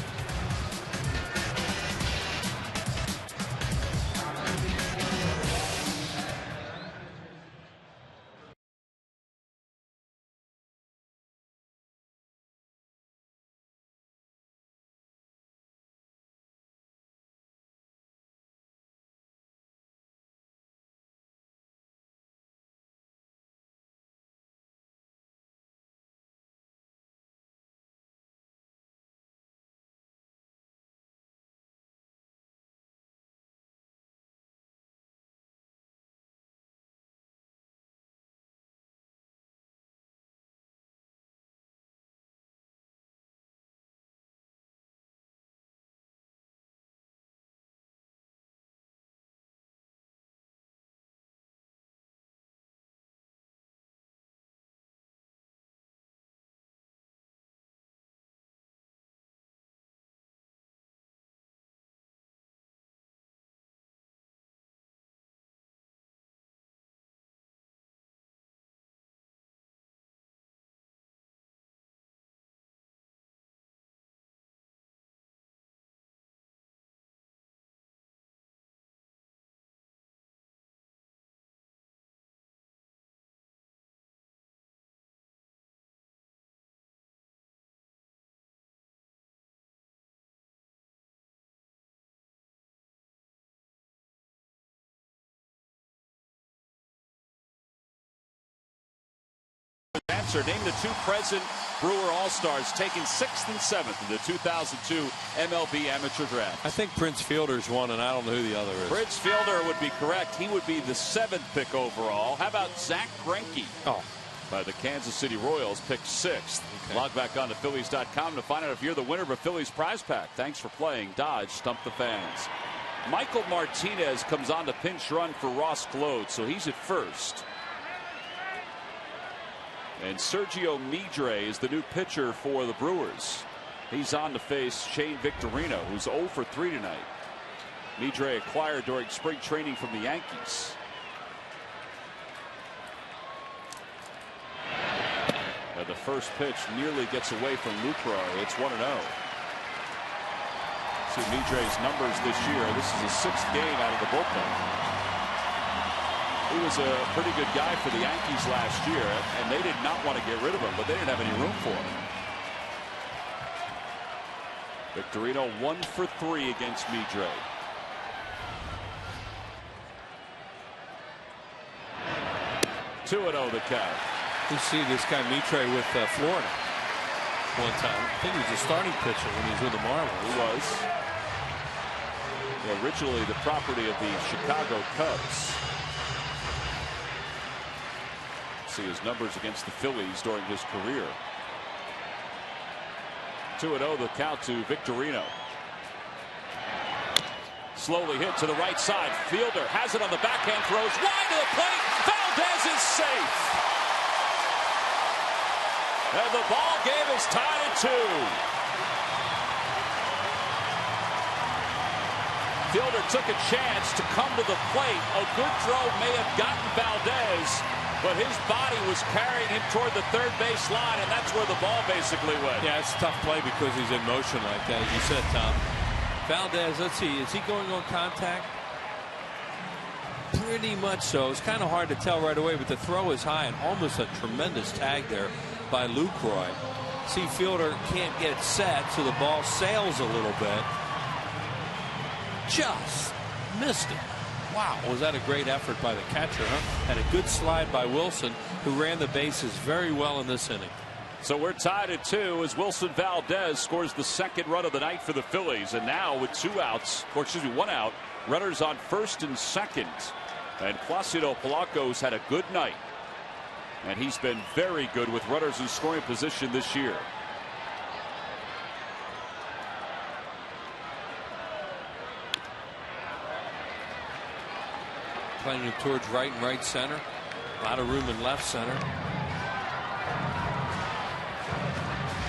answer. Name the 2 present Brewer All-Stars taken 6th and 7th in the 2002 MLB Amateur Draft. I think Prince Fielder's one, and I don't know who the other is. Prince Fielder would be correct. He would be the 7th pick overall. How about Zach Greinke? Oh. By the Kansas City Royals, picked 6th. Okay. Log back on to Phillies.com to find out if you're the winner of a Phillies prize pack. Thanks for playing Dodge Stump the Fans. Michael Martinez comes on the pinch run for Ross Gload, so he's at first. And Sergio Midre is the new pitcher for the Brewers. He's on to face Shane Victorino, who's 0 for 3 tonight. Midre acquired during spring training from the Yankees. And the first pitch nearly gets away from Lucroy. It's 1-0. See Midre's numbers this year. This is his 6th game out of the bullpen. He was a pretty good guy for the Yankees last year, and they did not want to get rid of him, but they didn't have any room for him. Victorino 1 for 3 against Midre. (2-0) the count. You see this guy Midre with Florida one time. I think he was a starting pitcher when he was with the Marlins. He was. Originally the property of the Chicago Cubs. See his numbers against the Phillies during his career. 2-0 the count to Victorino. Slowly hit to the right side. Fielder has it on the backhand, throws wide to the plate. Valdez is safe. And the ball game is tied at 2. Fielder took a chance to come to the plate. A good throw may have gotten Valdez, but his body was carrying him toward the third base line, and that's where the ball basically went. Yeah, it's a tough play because he's in motion like that, as you said, Tom. Valdez, let's see, is he going on contact? Pretty much so. It's kind of hard to tell right away, but the throw is high and almost a tremendous tag there by Lucroy. See, Fielder can't get set, so the ball sails a little bit. Just missed it. Wow, was that a great effort by the catcher, huh? And a good slide by Wilson, who ran the bases very well in this inning. So we're tied at 2 as Wilson Valdez scores the 2nd run of the night for the Phillies. And now with 2 outs, or excuse me, 1 out, runners on 1st and 2nd. And Placido Polanco's had a good night. And he's been very good with runners in scoring position this year. Playing him towards right and right center. A lot of room in left center.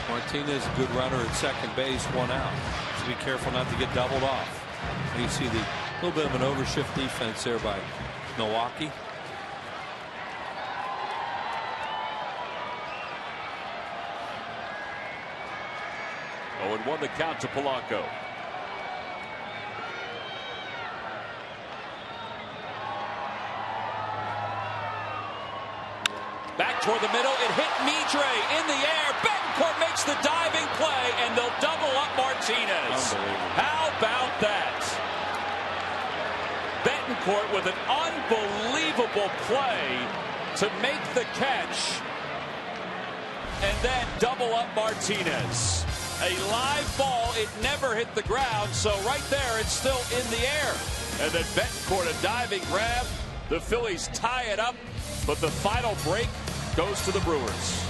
Martinez, a good runner at second base, 1 out. So be careful not to get doubled off. And you see the little bit of an overshift defense there by Milwaukee. Oh, and 1 the count to Polanco. Back toward the middle. It hit Midre in the air. Betancourt makes the diving play, and they'll double up Martinez. How about that? Betancourt with an unbelievable play to make the catch, and then double up Martinez. A live ball. It never hit the ground, so right there it's still in the air. And then Betancourt a diving grab. The Phillies tie it up, but the final break goes to the Brewers.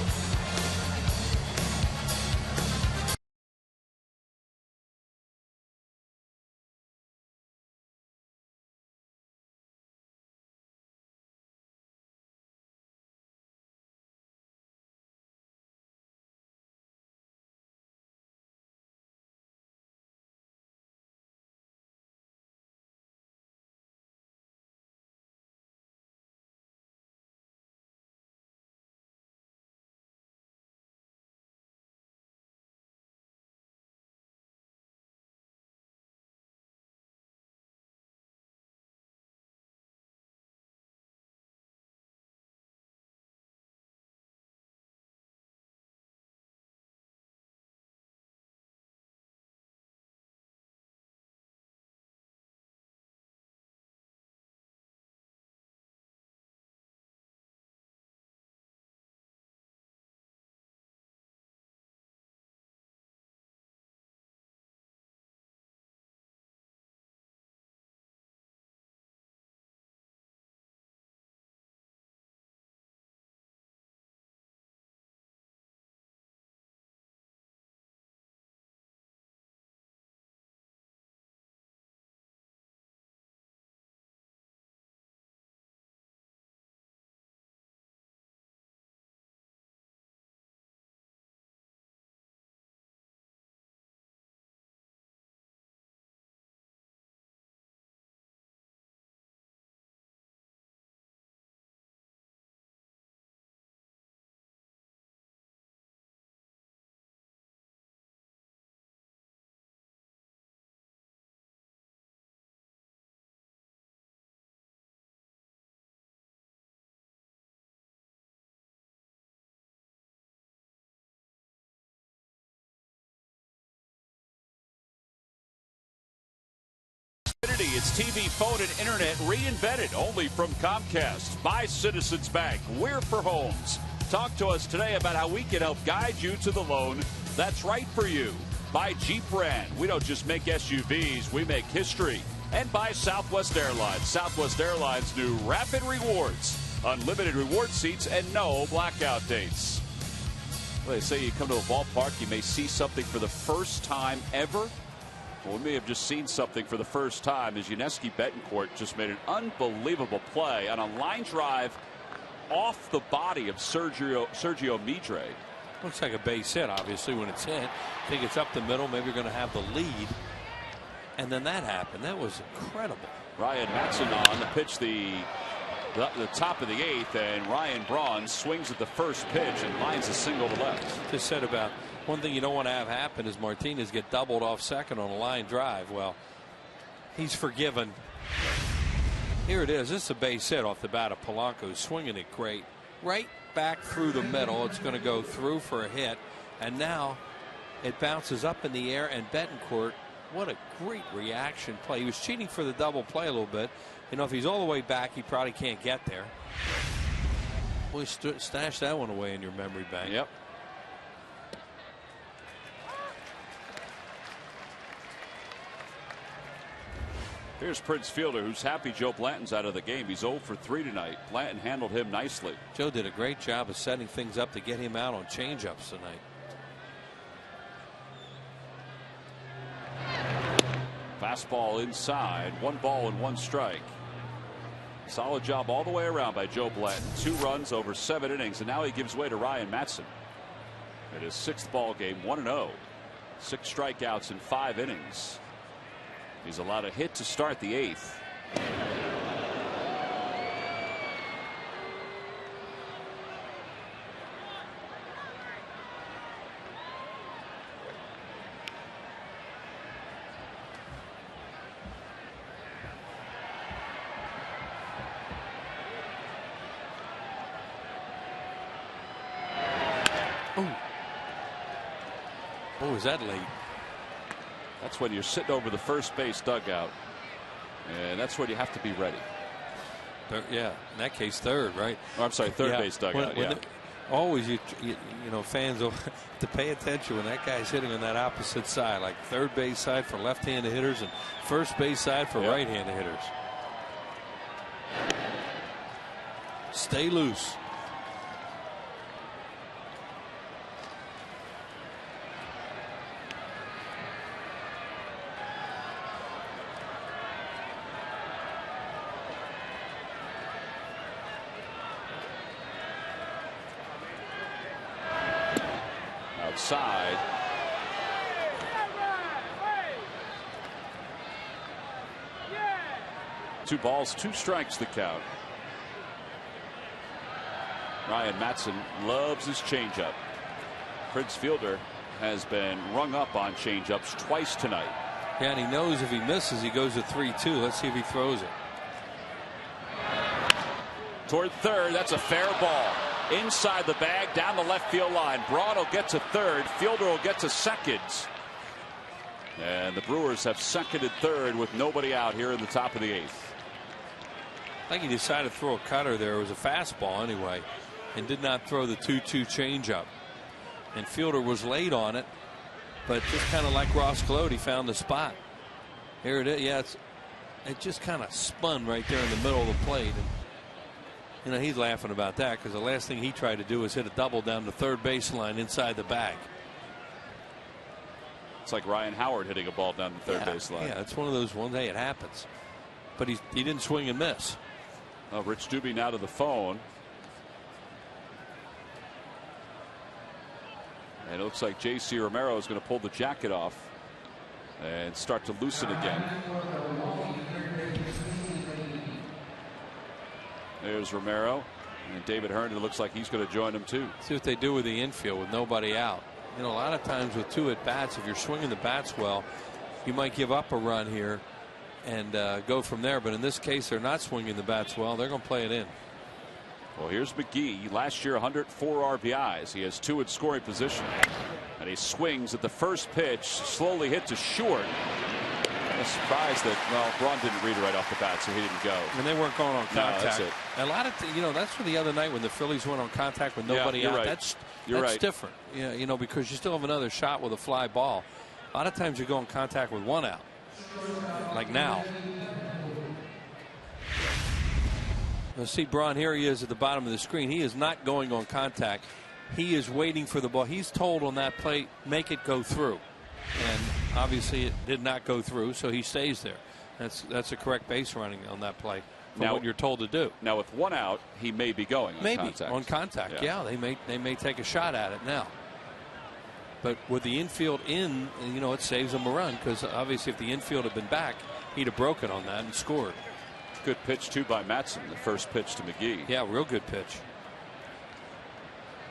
It's TV, phone, and internet reinvented only from Comcast. By Citizens Bank. We're for homes. Talk to us today about how we can help guide you to the loan that's right for you. By Jeep brand. We don't just make SUVs, we make history. And by Southwest Airlines. Southwest Airlines' new Rapid Rewards. Unlimited reward seats and no blackout dates. Well, they say you come to a ballpark, you may see something for the first time ever. Well, we may have just seen something for the first time as Yuniesky Betancourt just made an unbelievable play on a line drive off the body of Sergio Midre. Looks like a base hit, obviously, when it's hit. I think it's up the middle. Maybe you're going to have the lead. And then that happened. That was incredible. Ryan Matson on the pitch, the top of the eighth, and Ryan Braun swings at the first pitch and lines a single to left. Just said about one thing you don't want to have happen is Martinez get doubled off second on a line drive. Well, he's forgiven. Here it is. This is a base hit off the bat of Polanco, swinging it great. Right back through the middle. It's going to go through for a hit. And now it bounces up in the air, and Betancourt, what a great reaction play. He was cheating for the double play a little bit. You know, if he's all the way back, he probably can't get there. Boy, stash that one away in your memory bank. Yep. Here's Prince Fielder, who's happy Joe Blanton's out of the game. He's 0 for 3 tonight. Blanton handled him nicely. Joe did a great job of setting things up to get him out on changeups tonight. Fastball inside. 1 ball and 1 strike. Solid job all the way around by Joe Blanton. 2 runs over 7 innings, and now he gives way to Ryan Matson. In his 6th ball game, 1-0. 6 strikeouts in 5 innings. He's allowed a hit to start the 8th. Oh, is that late? That's when you're sitting over the first base dugout, and that's when you have to be ready. Yeah, in that case, third, right? Oh, I'm sorry, third base dugout. Always, you know, fans will to pay attention when that guy's hitting on that opposite side, like third base side for left-handed hitters and first base side for right-handed hitters. Stay loose. Outside. Two balls, 2 strikes the count. Ryan Matson loves his changeup. Prince Fielder has been rung up on changeups twice tonight. Yeah, and he knows if he misses, he goes to 3-2. Let's see if he throws it. Toward third, that's a fair ball. Inside the bag, down the left field line. Braun will get to third. Fielder will get to second. And the Brewers have seconded third with nobody out here in the top of the 8th. I think he decided to throw a cutter there. It was a fastball anyway, and did not throw the 2-2 changeup. And Fielder was late on it, but just kind of like Ross Gload, he found the spot. Here it is. Yeah, it just kind of spun right there in the middle of the plate. And, you know, he's laughing about that because the last thing he tried to do was hit a double down the third baseline inside the bag. It's like Ryan Howard hitting a ball down the third baseline. Yeah, it's one of those ones. Hey, it happens. But he didn't swing and miss. Rich Dubé now to the phone. And it looks like J.C. Romero is going to pull the jacket off and start to loosen again. There's Romero, and David Herndon looks like he's going to join him too. See what they do with the infield with nobody out. You know, a lot of times with 2 at bats, if you're swinging the bats well, you might give up a run here and go from there. But in this case, they're not swinging the bats well. They're going to play it in. Well, here's McGee. Last year, 104 RBIs. He has 2 in scoring position. And he swings at the first pitch, slowly hit to short. I'm surprised that, well, Braun didn't read it right off the bat, so he didn't go. And they weren't going on contact. No, that's it. A lot of, that's for the other night when the Phillies went on contact with nobody out. Right. That's right. different. Yeah, because you still have another shot with a fly ball. A lot of times you go on contact with one out, like now. Now see Braun, here he is at the bottom of the screen. He is not going on contact. He is waiting for the ball. He's told on that play, make it go through. And obviously it did not go through, so he stays there. That's a correct base running on that play from what you're told to do. Now with one out, he may be going on contact. On contact. Yeah, they may take a shot at it now. But with the infield in, it saves him a run, because obviously if the infield had been back, he'd have broken on that and scored. Good pitch too by Matson, the first pitch to McGee. Yeah, real good pitch.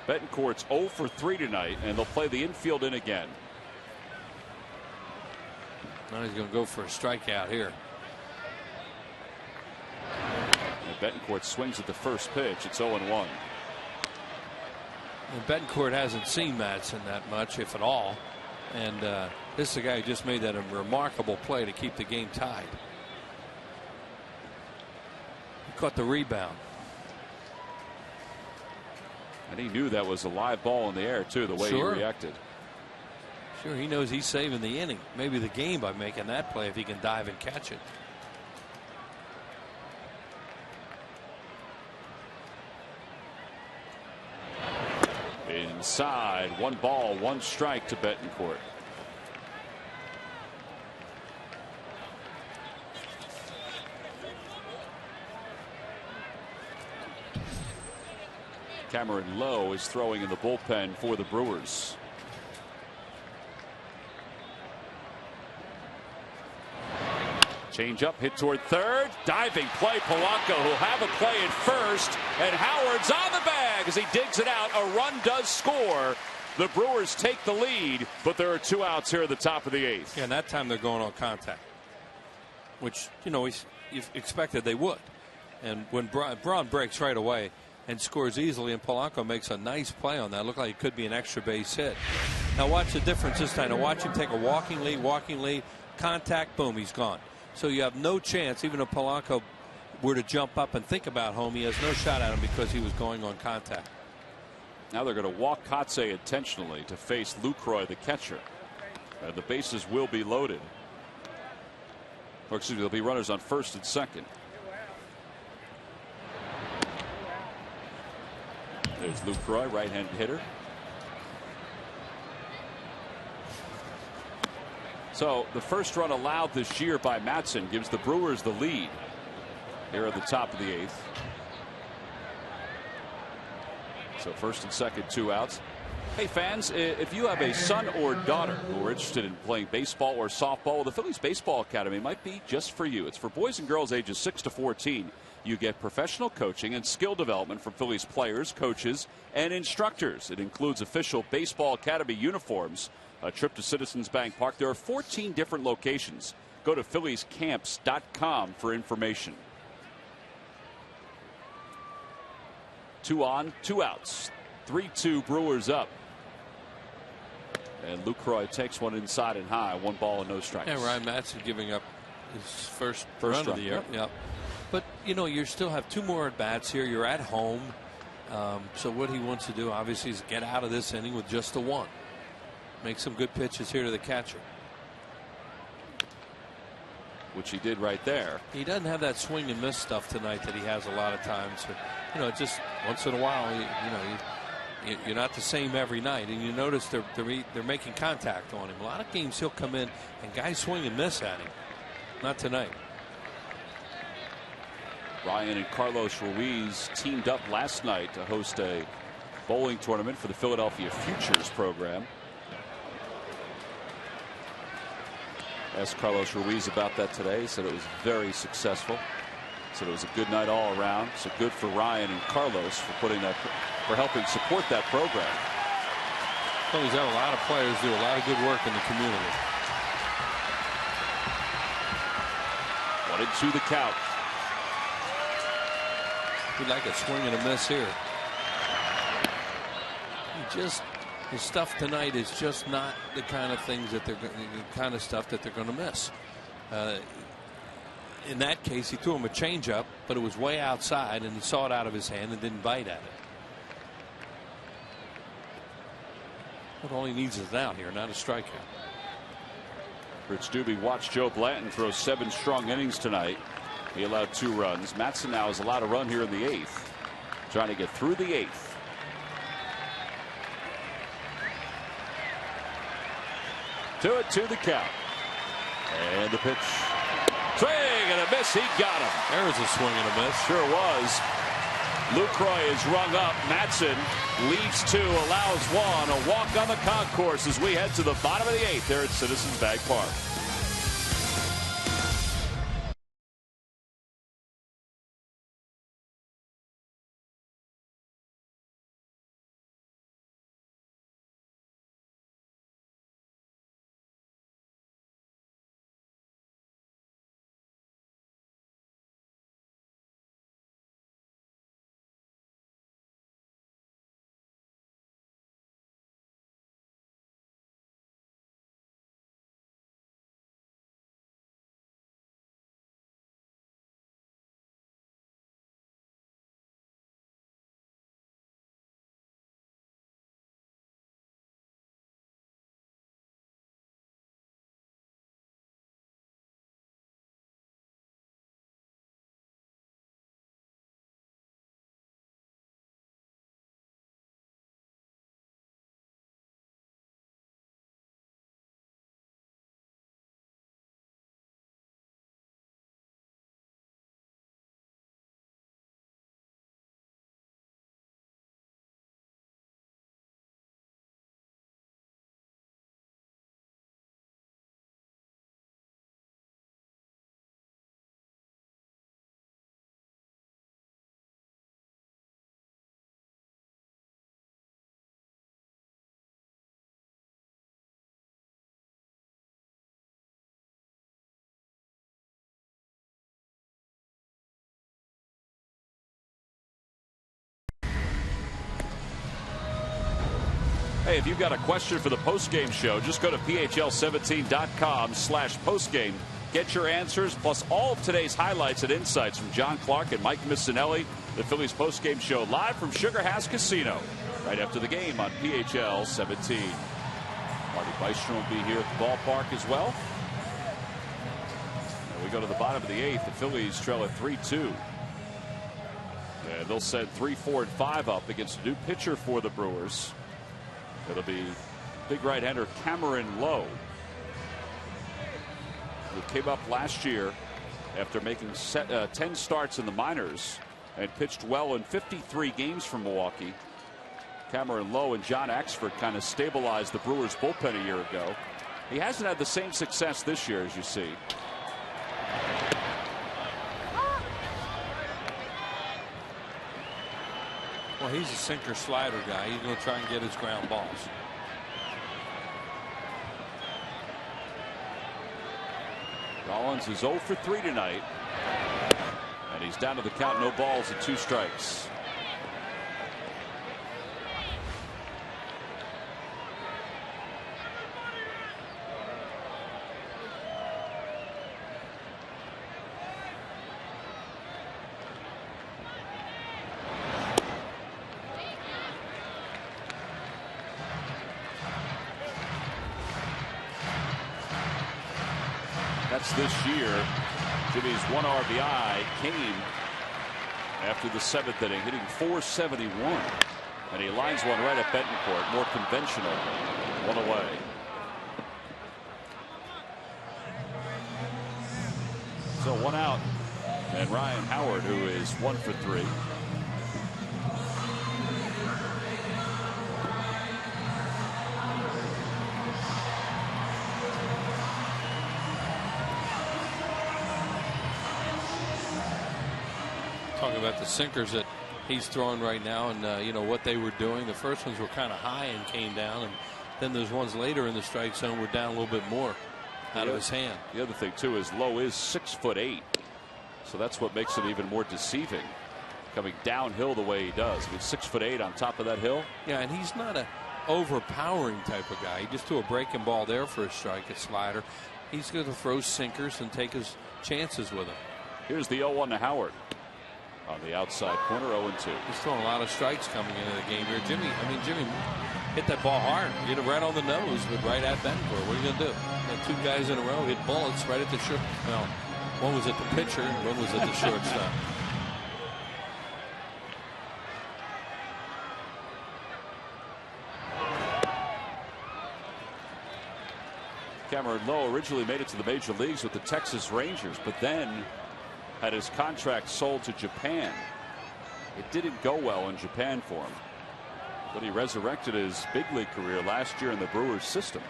Betancourt's 0 for 3 tonight, and they'll play the infield in again. Now he's going to go for a strikeout here. And Betancourt swings at the first pitch. It's 0-1. And Betancourt hasn't seen Matson that much, if at all. And this is a guy who just made that a remarkable play to keep the game tied. He caught the rebound. And he knew that was a live ball in the air, too, the way he reacted. Sure, he knows he's saving the inning, maybe the game, by making that play if he can dive and catch it. Inside, 1 ball, 1 strike to Betancourt. Cameron Lowe is throwing in the bullpen for the Brewers. Change up, hit toward third. Diving play. Polanco who'll have a play at first. And Howard's on the bag as he digs it out. A run does score. The Brewers take the lead, but there are 2 outs here at the top of the 8th. Yeah, and that time they're going on contact, which, you expected they would. And when Braun breaks right away and scores easily, and Polanco makes a nice play on that. Looked like it could be an extra base hit. Now watch the difference this time. Now watch him take a walking lead, contact, boom, he's gone. So you have no chance, even if Polanco were to jump up and think about home, he has no shot at him because he was going on contact. Now they're going to walk Kotze intentionally to face Lucroy, the catcher. And the bases will be loaded. Or excuse me, there'll be runners on first and second. There's Lucroy, right-handed hitter. So the first run allowed this year by Matson gives the Brewers the lead here at the top of the 8th. So first and second, 2 outs. Hey fans, if you have a son or daughter who are interested in playing baseball or softball, the Phillies Baseball Academy might be just for you. It's for boys and girls ages 6 to 14. You get professional coaching and skill development from Phillies players, coaches, and instructors. It includes official Baseball Academy uniforms, a trip to Citizens Bank Park. There are 14 different locations. Go to philliescamps.com for information. 2 on, 2 outs. 3-2 Brewers up. And Lucroy takes one inside and high. 1 ball and no strikes. Yeah, Ryan Matson giving up his first run of the year. Yep. But, you still have 2 more at-bats here. You're at home. So what he wants to do, obviously, is get out of this inning with just the 1. Make some good pitches here to the catcher. Which he did right there. He doesn't have that swing and miss stuff tonight that he has a lot of times. Just once in a while, you're not the same every night. And you notice they're making contact on him. A lot of games he'll come in and guys swing and miss at him. Not tonight. Ryan and Carlos Ruiz teamed up last night to host a bowling tournament for the Philadelphia Futures program. Asked Carlos Ruiz about that today. He said it was very successful. Said it was a good night all around. So good for Ryan and Carlos for helping support that program. Phillies have a lot of players do a lot of good work in the community. 1-2 the count. He'd like a swing and a miss here. His stuff tonight is just not the kind of things that the kind of stuff that they're going to miss. In that case, he threw him a changeup, but it was way outside, and he saw it out of his hand and didn't bite at it. What all he needs is an out here, not a strikeout. Rich Doobie watched Joe Blanton throw 7 strong innings tonight. He allowed 2 runs. Matson now has allowed a run here in the 8th. Trying to get through the 8th. To the count. And the pitch. Swing and a miss. He got him. There was a swing and a miss. Sure was. Lucroy is rung up. Matson leaves 2, allows 1. A walk on the concourse as we head to the bottom of the 8th there at Citizens Bank Park. Hey, if you've got a question for the postgame show, just go to phl17.com/postgame. Get your answers, plus all of today's highlights and insights from John Clark and Mike Missinelli. The Phillies postgame show live from Sugar House Casino right after the game on PHL 17. Marty Bystrom will be here at the ballpark as well. And we go to the bottom of the 8th. The Phillies trail at 3-2. And they'll send 3, 4, and 5 up against a new pitcher for the Brewers. It'll be big right-hander Cameron Lowe, who came up last year after making 10 starts in the minors and pitched well in 53 games for Milwaukee. Cameron Lowe and John Axford kind of stabilized the Brewers bullpen a year ago. He hasn't had the same success this year, as you see. Well, he's a sinker slider guy. He's going to try and get his ground balls. Rollins is 0 for 3 tonight. And he's down to the count, no balls and 2 strikes. That's this year. Jimmy's 1 RBI came after the 7th inning, hitting .471. And he lines one right at Betancourt, more conventional. 1 away. So 1 out. And Ryan Howard, who is 1 for 3. Talking about the sinkers that he's throwing right now, and you know what they were doing. The first ones were kind of high and came down, and then those ones later in the strike zone were down a little bit more out of his hand. The other thing too is Lowe is 6'8", so that's what makes it even more deceiving, coming downhill the way he does. I mean, 6'8" on top of that hill. Yeah, and he's not a overpowering type of guy. He just threw a breaking ball there for a strike, a slider. he's going to throw sinkers and take his chances with them. Here's the 0-1 to Howard. On the outside corner, 0-2. He's throwing a lot of strikes coming into the game here. Jimmy hit that ball hard. Hit it right on the nose, but right at Bencourt. What are you going to do? You two guys in a row hit bullets right at the short. Well, one was at the pitcher and one was at the shortstop. Cameron Lowe originally made it to the major leagues with the Texas Rangers, but then had his contract sold to Japan. It didn't go well in Japan for him, but he resurrected his big league career last year in the Brewers system.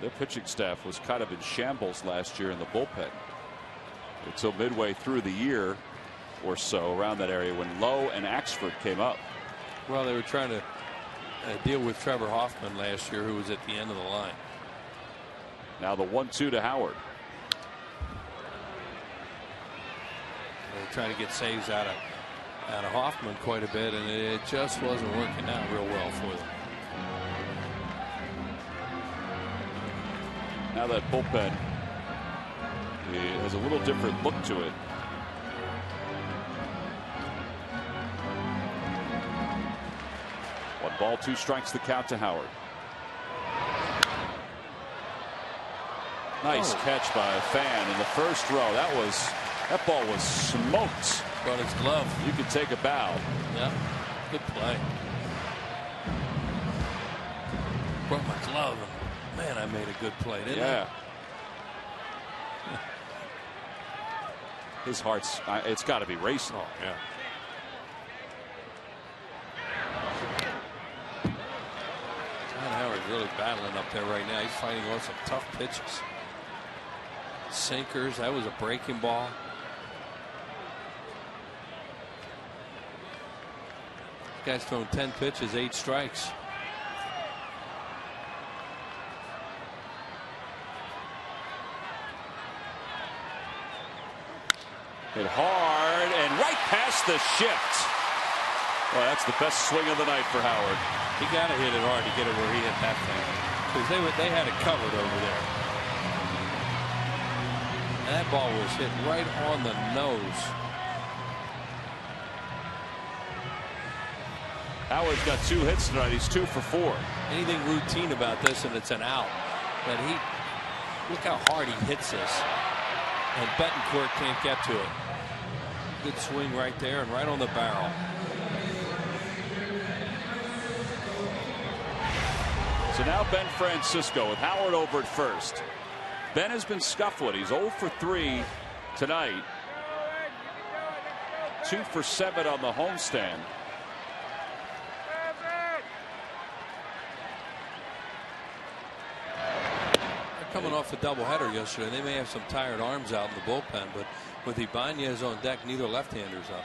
Their pitching staff was kind of in shambles last year in the bullpen until midway through the year or so, around that area, when Lowe and Axford came up. Well, they were trying to deal with Trevor Hoffman last year, who was at the end of the line. Now the 1-2 to Howard. They were trying to get saves out of Hoffman quite a bit, and it just wasn't working out real well for them. Now that bullpen has a little different look to it. One ball, 2 strikes, the count to Howard. Nice catch by a fan in the first row. That ball was smoked. Brought his glove. You could take a bow. Yeah, good play. Brought my glove. Man, I made a good play, didn't I? His heart's, it's got to be racing. Oh, yeah. John Howard's really battling up there right now. He's fighting on some tough pitches. Sinkers. That was a breaking ball. This guy's thrown 10 pitches, 8 strikes. Hit hard and right past the shift. Well, that's the best swing of the night for Howard. He got to hit it hard to get it where he hit that thing, because they had it covered over there. And that ball was hit right on the nose. Howard's got 2 hits tonight. He's 2 for 4. Anything routine about this, and it's an out. But look how hard he hits this. And Bettencourt can't get to it. Good swing right there and right on the barrel. So now Ben Francisco with Howard over at first. Ben has been scuffling. He's 0 for 3 tonight. 2 for 7 on the homestand. Coming off a doubleheader yesterday, they may have some tired arms out in the bullpen, but with Ibanez on deck, neither left-handers up.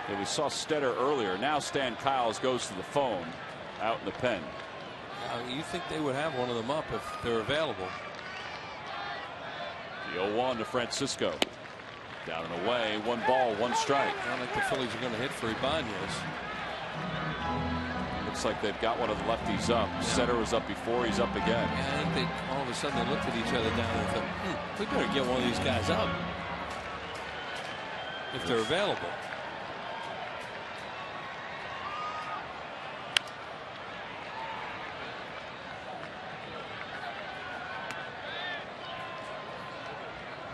Yeah, we saw Stetter earlier. Now Stan Kiles goes to the phone out in the pen. You think they would have one of them up if they're available? The 0-1 to Francisco. Down and away. 1 ball, 1 strike. I don't think the Phillies are going to hit for Ibanez. Looks like they've got one of the lefties up. Yeah. Setter was up before. He's up again. Yeah, I think all of a sudden they looked at each other down and thought, we better get one of these guys up if they're available.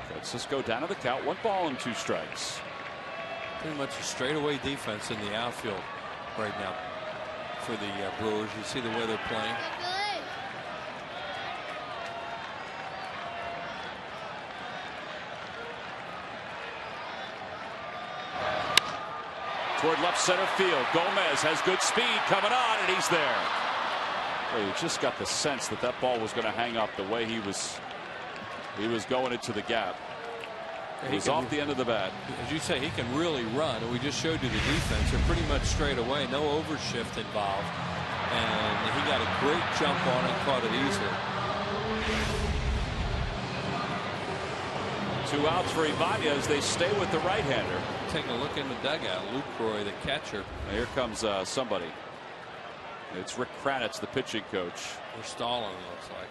Francisco down to the count. 1 ball and 2 strikes. Pretty much a straightaway defense in the outfield right now for the Brewers. You see the way they're playing. Toward left center field. Gomez has good speed coming on, and he's there. Well, you just got the sense that that ball was going to hang up the way he was going into the gap. He's off the end of the bat. As you say, he can really run, and we just showed you the defense. They're pretty much straight away, no overshift involved, and he got a great jump on it, caught it easily. 2 outs for Ibanez. They stay with the right-hander. Taking a look in the dugout, Lucroy, the catcher. Now here comes somebody. It's Rick Kranitz, the pitching coach. They're stalling, it looks like.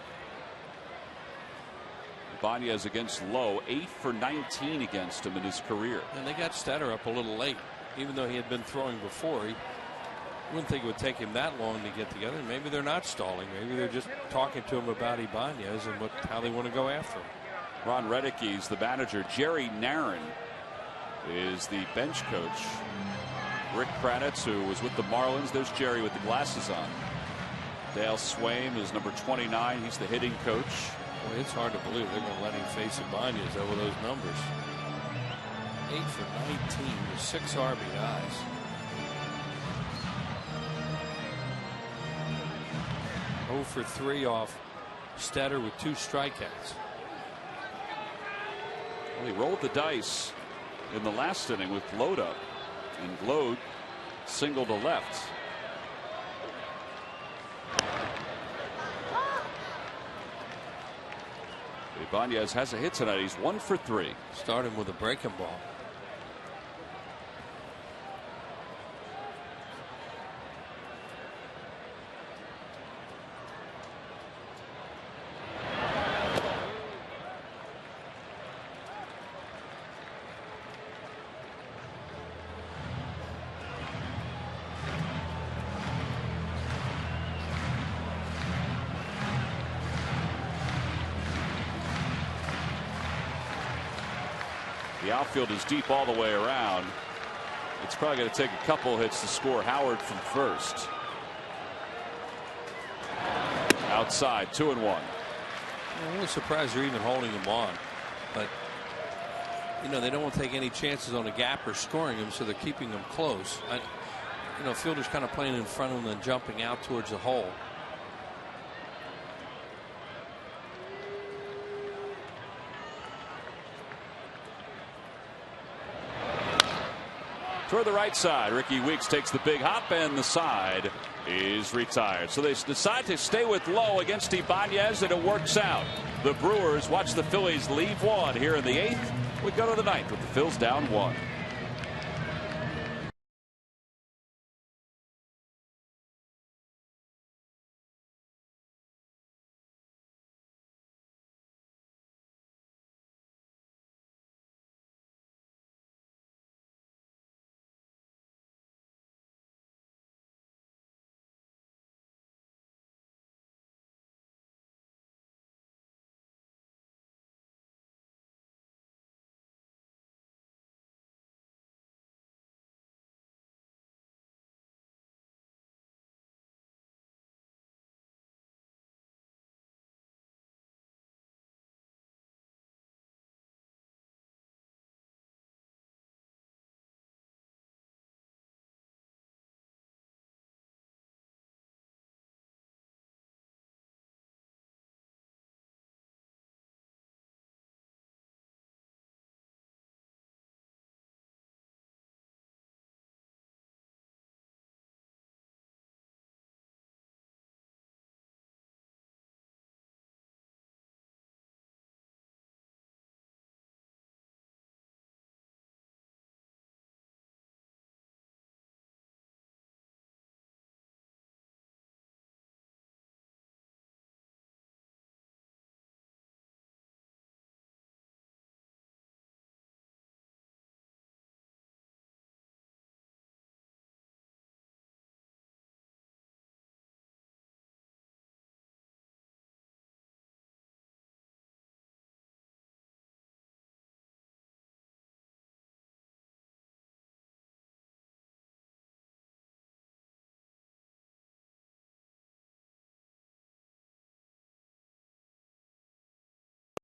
Ibanez against Lowe, 8 for 19 against him in his career. And they got Stetter up a little late, even though he had been throwing before. He wouldn't think it would take him that long to get together. Maybe they're not stalling. Maybe they're just talking to him about Ibanez and how they want to go after him. Ron Reddick's the manager. Jerry Narron is the bench coach. Rick Kranitz, who was with the Marlins. There's Jerry with the glasses on. Dale Swaim is number 29. He's the hitting coach. Boy, it's hard to believe they're going to let him face Ibanez over those numbers. 8 for 19 with 6 RBIs. Oh for 3 off Stetter with 2 strikeouts. Well, he rolled the dice in the last inning with Glode up, and Glode single to left. Ibanez has a hit tonight. He's 1 for 3. Starting with a breaking ball. The outfield is deep all the way around. It's probably going to take a couple hits to score Howard from first. Outside, 2-1. I'm a little surprised they're even holding him on, but you know they don't want to take any chances on a gap or scoring him, so they're keeping him close. You know, fielders kind of playing in front of him and jumping out towards the hole. Toward the right side, Ricky Weeks takes the big hop, and the side is retired. So they decide to stay with Lowe against Ibanez, and it works out. The Brewers watch the Phillies leave 1 here in the 8th. We go to the 9th with the Phils down 1.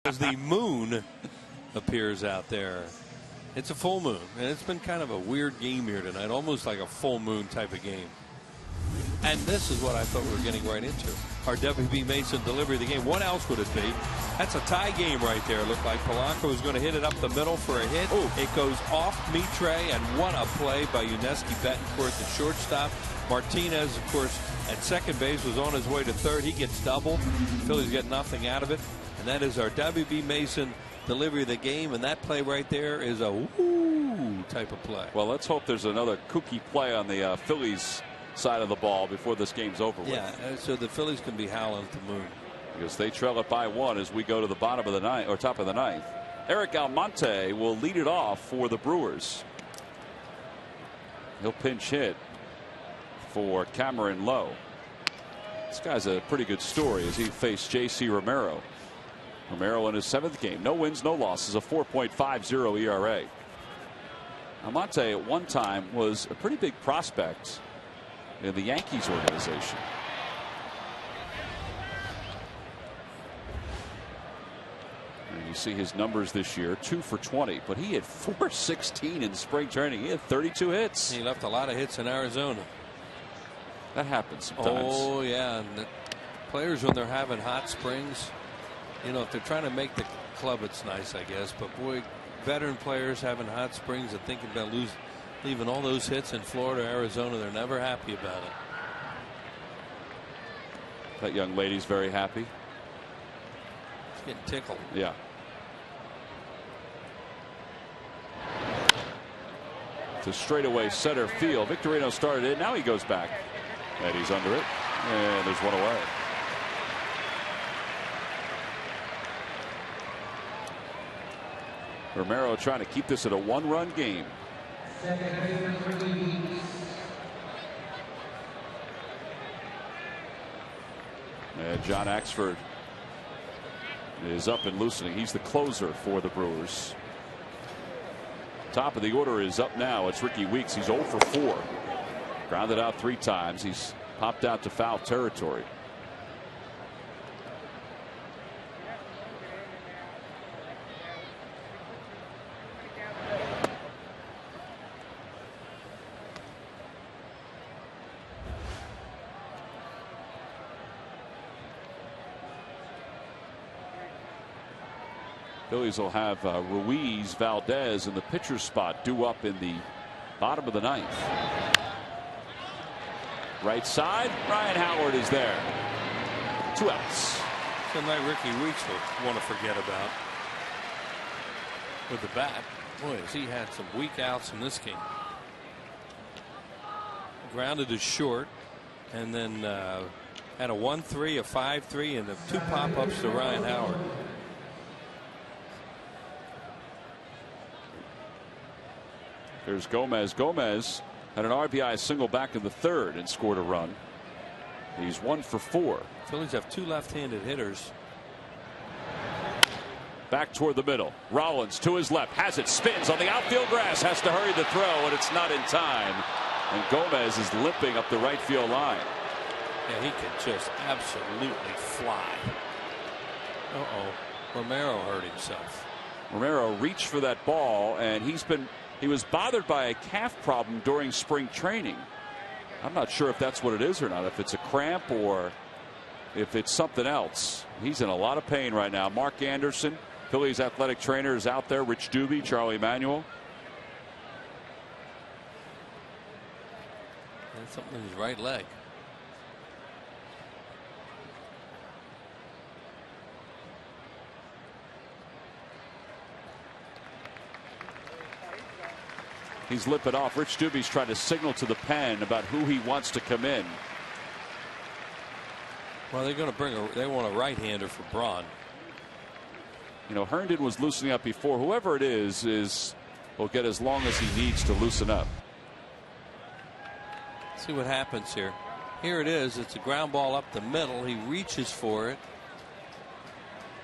As the moon appears out there. It's a full moon, and it's been kind of a weird game here tonight, almost like a full moon type of game. And this is what I thought we were getting right into. Our W.B. Mason delivery of the game. What else would it be? That's a tie game right there. It looked like Polanco was going to hit it up the middle for a hit. Ooh. It goes off Mitre, and what a play by Yuniesky Betancourt, the shortstop. Martinez, of course, at second base was on his way to third. He gets double. Phillies get nothing out of it. And that is our W.B. Mason delivery of the game, and that play right there is a woo type of play. Well, let's hope there's another kooky play on the Phillies side of the ball before this game's over with. Yeah, so the Phillies can be howling at the moon. Because they trail it by 1 as we go to the bottom of the ninth, or top of the ninth. Eric Almonte will lead it off for the Brewers. He'll pinch hit for Cameron Lowe. This guy's a pretty good story as he faced J.C. Romero. Romero in his 7th game. No wins, no losses, a 4.50 ERA. Almonte at one time was a pretty big prospect in the Yankees organization. And you see his numbers this year, 2 for 20, but he had 416 in spring training. He had 32 hits. He left a lot of hits in Arizona. That happens sometimes. Oh yeah, and the players when they're having hot springs, you know, if they're trying to make the club, it's nice, I guess. But boy, veteran players having hot springs and thinking about leaving all those hits in Florida, Arizona, they're never happy about it. That young lady's very happy. She's getting tickled. Yeah. To straightaway center field. Victorino started it. Now he goes back. And he's under it. And there's one away. Romero trying to keep this at a 1-run game. And John Axford is up and loosening. He's the closer for the Brewers. Top of the order is up now. It's Ricky Weeks. He's 0 for 4. Grounded out 3 times. He's popped out to foul territory. Phillies will have Ruiz Valdez in the pitcher's spot due up in the bottom of the ninth. Right side, Ryan Howard is there. 2 outs. Something Ricky Weeks will want to forget about with the bat. Boy, has he had some weak outs in this game. Grounded is short, and then had a 1-3, a 5-3, and the 2 pop-ups to Ryan Howard. There's Gomez. Gomez had an RBI single back in the 3rd and scored a run. He's 1 for 4. Phillies have 2 left-handed hitters. Back toward the middle. Rollins to his left. Has it. Spins on the outfield grass. Has to hurry the throw, and it's not in time. And Gomez is limping up the right field line. Yeah, he can just absolutely fly. Romero hurt himself. Romero reached for that ball, and he was bothered by a calf problem during spring training. I'm not sure if that's what it is or not, if it's a cramp or if it's something else. He's in a lot of pain right now. Mark Anderson, Phillies athletic trainer, is out there. Rich Doobie, Charlie Emanuel. And something in his right leg. He's limping off. Rich Doobie's trying to signal to the pen about who he wants to come in. Well, they're going to they want a right-hander for Braun. You know, Herndon was loosening up before. Whoever it is will get as long as he needs to loosen up. See what happens here. Here it is. It's a ground ball up the middle. He reaches for it.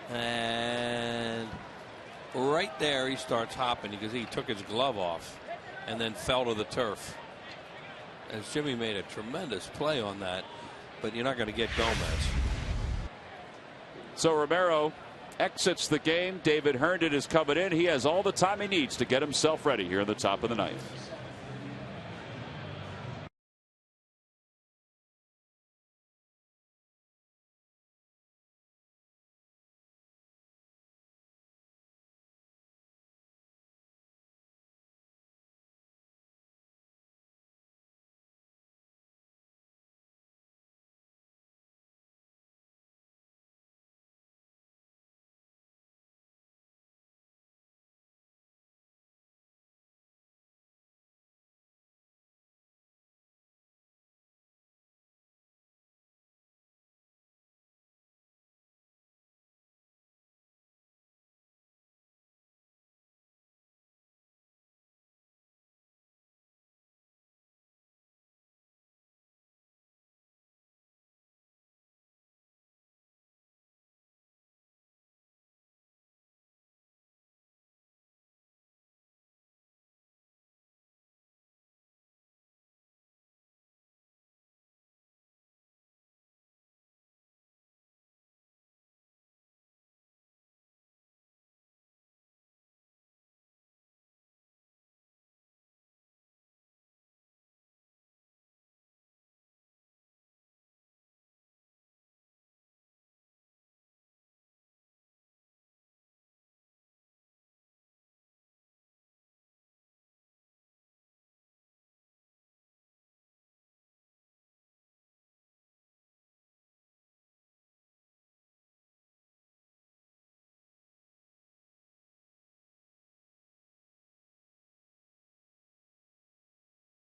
And right there he starts hopping because he took his glove off and then fell to the turf. As Jimmy made a tremendous play on that, but you're not going to get Gomez. So Romero exits the game. David Herndon is coming in. He has all the time he needs to get himself ready here in the top of the ninth.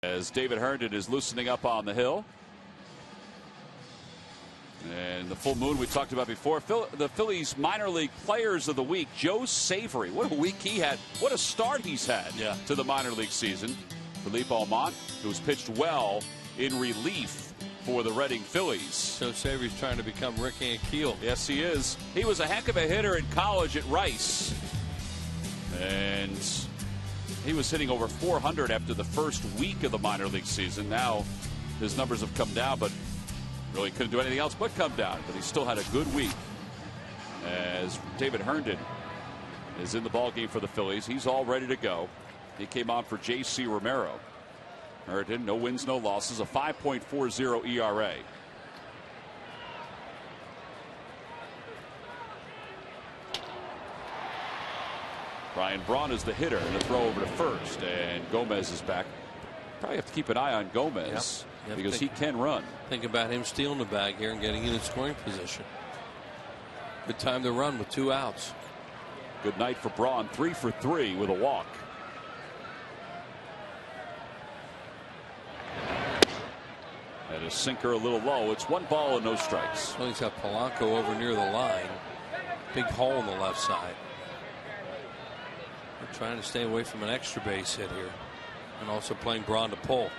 As David Herndon is loosening up on the hill. And the full moon we talked about before. The Phillies minor league players of the week. Joe Savory. What a week he had. What a start he's had to the minor league season. Philippe Almont, who's pitched well in relief for the Reading Phillies. Joe Savory's trying to become Rick Ankiel. Yes, he is. He was a heck of a hitter in college at Rice. And he was hitting over 400 after the first week of the minor league season. Now his numbers have come down, but really couldn't do anything else but come down. But he still had a good week. As David Herndon is in the ballgame for the Phillies. He's all ready to go. He came on for J.C. Romero. Herndon, no wins, no losses, a 5.40 ERA. Brian Braun is the hitter, and a throw over to first, and Gomez is back. Probably have to keep an eye on Gomez because he can run. Think about him stealing the bag here and getting in scoring position. Good time to run with 2 outs. Good night for Braun, 3 for 3 with a walk. And a sinker a little low. It's 1 ball and no strikes. Well, he's got Polanco over near the line. Big hole on the left side. They're trying to stay away from an extra base hit here. And also playing Braun to pull.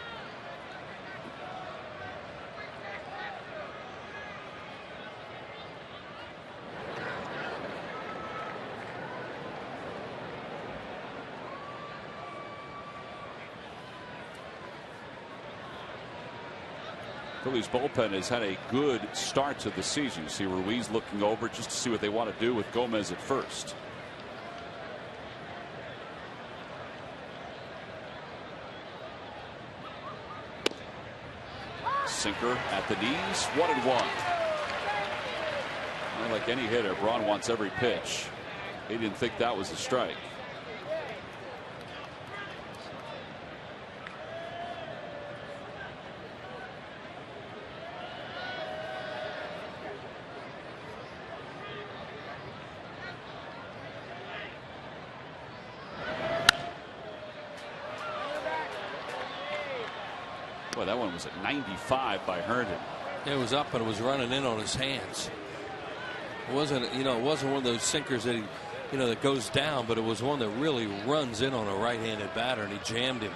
Phillies bullpen has had a good start to the season. You see Ruiz looking over just to see what they want to do with Gomez at first. Sinker at the knees, 1-1. Not like any hitter, Braun wants every pitch. He didn't think that was a strike. Boy, that one was at 95 by Herndon. It was up and it was running in on his hands. It wasn't, it wasn't one of those sinkers that that goes down, but it was one that really runs in on a right-handed batter, and he jammed him.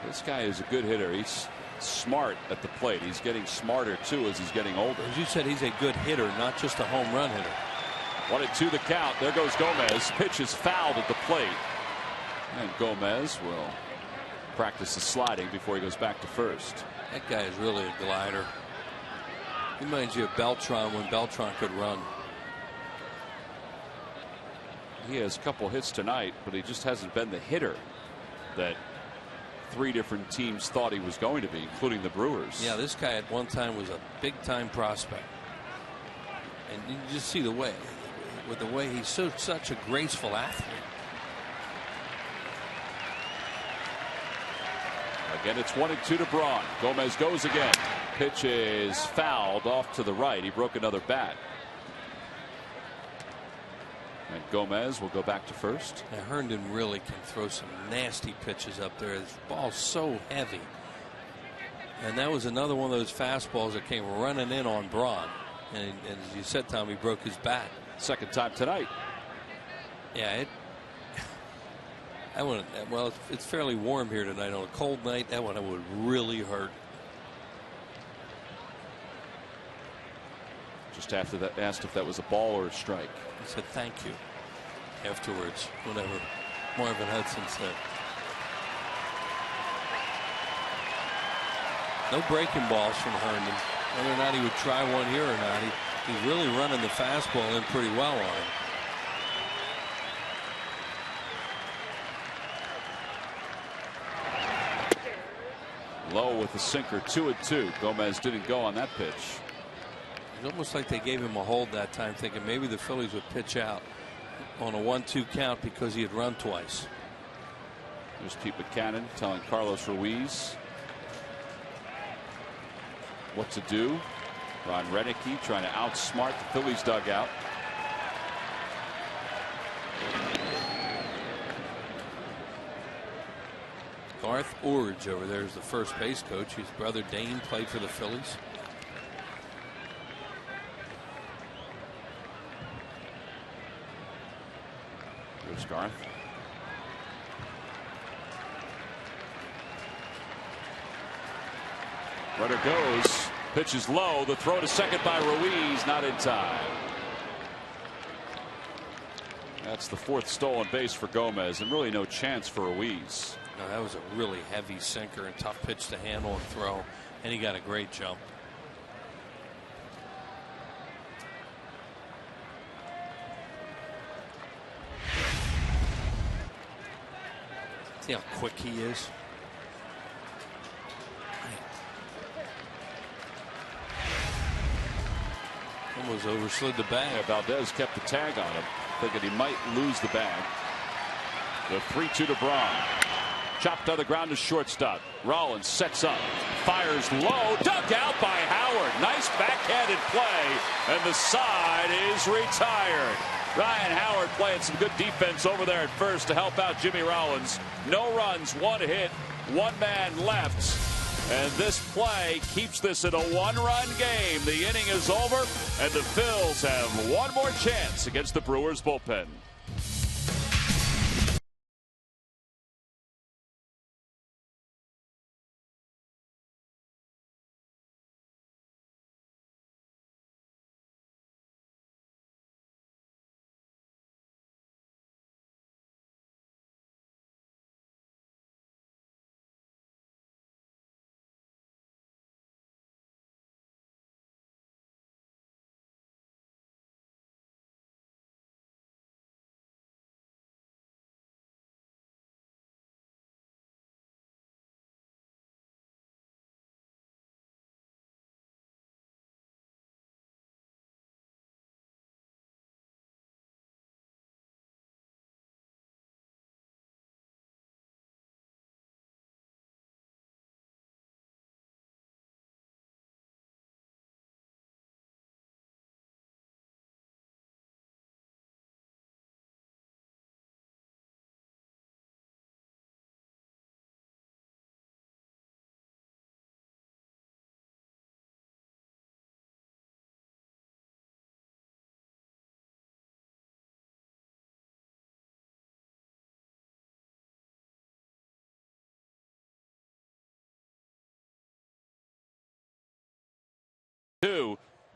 This guy is a good hitter. He's smart at the plate. He's getting smarter too as he's getting older. As you said, he's a good hitter, not just a home run hitter. 1-2 the count. There goes Gomez. Pitch is fouled at the plate. And Gomez will practice the sliding before he goes back to first. That guy is really a glider. He reminds you of Beltran when Beltran could run. He has a couple hits tonight, but he just hasn't been the hitter that 3 different teams thought he was going to be, including the Brewers. Yeah, this guy at one time was a big-time prospect. And you just see the way he's such a graceful athlete. Again, it's 1-2 to Braun. Gomez goes again. Pitch is fouled off to the right. He broke another bat. And Gomez will go back to first. Now, Herndon really can throw some nasty pitches up there. His ball's so heavy. And that was another one of those fastballs that came running in on Braun. And as you said, Tom, he broke his bat. Second time tonight. Yeah, well, it's fairly warm here tonight. On a cold night, that one would really hurt. Just after that, asked if that was a ball or a strike. He said thank you afterwards, whatever Marvin Hudson said. No breaking balls from Herndon. Whether or not he would try one here or not, he's really running the fastball in pretty well on him. Low with the sinker, 2-2. Gomez didn't go on that pitch. It's almost like they gave him a hold that time, thinking maybe the Phillies would pitch out on a 1-2 count because he had run twice. There's Pete Buchanan telling Carlos Ruiz what to do. Ron Renicky trying to outsmart the Phillies dugout. Garth Orge over there is the first base coach. His brother Dane played for the Phillies. Here's Garth. Runner goes. Pitch is low. The throw to second by Ruiz, not in time. That's the fourth stolen base for Gomez, and really no chance for Ruiz. No, that was a really heavy sinker and tough pitch to handle and throw, and he got a great jump. See how quick he is? Almost overslid the bag. Yeah, Valdez kept the tag on him, thinking he might lose the bag. The 3-2 to Braun. Chopped on the ground to shortstop. Rollins sets up, fires low, dug out by Howard. Nice backhanded play, and the side is retired. Ryan Howard playing some good defense over there at first to help out Jimmy Rollins. No runs, one hit, one man left. And this play keeps this in a one-run game. The inning is over, and the Phils have one more chance against the Brewers bullpen.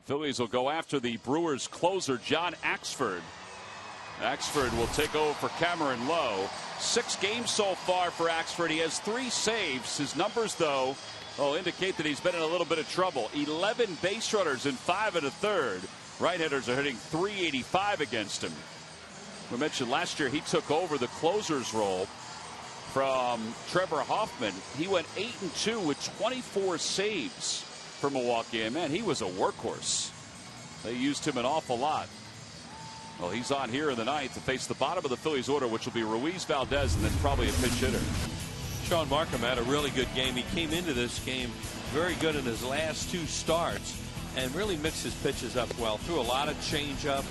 Phillies will go after the Brewers closer John Axford. Axford will take over for Cameron Lowe. 6 games so far for Axford. He has 3 saves. His numbers, though, indicate that he's been in a little bit of trouble. 11 base runners in 5 1/3. Right-handers are hitting .385 against him. We mentioned last year he took over the closer's role from Trevor Hoffman. He went 8-2 with 24 saves for Milwaukee, and man, he was a workhorse. They used him an awful lot. Well, he's on here in the ninth to face the bottom of the Phillies order, which will be Ruiz, Valdez, and then probably a pinch hitter. Sean Markham had a really good game. He came into this game very good in his last 2 starts and really mixed his pitches up well. Threw a lot of changeups,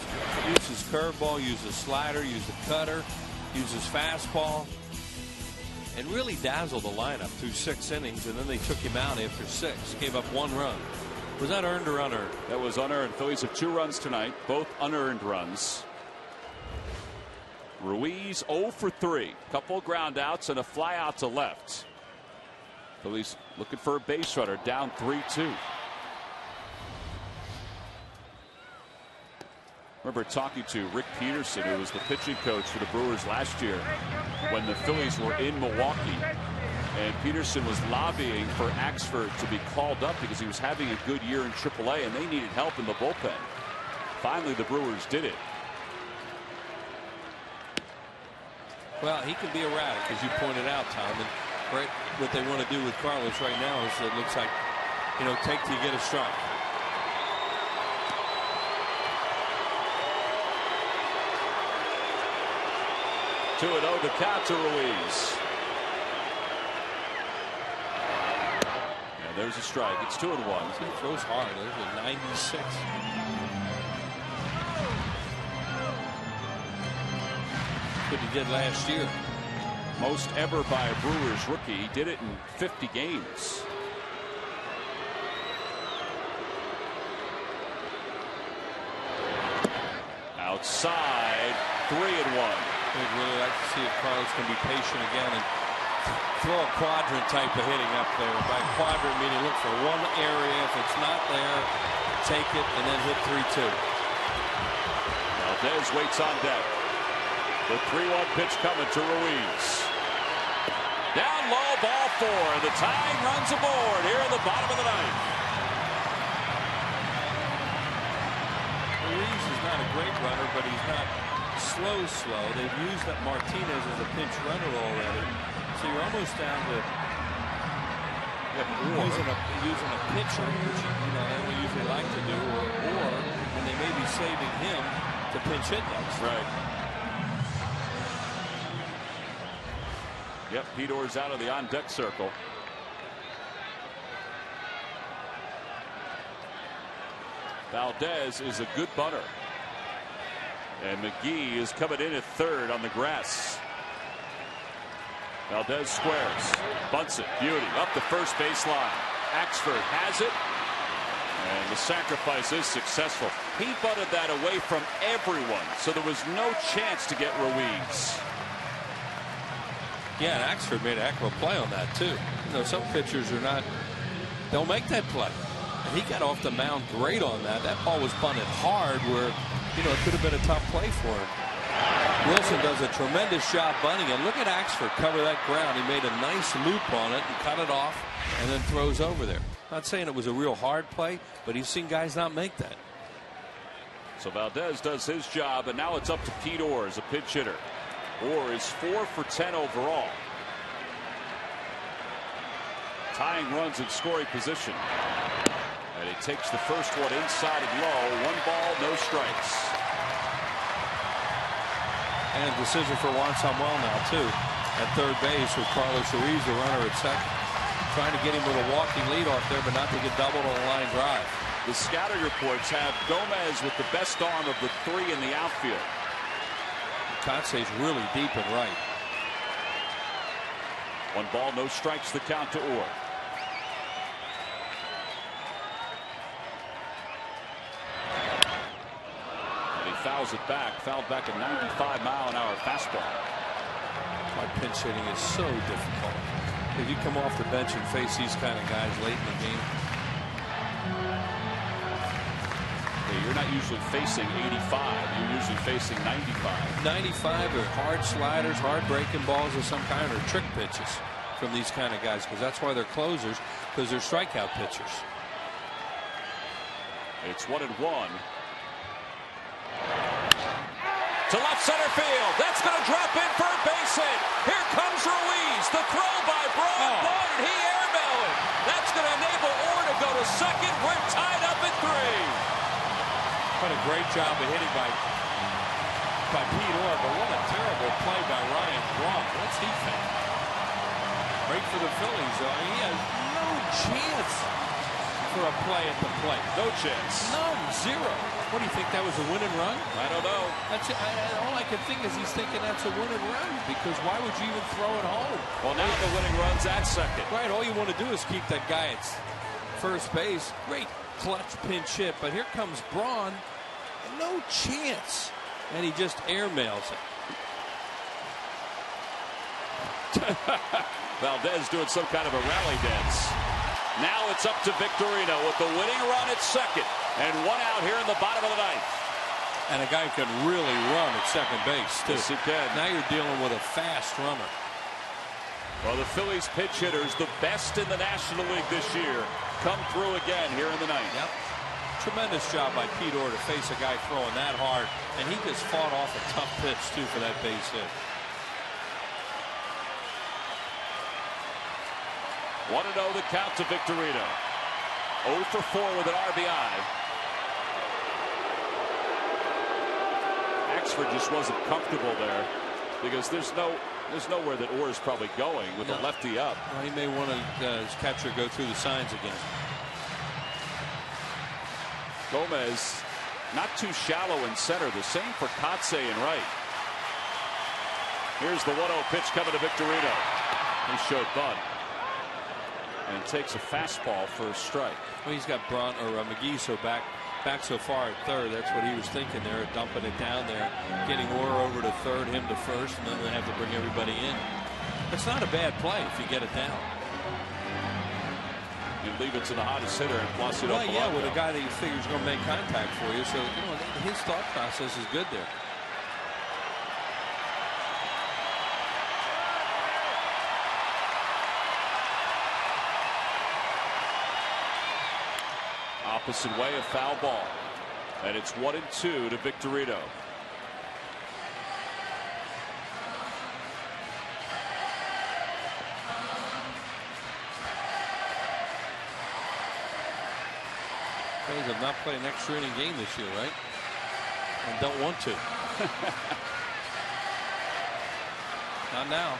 used his curveball, used his slider, used the cutter, used his fastball, and really dazzled the lineup through 6 innings, and then they took him out after 6. Gave up 1 run. Was that earned or unearned? That was unearned. Phillies have 2 runs tonight, both unearned runs. Ruiz 0 for 3. Couple ground outs and a fly out to left. Phillies looking for a base runner, down 3-2. Remember talking to Rick Peterson, who was the pitching coach for the Brewers last year when the Phillies were in Milwaukee. And Peterson was lobbying for Axford to be called up because he was having a good year in AAA and they needed help in the bullpen. Finally, the Brewers did it. Well, he can be erratic, as you pointed out, Tom. And right, what they want to do with Carlos right now is it looks like, take till you get a strike. Two and 0 to count to Ruiz. And there's a strike. It's 2-1. He throws hard. There's a 96. What he did last year. Most ever by a Brewers rookie. He did it in 50 games. Outside, 3-1. I'd really like to see if Carlos can be patient again and throw a quadrant type of hitting up there. By quadrant meaning look for one area. If it's not there, take it and then hit 3-2. Valdez waits on deck. The 3-1 pitch coming to Ruiz. Down low, ball 4. The tying runs aboard here in the bottom of the ninth. Ruiz is not a great runner, but he's not slow. They've used that Martinez as a pinch runner already. So you're almost down to using a pitcher, which they don't usually like to do, or and they may be saving him to pinch hit next. Right. Yep, Pedor's out of the on-deck circle. Valdez is a good bunter. And McGee is coming in at third on the grass. Valdez squares, bunts it, beauty, up the first baseline. Axford has it, and the sacrifice is successful. He bunted that away from everyone, so there was no chance to get Ruiz. Yeah, and Axford made a heck of a play on that too. Some pitchers don't make that play. And he got off the mound great on that. That ball was bunted hard where, it could have been a tough play for him. Wilson does a tremendous job bunting, and look at Axford cover that ground. He made a nice loop on it and cut it off and then throws over there. Not saying it was a real hard play, but he's seen guys not make that. So Valdez does his job, and now it's up to Pete Orr as a pinch hitter. Orr is 4 for 10 overall. Tying runs in scoring position. And he takes the first one inside and low. 1 ball, no strikes. And a decision for Juan Samuel now, too. At third base with Carlos Ruiz, the runner at second. Trying to get him with a walking lead off there, but not to get doubled on a line drive. The scouting reports have Gomez with the best arm of the 3 in the outfield. Kotze's really deep and right. 1 ball, no strikes, the count to Orr. And he fouls it back, fouled back a 95-mile-an-hour fastball. Why pinch hitting is so difficult. If you come off the bench and face these kind of guys late in the game. You're not usually facing 85. You're usually facing 95. 95 are hard sliders, hard breaking balls of some kind, or trick pitches from these kind of guys, because that's why they're closers, because they're strikeout pitchers. It's 1-1. To left center field. That's going to drop in for a base hit. Here comes Ruiz. The throw by Braun. And he airmailed it. That's going to enable Orr to go to second. We're tied up at 3. What a great job of hitting by Pete Orr, but what a terrible play by Ryan Braun. What's he think? Great for the Phillies, though. He has no chance for a play at the plate. No chance. None. 0. What do you think? That was a winning run? I don't know. All I can think is he's thinking that's a winning run, because why would you even throw it home? Well, now the winning run's at second. Right. All you want to do is keep that guy at first base. Great clutch pinch hit, but here comes Braun. No chance. And he just airmails it. Valdez doing some kind of a rally dance. Now it's up to Victorino with the winning run at second. And 1 out here in the bottom of the ninth. And a guy who can really run at second base, too. Yes, he can. Now you're dealing with a fast runner. Well, the Phillies pitch hitters, the best in the National League this year, come through again here in the ninth. Yep. Tremendous job by Pete Orr to face a guy throwing that hard, and he just fought off a tough pitch too for that base hit. 1-0 the count to Victorino. 0 for 4 with an RBI. Axford just wasn't comfortable there because there's nowhere that Orr is probably going with the lefty up. Well, he may want his catcher go through the signs again. Gomez not too shallow in center. The same for Kotze and right. Here's the 1-0 pitch coming to Victorino. He showed bunt and takes a fastball for a strike. Well, he's got McGee so back so far at third. That's what he was thinking there, dumping it down there, getting Orr over to third, him to first, and then they have to bring everybody in. It's not a bad play if you get it down. You leave it to the hottest hitter and Placido Polanco. Yeah, with a guy that you figure is going to make contact for you. So, you know, his thought process is good there. Opposite way, a foul ball. And it's 1-2 to Victorino. Phillies have not played an extra inning game this year, right? And don't want to. Not now.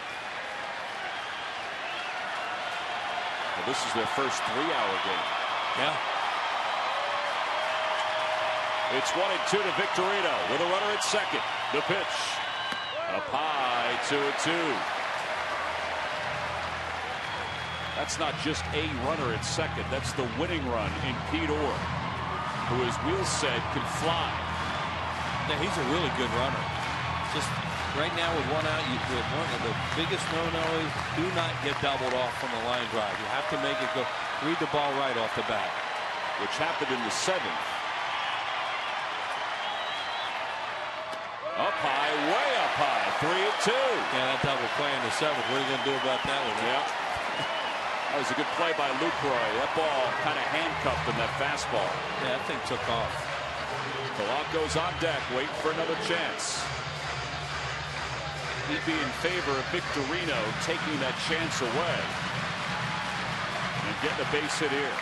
Well, this is their first 3-hour game. Yeah. It's 1-2 to Victorino with a runner at second. The pitch. Up high, 2-2. That's not just a runner at second. That's the winning run in Pete Orr, who, as Will said, can fly. Yeah, he's a really good runner. Just right now with one out, one of the biggest no-no is do not get doubled off from the line drive. You have to make it go. Read the ball right off the bat. Which happened in the 7th. Up high, way up high, 3-2. Yeah, that double play in the 7th. What are you going to do about that one? Yeah. That was a good play by Lucroy. That ball kind of handcuffed him, that fastball. Yeah, that thing took off. Polanco's on deck, waiting for another chance. He'd be in favor of Victorino taking that chance away and getting a base hit here.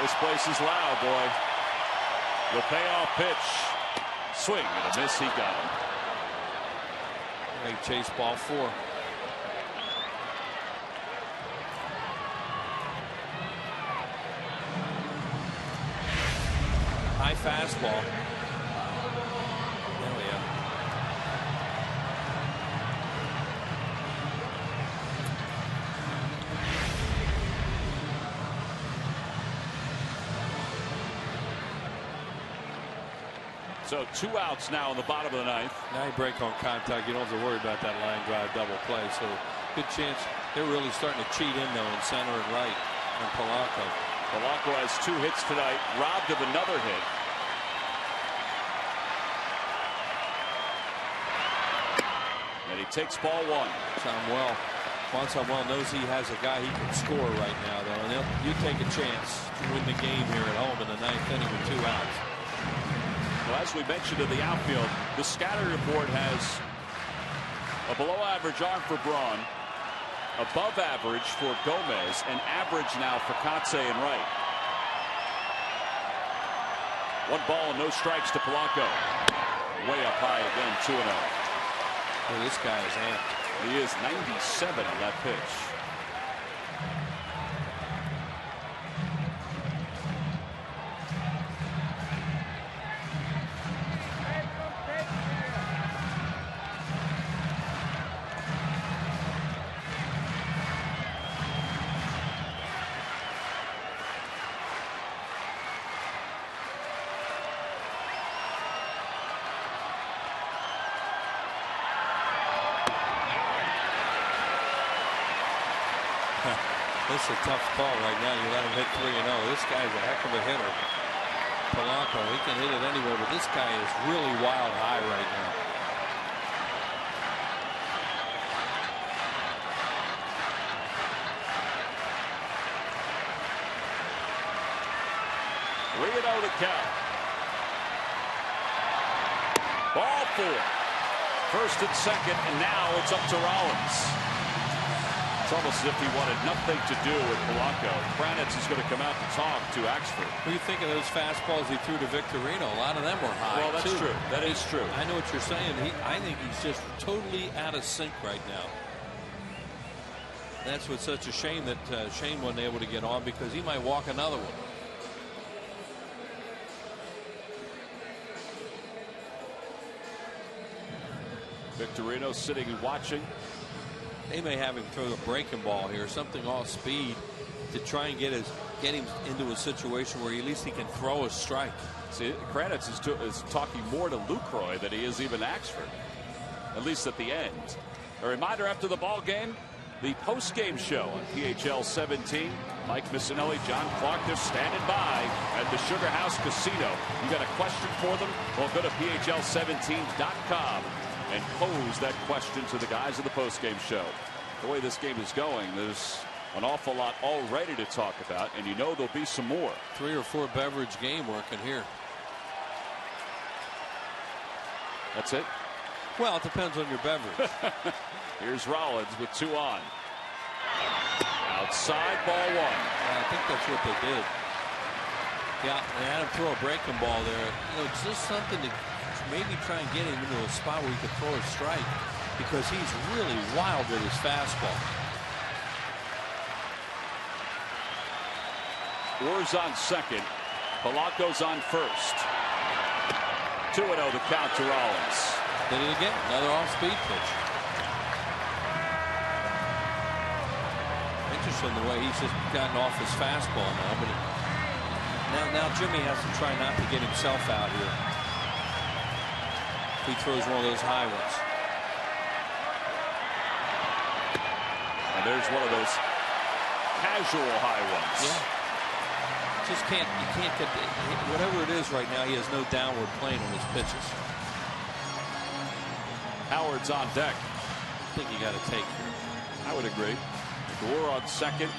This place is loud, boy. The payoff pitch. Swing and a miss. He got him. They chase ball 4. High fastball. There we go. So 2 outs now in the bottom of the 9th. Now you break on contact. You don't have to worry about that line drive double play. So good chance. They're really starting to cheat in though in center and right on Polanco. Polanco has 2 hits tonight, robbed of another hit. And he takes ball 1. Juan Samuel knows he has a guy he can score right now though, and you take a chance to win the game here at home in the 9th inning with 2 outs. Well, as we mentioned in the outfield, the scouting report has a below-average arm for Braun, above average for Gomez, and average now for Kotze and Wright. 1 ball and no strikes to Polanco. Way up high again, 2-0. Well, this guy is amped. He is 97 on that pitch. This is a tough call right now. You let him hit 3-0. This guy's a heck of a hitter. Polanco, he can hit it anywhere, but this guy is really wild high right now. The count. Ball 4. First and second, and now it's up to Rollins. It's almost as if he wanted nothing to do with Polanco. Kranitz is going to come out to talk to Axford. What do you think of those fastballs he threw to Victorino? A lot of them were high. Well, that's true. That is true. I know what you're saying. I think he's just totally out of sync right now. That's what's such a shame that Shane wasn't able to get on, because he might walk another one. Victorino sitting and watching. They may have him throw a breaking ball here, something off speed, to try and get him into a situation where at least he can throw a strike. See, Kranitz is talking more to Lucroy than he is even Axford, at least at the end. A reminder after the ball game, the post-game show on PHL 17. Mike Missinelli, John Clark, they're standing by at the Sugar House Casino. You got a question for them? Well, go to PHL17.com and pose that question to the guys of the post-game show. The way this game is going, there's an awful lot already to talk about, and you know there'll be some more. 3 or 4 beverage game working here. That's it? Well, it depends on your beverage. Here's Rollins with 2 on. Outside, ball 1. I think that's what they did. Yeah, they had him throw a breaking ball there. You know, just something to maybe try and get him into a spot where he could throw a strike, because he's really wild with his fastball. Orr's on second. Polanco's on first. 2-0 the count to Rollins. Did it again. Another off-speed pitch. Interesting the way he's just gotten off his fastball now. But now Jimmy has to try not to get himself out here. If he throws one of those high ones. And there's one of those casual high ones. Yeah. You can't get whatever it is right now. He has no downward plane on his pitches. Howard's on deck. I think you got to take here. I would agree. Orr on second.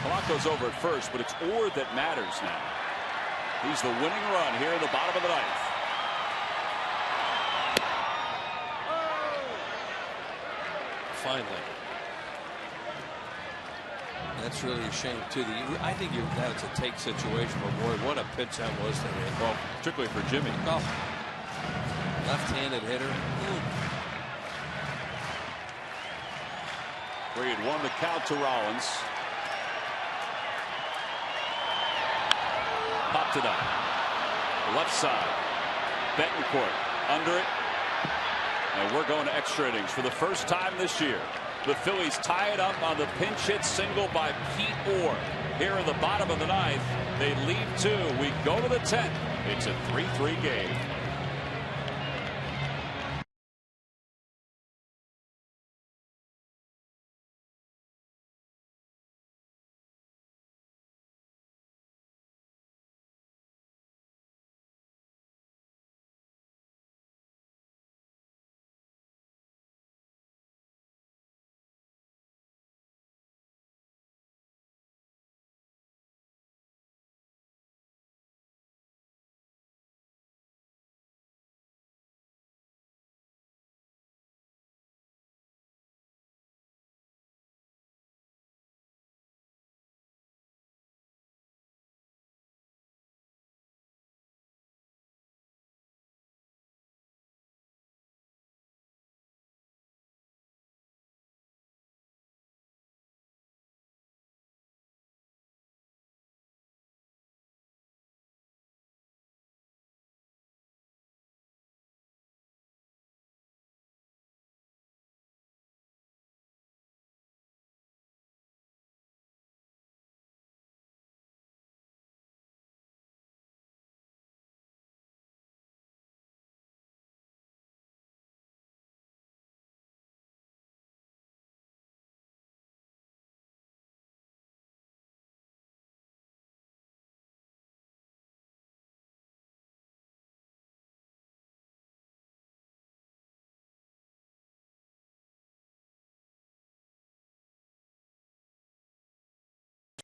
Polanco's over at first, but it's Orr that matters now. He's the winning run here in the bottom of the 9th. Finally. That's really a shame too. I think that's a take situation, but boy, what a pitch that was to him. Well, particularly for Jimmy. Oh. Left-handed hitter. Where he had won the count to Rollins. Popped it up. Left side. Betancourt under it. And we're going to extra innings for the first time this year. The Phillies tie it up on the pinch hit single by Pete Orr. Here in the bottom of the 9th, they lead 2. We go to the 10th. It's a 3-3 game.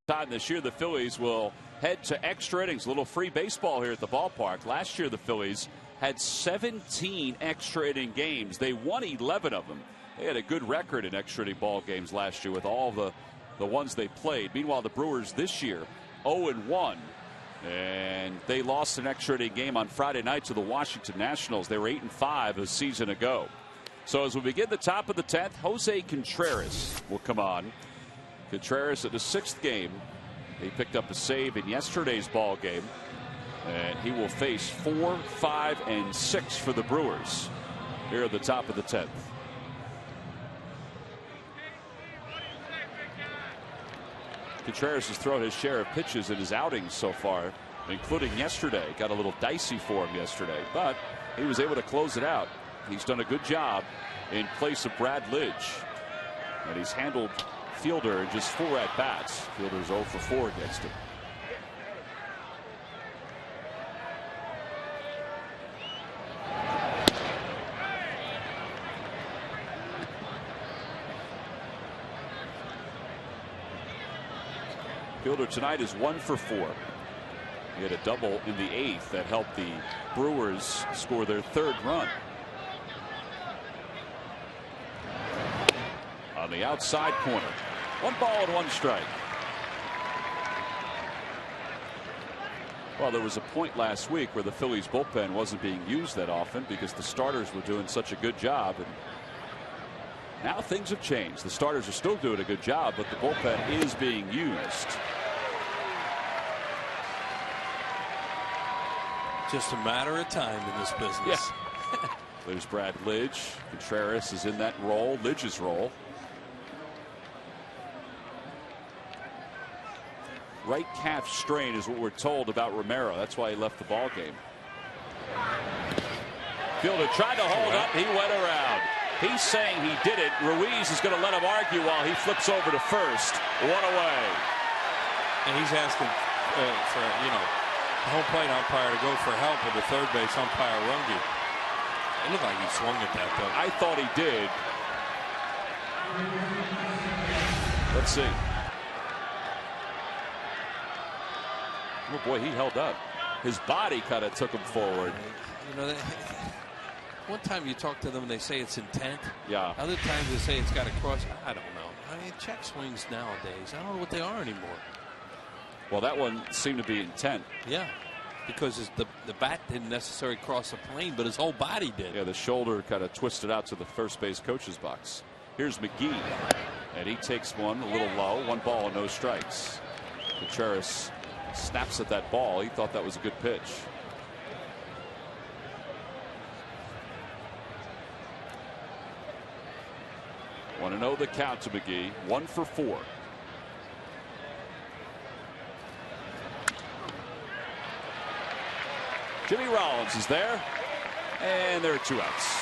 Time this year, the Phillies will head to extra innings. A little free baseball here at the ballpark. Last year, the Phillies had 17 extra inning games. They won 11 of them. They had a good record in extra inning ball games last year with all the ones they played. Meanwhile, the Brewers this year 0-1. And they lost an extra inning game on Friday night to the Washington Nationals. They were 8-5 a season ago. So as we begin the top of the 10th, Jose Contreras will come on. Contreras at the 6th game. He picked up a save in yesterday's ball game. And he will face 4, 5, and 6 for the Brewers. here at the top of the 10th. Contreras has thrown his share of pitches in his outings so far, including yesterday. Got a little dicey for him yesterday, but he was able to close it out. He's done a good job in place of Brad Lidge, and he's handled Fielder in just 4 at-bats. Fielder's 0 for 4 against him. Fielder tonight is 1 for 4. He had a double in the 8th that helped the Brewers score their 3rd run. On the outside corner, 1 ball and 1 strike. Well, there was a point last week where the Phillies bullpen wasn't being used that often because the starters were doing such a good job, and now things have changed. The starters are still doing a good job, but the bullpen is being used. Just a matter of time in this business. Yeah. There's Brad Lidge. Contreras is in that role, Lidge's role. Right calf strain is what we're told about Romero. That's why he left the ball game. Fielder tried to hold up. He went around. He's saying he did it. Ruiz is going to let him argue while he flips over to first. 1 away. And he's asking for, the home plate umpire to go for help with the third base umpire Runge. It looked like he swung at that, though. I thought he did. Let's see. Oh boy, he held up. His body kind of took him forward. One time you talk to them and they say it's intent. Yeah. Other times they say it's got to cross. I don't know. I mean, check swings nowadays, I don't know what they are anymore. Well, that one seemed to be intent. Yeah, because the bat didn't necessarily cross the plane, but his whole body did. Yeah, the shoulder kind of twisted out to the first base coach's box. Here's McGee, and he takes one a little low. 1 ball and no strikes. Contreras snaps at that ball. He thought that was a good pitch. Want to know the count to McGee. 1 for 4. Jimmy Rollins is there, and there are 2 outs.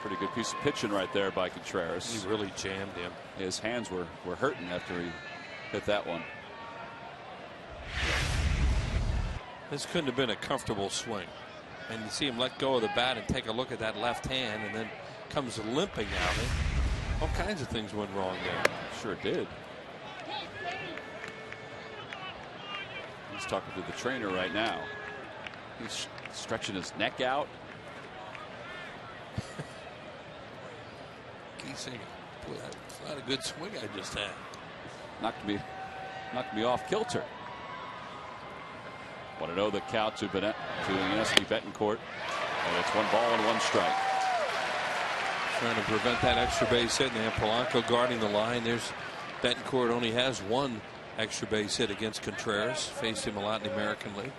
Pretty good piece of pitching right there by Contreras. He really jammed him. His hands were hurting after he hit that one. This couldn't have been a comfortable swing. And you see him let go of the bat and take a look at that left hand, and then comes limping out. All kinds of things went wrong there. Sure did. He's talking to the trainer right now. He's stretching his neck out. He's saying, boy, that's not a good swing I just had. Knocked me off kilter. Want to know the count to Yuniesky Betancourt, and it's 1 ball and 1 strike. Trying to prevent that extra base hit, and they have Polanco guarding the line. There's Betancourt only has 1 extra base hit against Contreras. Faced him a lot in the American League.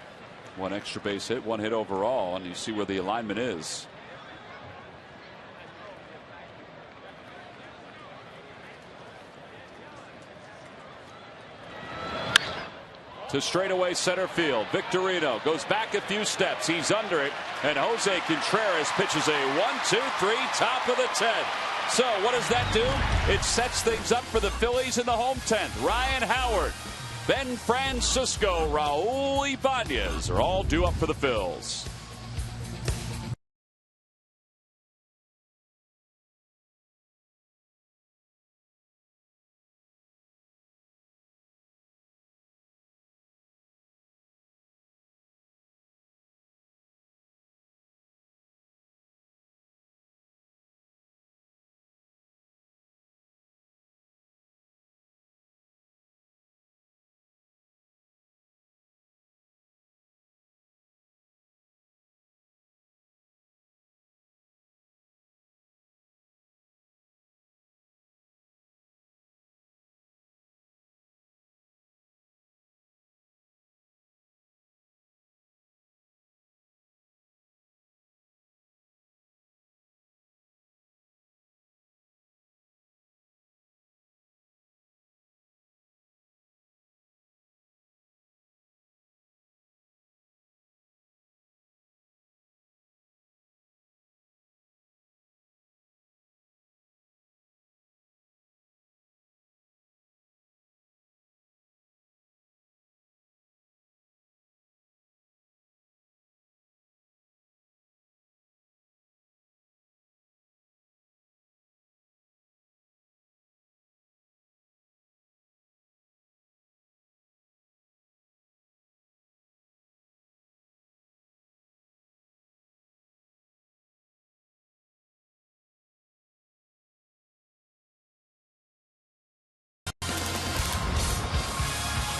1 extra base hit, 1 hit overall, and you see where the alignment is. To straightaway center field. Victorino goes back a few steps. He's under it, and Jose Contreras pitches a 1-2-3 top of the 10th. So what does that do? It sets things up for the Phillies in the home 10th. Ryan Howard, Ben Francisco, Raul Ibanez are all due up for the Phils.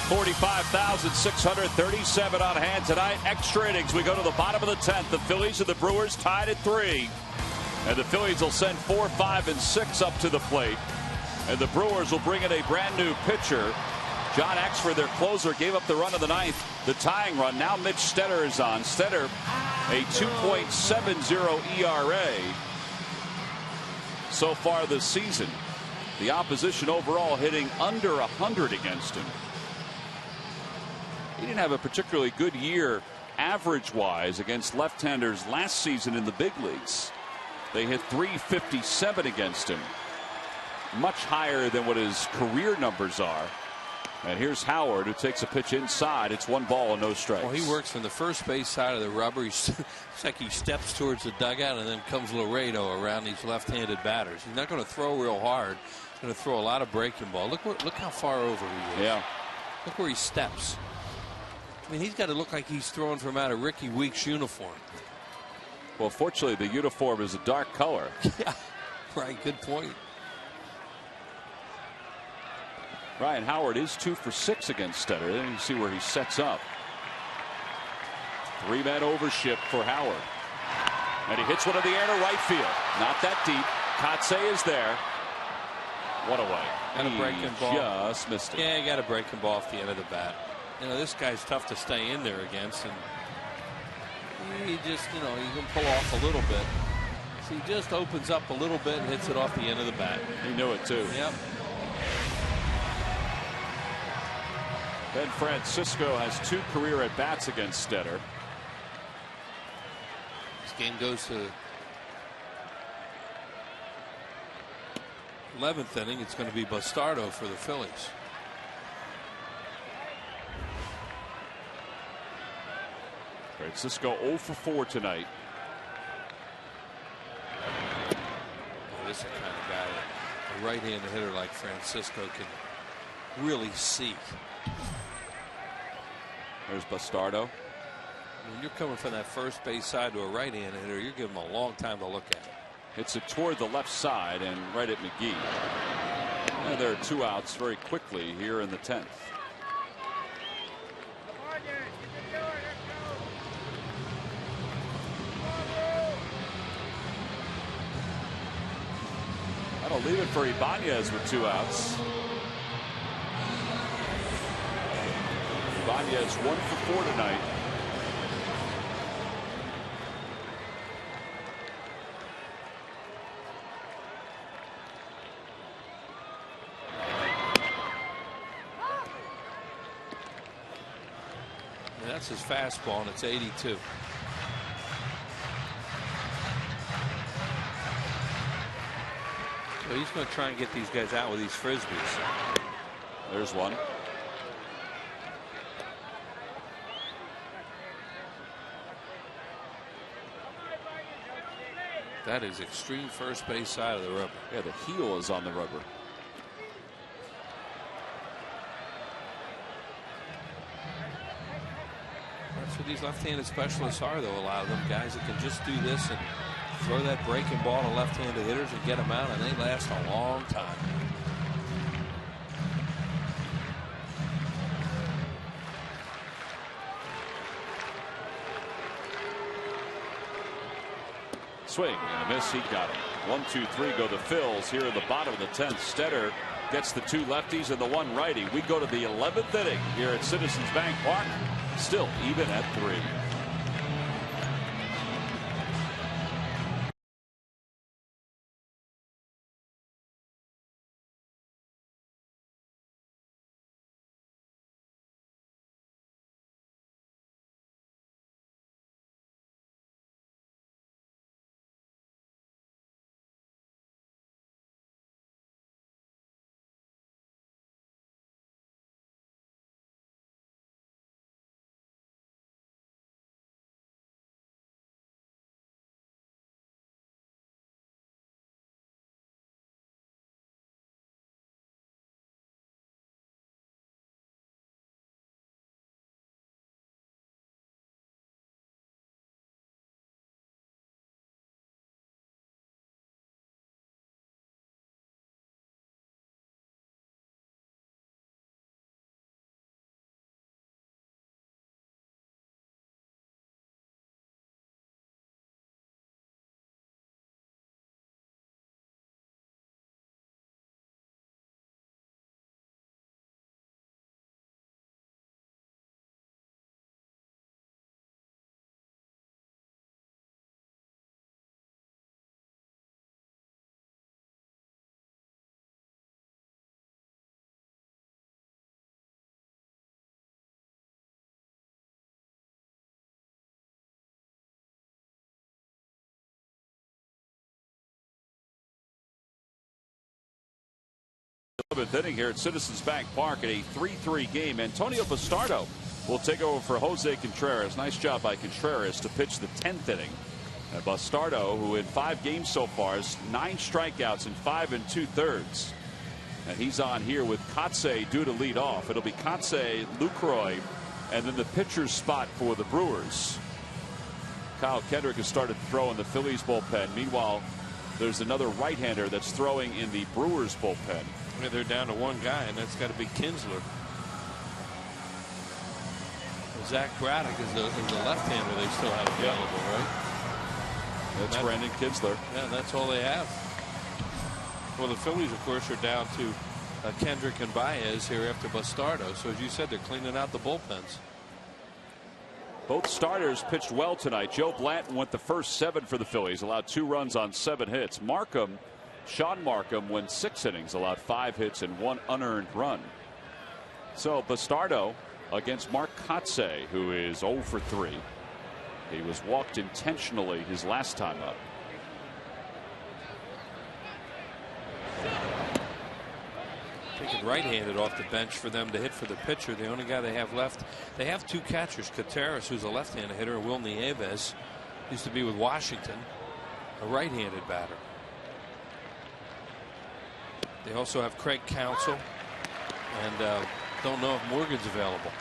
45,637 on hand tonight. Extra innings. We go to the bottom of the 10th. The Phillies and the Brewers tied at 3. And the Phillies will send 4, 5, and 6 up to the plate. And the Brewers will bring in a brand new pitcher. John Exford, their closer, gave up the run of the 9th, the tying run. Now Mitch Stetter is on. Stetter, a 2.70 ERA so far this season. The opposition overall hitting under 100 against him. He didn't have a particularly good year average-wise against left-handers last season in the big leagues. They hit .357 against him, much higher than what his career numbers are. And here's Howard, who takes a pitch inside. It's 1 ball and no strikes. Well, he works from the first base side of the rubber. It's like he steps towards the dugout, and then comes Laredo around these left-handed batters. He's not going to throw real hard. He's going to throw a lot of breaking ball. Look how far over he is. Yeah. Look where he steps. I mean, he's got to look like he's throwing from out of Ricky Weeks' uniform. Well, fortunately, the uniform is a dark color. Yeah, right. Good point. Ryan Howard is 2 for 6 against Stetter. Then you see where he sets up. 3-man overship for Howard. And he hits one in the air to right field. Not that deep. Kotze is there. One away. And a breaking ball. Just missed it. Yeah, you got a breaking ball off the end of the bat. You know, this guy's tough to stay in there against, and he just, you know, he can pull off a little bit. So he just opens up a little bit and hits it off the end of the bat. He knew it too. Yep. Ben Francisco has 2 career at bats against Stetter. This game goes to 11th inning. It's going to be Bastardo for the Phillies. Francisco 0 for 4 tonight. Oh, this is the kind of guy that a right-handed hitter like Francisco can really see. There's Bastardo. When you're coming from that first base side to a right-handed hitter, you're giving him a long time to look at. Hits it toward the left side and right at McGee. And there are 2 outs very quickly here in the 10th. That'll leave it for Ibanez with 2 outs. Ibanez 1 for 4 tonight. And that's his fastball, and it's 82. So he's going to try and get these guys out with these frisbees. There's one. That is extreme first base side of the rubber. Yeah, the heel is on the rubber. That's what these left-handed specialists are, though. A lot of them guys that can just do this and throw that breaking ball to left-handed hitters and get them out, and they last a long time. Swing and a miss. He got him. 1, 2, 3 go the Phils here in the bottom of the 10th. Stetter gets the 2 lefties and the 1 righty. We go to the 11th inning here at Citizens Bank Park. Still even at 3. 7th inning here at Citizens Bank Park in a 3-3 game. Antonio Bastardo will take over for Jose Contreras. Nice job by Contreras to pitch the 10th inning. And Bastardo, who in 5 games so far has 9 strikeouts in 5 2/3. And he's on here with Kotze due to lead off. It'll be Kotze, Lucroy, and then the pitcher's spot for the Brewers. Kyle Kendrick has started to throw in the Phillies bullpen. Meanwhile, there's another right-hander that's throwing in the Brewers bullpen. Yeah, they're down to one guy, and that's got to be Kinsler. Zach Braddock is the left-hander they still have available, right? That's Brandon Kinsler. Yeah, that's all they have. Well, the Phillies, of course, are down to Kendrick and Baez here after Bastardo. So, as you said, they're cleaning out the bullpens. Both starters pitched well tonight. Joe Blanton went the first 7 for the Phillies, allowed 2 runs on 7 hits. Sean Markham went 6 innings, allowed 5 hits and 1 unearned run. So Bastardo against Mark Kotze, who is 0 for 3. He was walked intentionally his last time up. Taking right-handed off the bench for them to hit for the pitcher. The only guy they have left, they have 2 catchers. Contreras, who's a left-handed hitter, and Will Nieves, used to be with Washington, a right-handed batter. They also have Craig Counsell, and don't know if Morgan's available.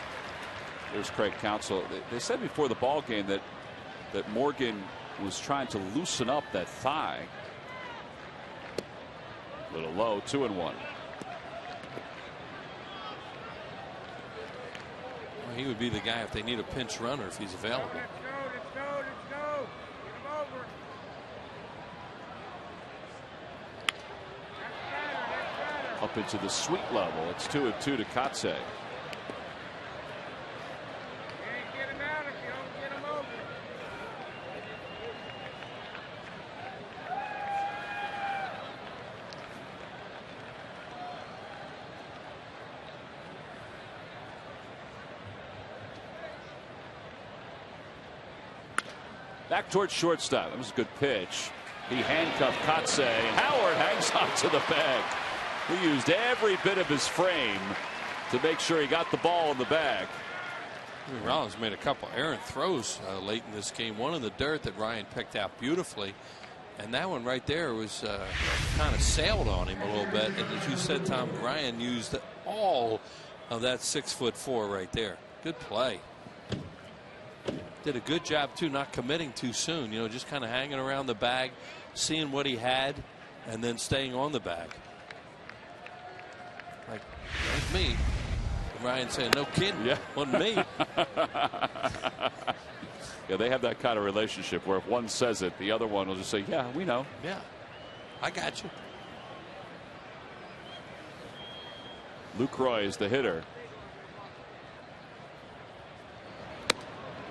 There's Craig Counsell. They said before the ball game that Morgan was trying to loosen up that thigh. A little low, 2-1. Well, he would be the guy if they need a pinch runner if he's available. Let's go. Get him over. That's better. Up into the sweet level. It's 2-2 to Kotze. You ain't get him out if you don't get him over. Back towards shortstop. That was a good pitch. He handcuffed Kotze, and Howard hangs on to the bag. He used every bit of his frame to make sure he got the ball in the bag. Rollins made a couple errant throws late in this game. One in the dirt that Ryan picked out beautifully, and that one right there was kind of sailed on him a little bit. And as you said, Tom, Ryan used all of that 6'4" right there. Good play. Did a good job too, not committing too soon. You know, just kind of hanging around the bag, seeing what he had, and then staying on the bag. Like me. Ryan saying, "No kidding, yeah, on me." Yeah, they have that kind of relationship where if one says it, the other one will just say, "Yeah, we know." Yeah, I got you. Lucroy is the hitter.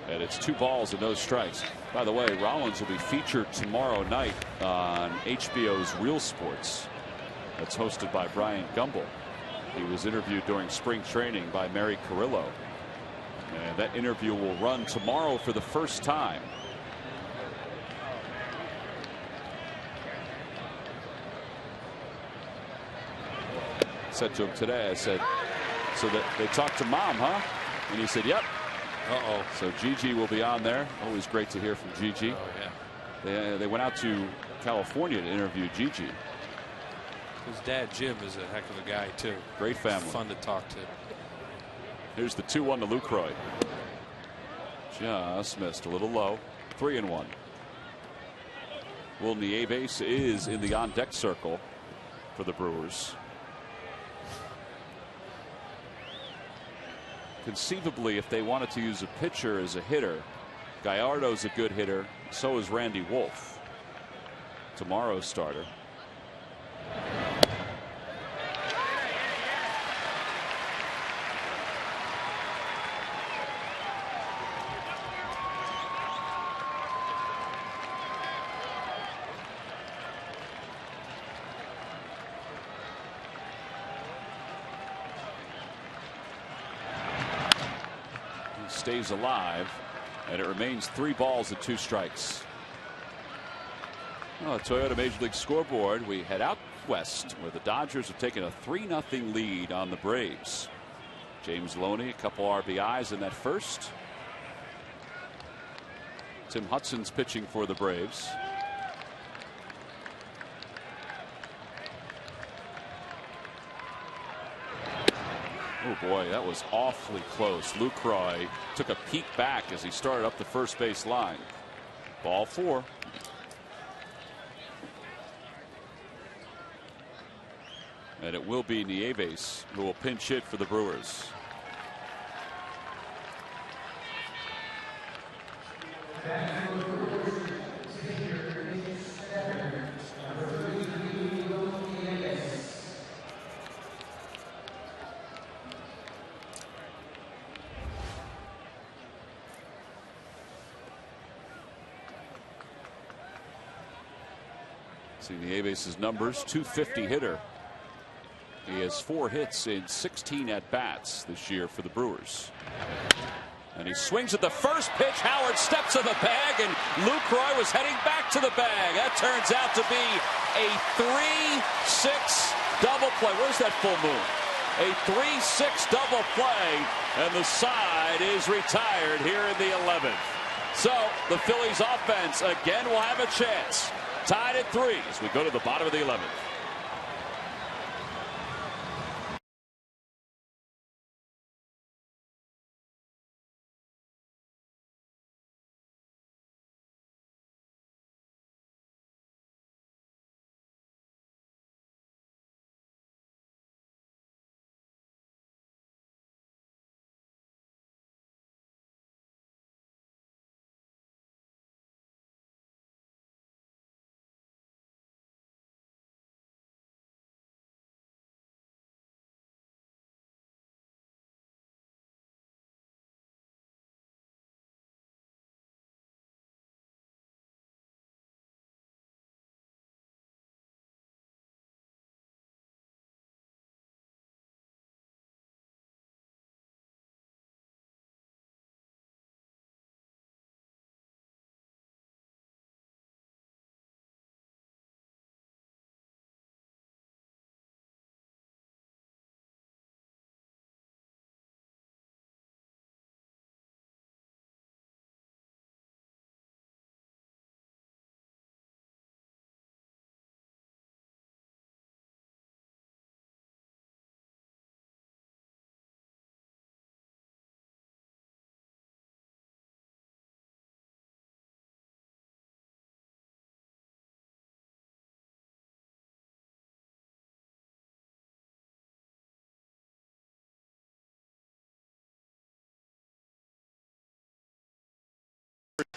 And it's 2 balls and no strikes. By the way, Rollins will be featured tomorrow night on HBO's Real Sports. That's hosted by Brian Gumbel. He was interviewed during spring training by Mary Carrillo. And that interview will run tomorrow for the first time. I said to him today, I said, "So that they talked to Mom, huh?" And he said, "Yep." Uh-oh. So Gigi will be on there. Always great to hear from Gigi. Oh, yeah. They went out to California to interview Gigi. His dad, Jim, is a heck of a guy, too. Great family. Fun to talk to. Here's the 2-1 to Lucroy. Just missed a little low. 3-1. Will Nieves is in the on-deck circle for the Brewers. Conceivably, if they wanted to use a pitcher as a hitter, Gallardo's a good hitter. So is Randy Wolf, tomorrow's starter. Stays alive, and it remains 3 balls and 2 strikes. Well, Toyota Major League Scoreboard, we head out West, where the Dodgers have taken a 3-0 lead on the Braves. James Loney, a couple RBIs in that first. Tim Hudson's pitching for the Braves. Oh boy, that was awfully close. Lucroy took a peek back as he started up the first base line. Ball 4. And it will be Nieves who will pinch hit for the Brewers. See Nieves' numbers, .250 hitter. He has 4 hits in 16 at-bats this year for the Brewers. And he swings at the first pitch. Howard steps in the bag, and Lucroy was heading back to the bag. That turns out to be a 3-6 double play. Where's that full moon? A 3-6 double play, and the side is retired here in the 11th. So the Phillies offense again will have a chance. Tied at 3 as we go to the bottom of the 11th.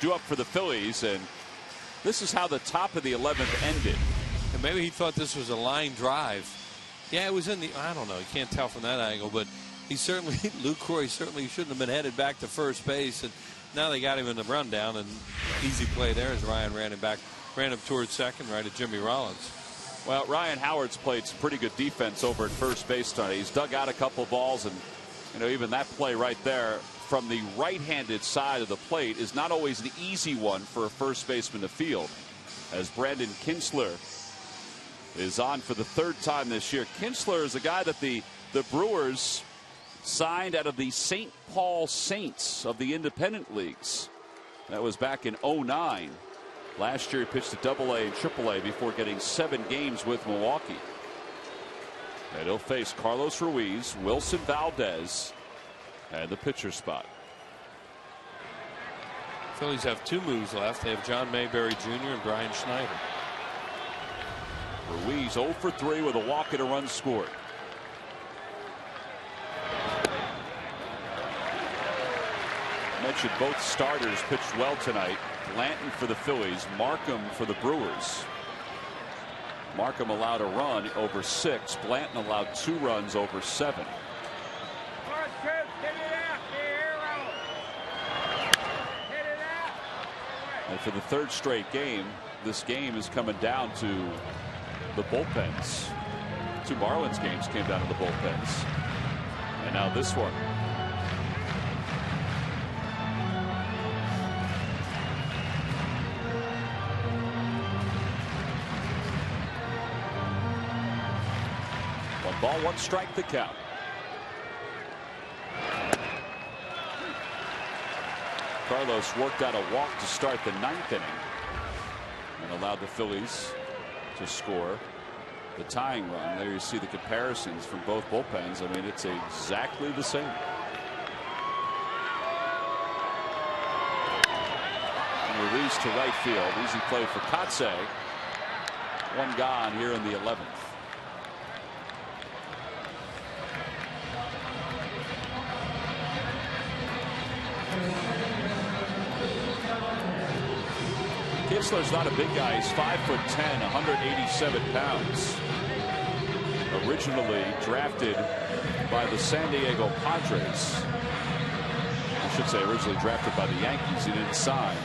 Due up for the Phillies, and this is how the top of the 11th ended. And maybe he thought this was a line drive. Yeah, it was in the, I don't know, you can't tell from that angle, but he certainly, Lucroy certainly shouldn't have been headed back to first base, and now they got him in the rundown, and easy play there as Ryan ran him towards second, right at Jimmy Rollins. Well, Ryan Howard's played some pretty good defense over at first base tonight. He's dug out a couple balls, and you know, even that play right there from the right-handed side of the plate is not always an easy one for a first baseman to field, as Brandon Kinsler is on for the 3rd time this year. Kinsler is a guy that the Brewers signed out of the St. Paul Saints of the independent leagues. That was back in '09. Last year he pitched at AA and AAA before getting 7 games with Milwaukee. And he'll face Carlos Ruiz, Wilson Valdez, and the pitcher spot. Phillies have 2 moves left. They have John Mayberry Jr. and Brian Schneider. Ruiz 0 for 3 with a walk and a run scored. I mentioned both starters pitched well tonight. Blanton for the Phillies, Markham for the Brewers. Markham allowed a run over 6. Blanton allowed 2 runs over 7. And for the 3rd straight game, this game is coming down to the bullpens. 2 Marlins games came down to the bullpens. And now this one. 1 strike the count. Carlos worked out a walk to start the 9th inning and allowed the Phillies to score the tying run. There you see the comparisons from both bullpens. I mean, it's exactly the same. And release to right field. Easy play for Kotze. 1 gone here in the 11th. Kinsler's not a big guy. He's 5'10", 187 pounds. Originally drafted by the San Diego Padres. I should say originally drafted by the Yankees. He didn't sign.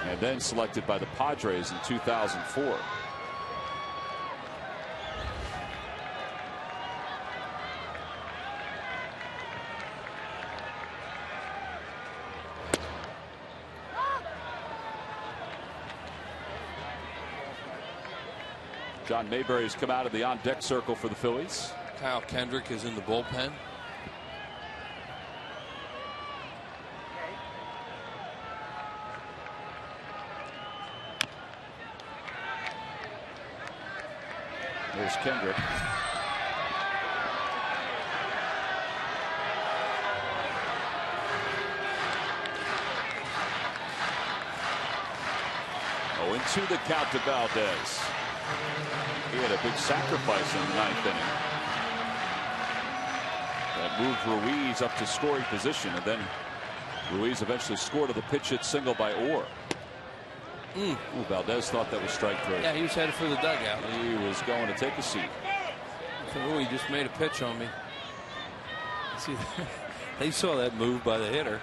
And then selected by the Padres in 2004. John Mayberry's come out of the on-deck circle for the Phillies. Kyle Kendrick is in the bullpen. There's Kendrick. Oh, into the count to Valdez. He had a big sacrifice in the 9th inning. That moved Ruiz up to scoring position, and then Ruiz eventually scored to the pitch hit single by Orr. Ooh, Valdez thought that was strike 3. Yeah, he was headed for the dugout. He was going to take a seat. Oh, he just made a pitch on me. See, they saw that move by the hitter.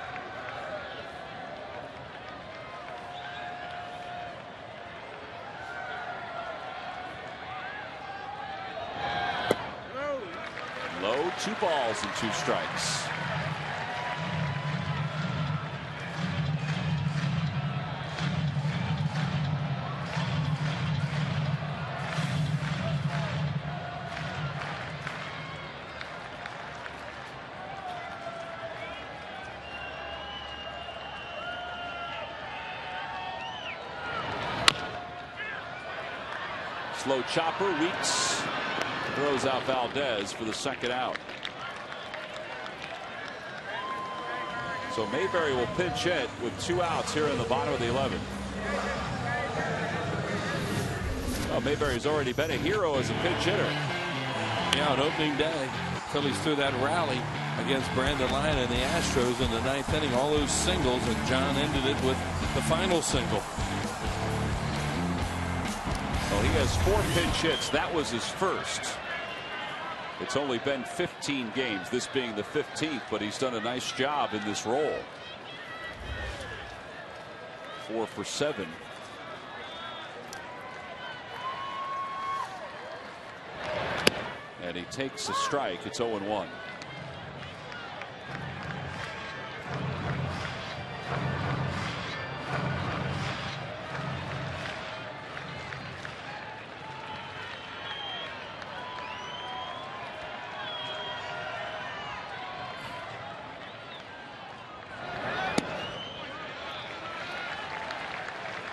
Low, 2 balls and 2 strikes. Slow chopper, Weeks throws out Valdez for the 2nd out. So Mayberry will pinch hit with 2 outs here in the bottom of the 11th. Well, Mayberry's already been a hero as a pinch hitter. Yeah, on opening day, Phillies threw that rally against Brandon Lyon and the Astros in the 9th inning. All those singles, and John ended it with the final single. Well, he has 4 pinch hits. That was his first. It's only been 15 games, this being the 15th, but he's done a nice job in this role. 4 for 7. And he takes a strike. It's 0-1.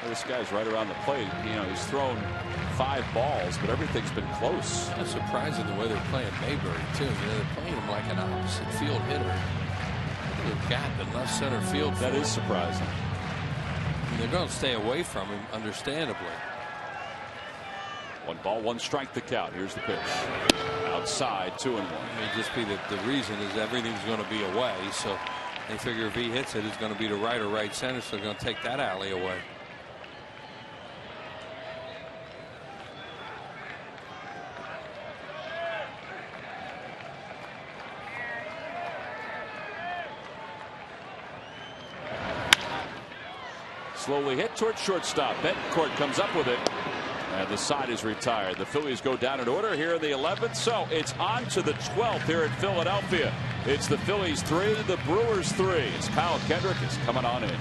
This guy's right around the plate. You know, he's thrown 5 balls, but everything's been close. It's surprising the way they're playing Mayberry, too. You know, they're playing him like an opposite field hitter. Look at the gap in left center field. That is surprising. And they're going to stay away from him, understandably. 1 ball, 1 strike the count. Here's the pitch. Outside, 2-1. It may just be that the reason is everything's going to be away, so they figure if he hits it, it's going to be to right or right center, so they're going to take that alley away. Slowly hit towards shortstop. Betancourt comes up with it. And the side is retired. The Phillies go down in order here in the 11th. So it's on to the 12th here at Philadelphia. It's the Phillies 3, the Brewers 3. It's Kyle Kendrick is coming on in.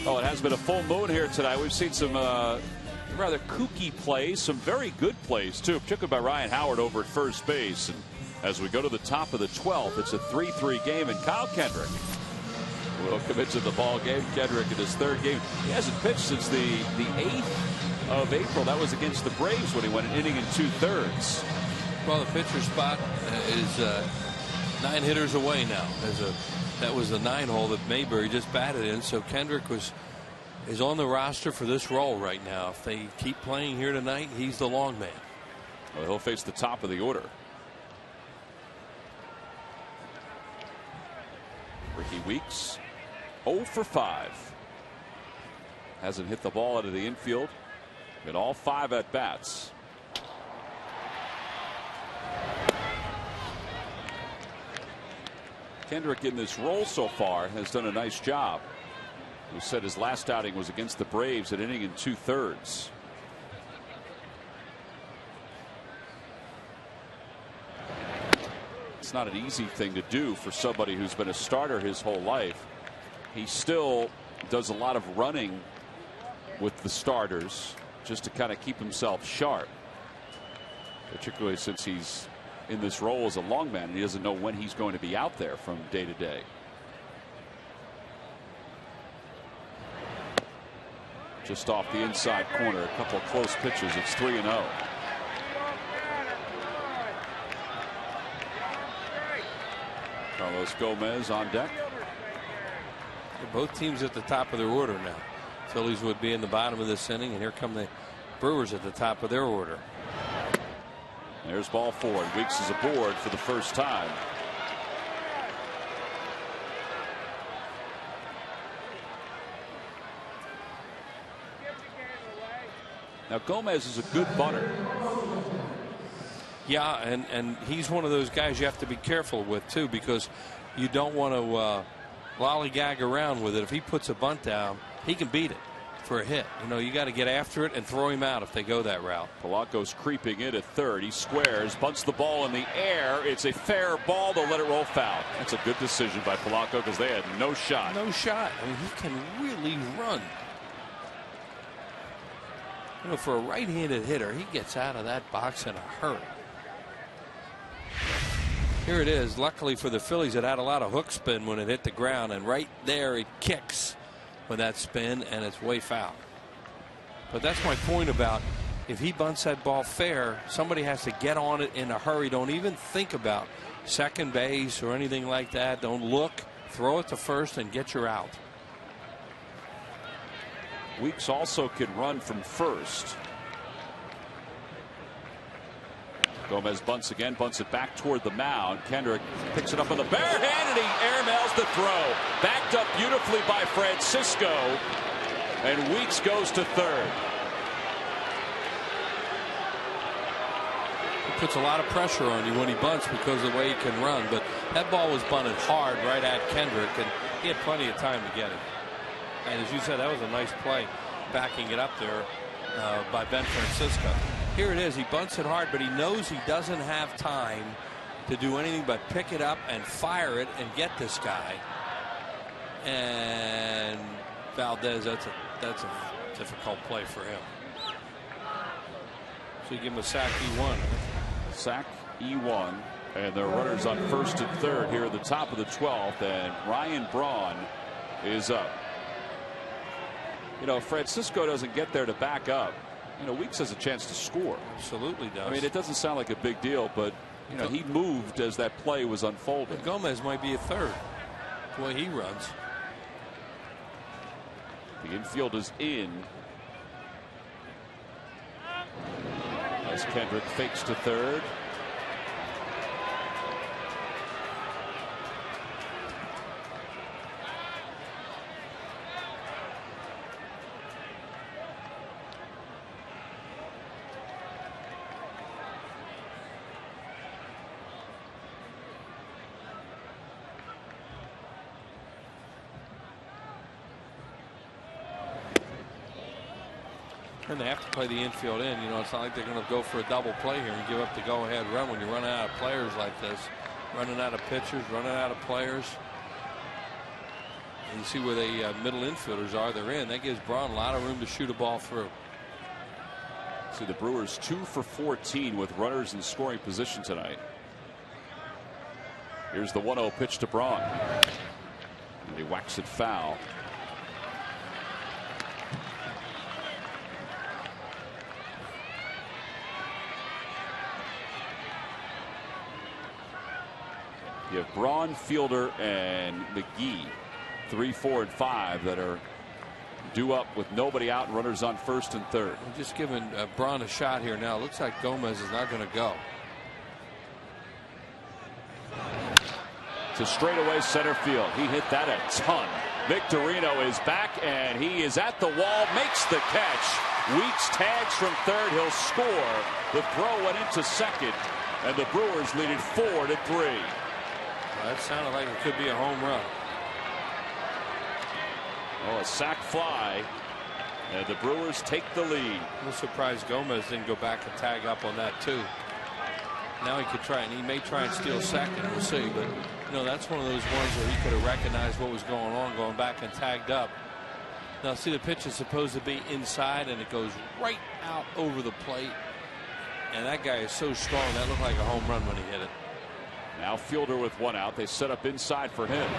Oh, it has been a full moon here tonight. We've seen some rather kooky plays, some very good plays, too, particularly by Ryan Howard over at first base. And as we go to the top of the 12th, it's a 3-3 game, and Kyle Kendrick will commit to the ball game. Kendrick in his third game. He hasn't pitched since the 8th of April. That was against the Braves when he went an inning and 2/3. Well, the pitcher spot is 9 hitters away now. That was the 9-hole that Mayberry just batted in. So Kendrick is on the roster for this role right now. If they keep playing here tonight, he's the long man. Well, he'll face the top of the order. Ricky Weeks 0 for 5. Hasn't hit the ball out of the infield in all 5 at bats. Kendrick in this role so far has done a nice job. He said his last outing was against the Braves at inning and 2/3. It's not an easy thing to do for somebody who's been a starter his whole life. He still does a lot of running with the starters just to kind of keep himself sharp, particularly since he's in this role as a long man and he doesn't know when he's going to be out there from day to day. Just off the inside corner, a couple of close pitches. It's 3-0. Carlos Gomez on deck. Both teams at the top of their order now. Phillies would be in the bottom of this inning, and here come the Brewers at the top of their order. There's ball 4. Weeks is aboard for the first time. Now Gomez is a good bunter. Yeah, and he's one of those guys you have to be careful with too, because you don't want to lollygag around with it. If he puts a bunt down, he can beat it for a hit. You know, you got to get after it and throw him out if they go that route. Polanco's creeping in at third. He squares, bunts the ball in the air. It's a fair ball. They'll let it roll foul. That's a good decision by Polanco because they had no shot. No shot. I mean, he can really run. You know, for a right-handed hitter, he gets out of that box in a hurry. Here it is. Luckily for the Phillies, it had a lot of hook spin when it hit the ground, and right there it kicks with that spin, and it's way foul. But that's my point about if he bunts that ball fair, somebody has to get on it in a hurry. Don't even think about second base or anything like that. Don't look. Throw it to first and get your out. Weeks also can run from first. Gomez bunts again, bunts it back toward the mound. Kendrick picks it up on the bare hand and he airmails the throw. Backed up beautifully by Francisco, and Weeks goes to third. He puts a lot of pressure on you when he bunts because of the way he can run, but that ball was bunted hard right at Kendrick, and he had plenty of time to get it. And as you said, that was a nice play backing it up there by Ben Francisco. Here it is. He bunts it hard, but he knows he doesn't have time to do anything but pick it up and fire it and get this guy. And Valdez, that's a difficult play for him. So you give him a sack E1. Sack E1, and there are runners on first and third here at the top of the 12th, and Ryan Braun is up. You know, if Francisco doesn't get there to back up, you know, Weeks has a chance to score. Absolutely does. I mean, it doesn't sound like a big deal, but you know, he moved as that play was unfolding. And Gomez might be a third, the way he runs. The infield is in as Kendrick fakes to third. And they have to play the infield in. You know, it's not like they're going to go for a double play here and give up the go-ahead run when you're running out of players like this. Running out of pitchers, running out of players. You see where the middle infielders are. They're in. That gives Braun a lot of room to shoot a ball through. See the Brewers 2 for 14 with runners in scoring position tonight. Here's the 1-0 pitch to Braun. And he whacks it foul. You have Braun, Fielder, and McGee, 3, 4, and 5 that are due up with nobody out and runners on first and third. I'm just giving Braun a shot here now. Looks like Gomez is not going to go. To straightaway center field. He hit that a ton. Victorino is back and he is at the wall, makes the catch. Weeks tags from third. He'll score. The throw went into second, and the Brewers lead it 4-3. That sounded like it could be a home run. Oh, a sac fly, and the Brewers take the lead. I'm surprised Gomez didn't go back and tag up on that too. Now he could try, and he may try and steal second. We'll see, but you know that's one of those ones where he could have recognized what was going on, going back and tagged up. Now see, the pitch is supposed to be inside, and it goes right out over the plate. And that guy is so strong that looked like a home run when he hit it. Now Fielder with one out. They set up inside for him.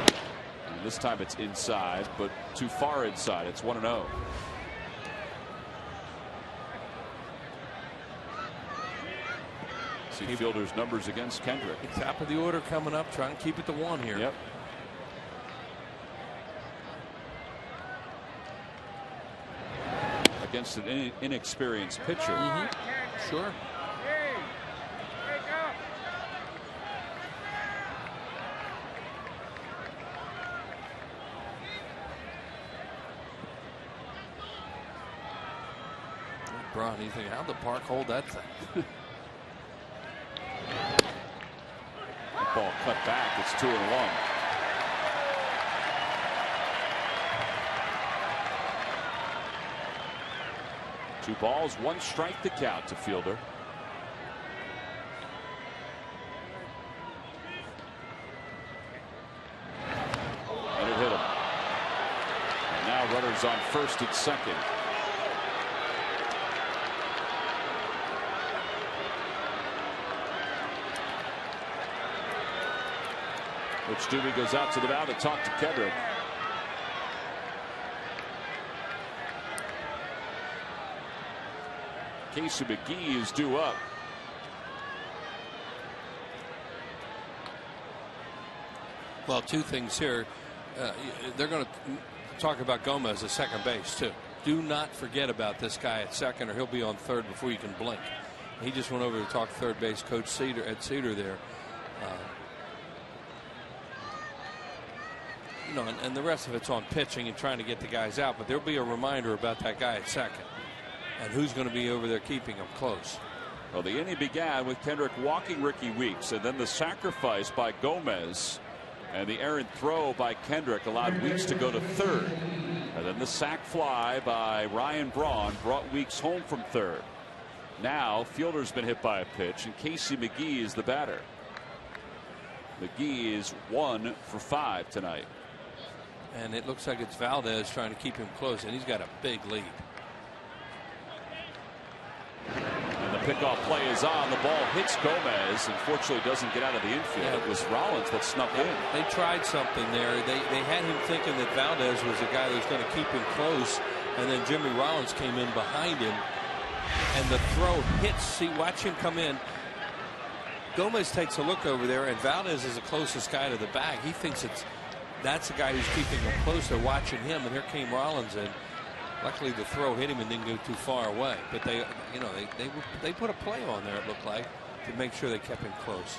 And this time it's inside, but too far inside. It's 1-0. See Fielder's numbers against Kendrick. Top of the order coming up. Trying to keep it to 1 here. Yep. Against an inexperienced pitcher. Sure. Braun, you think, how'd the park hold that thing? That ball cut back. It's 2-1. Two balls, one strike to count to Fielder. And it hit him. And now runners on first and second. Which Dewey goes out to the mound to talk to Kendrick. Casey McGee is due up. Well, two things here. They're going to talk about Gomez at second base too. Do not forget about this guy at second, or he'll be on third before you can blink. He just went over to talk to third base coach Ed Cedar there. You know, and the rest of it's on pitching and trying to get the guys out. But there'll be a reminder about that guy at second, and who's going to be over there keeping him close. Well, the inning began with Kendrick walking Ricky Weeks, and then the sacrifice by Gomez, and the errant throw by Kendrick allowed Weeks to go to third, and then the sac fly by Ryan Braun brought Weeks home from third. Now Fielder's been hit by a pitch, and Casey McGee is the batter. McGee is 1 for 5 tonight. And it looks like it's Valdez trying to keep him close, and he's got a big lead. And the pickoff play is on. The ball hits Gomez. Unfortunately, doesn't get out of the infield. Yeah. It was Rollins that snuck in. They tried something there. They had him thinking that Valdez was the guy that was going to keep him close, and then Jimmy Rollins came in behind him, and the throw hits. See, watch him come in. Gomez takes a look over there, and Valdez is the closest guy to the bag. He thinks that's the guy who's keeping him close. They're watching him, and here came Rollins in. Luckily, the throw hit him and didn't go too far away. But they put a play on there. It looked like to make sure they kept him close.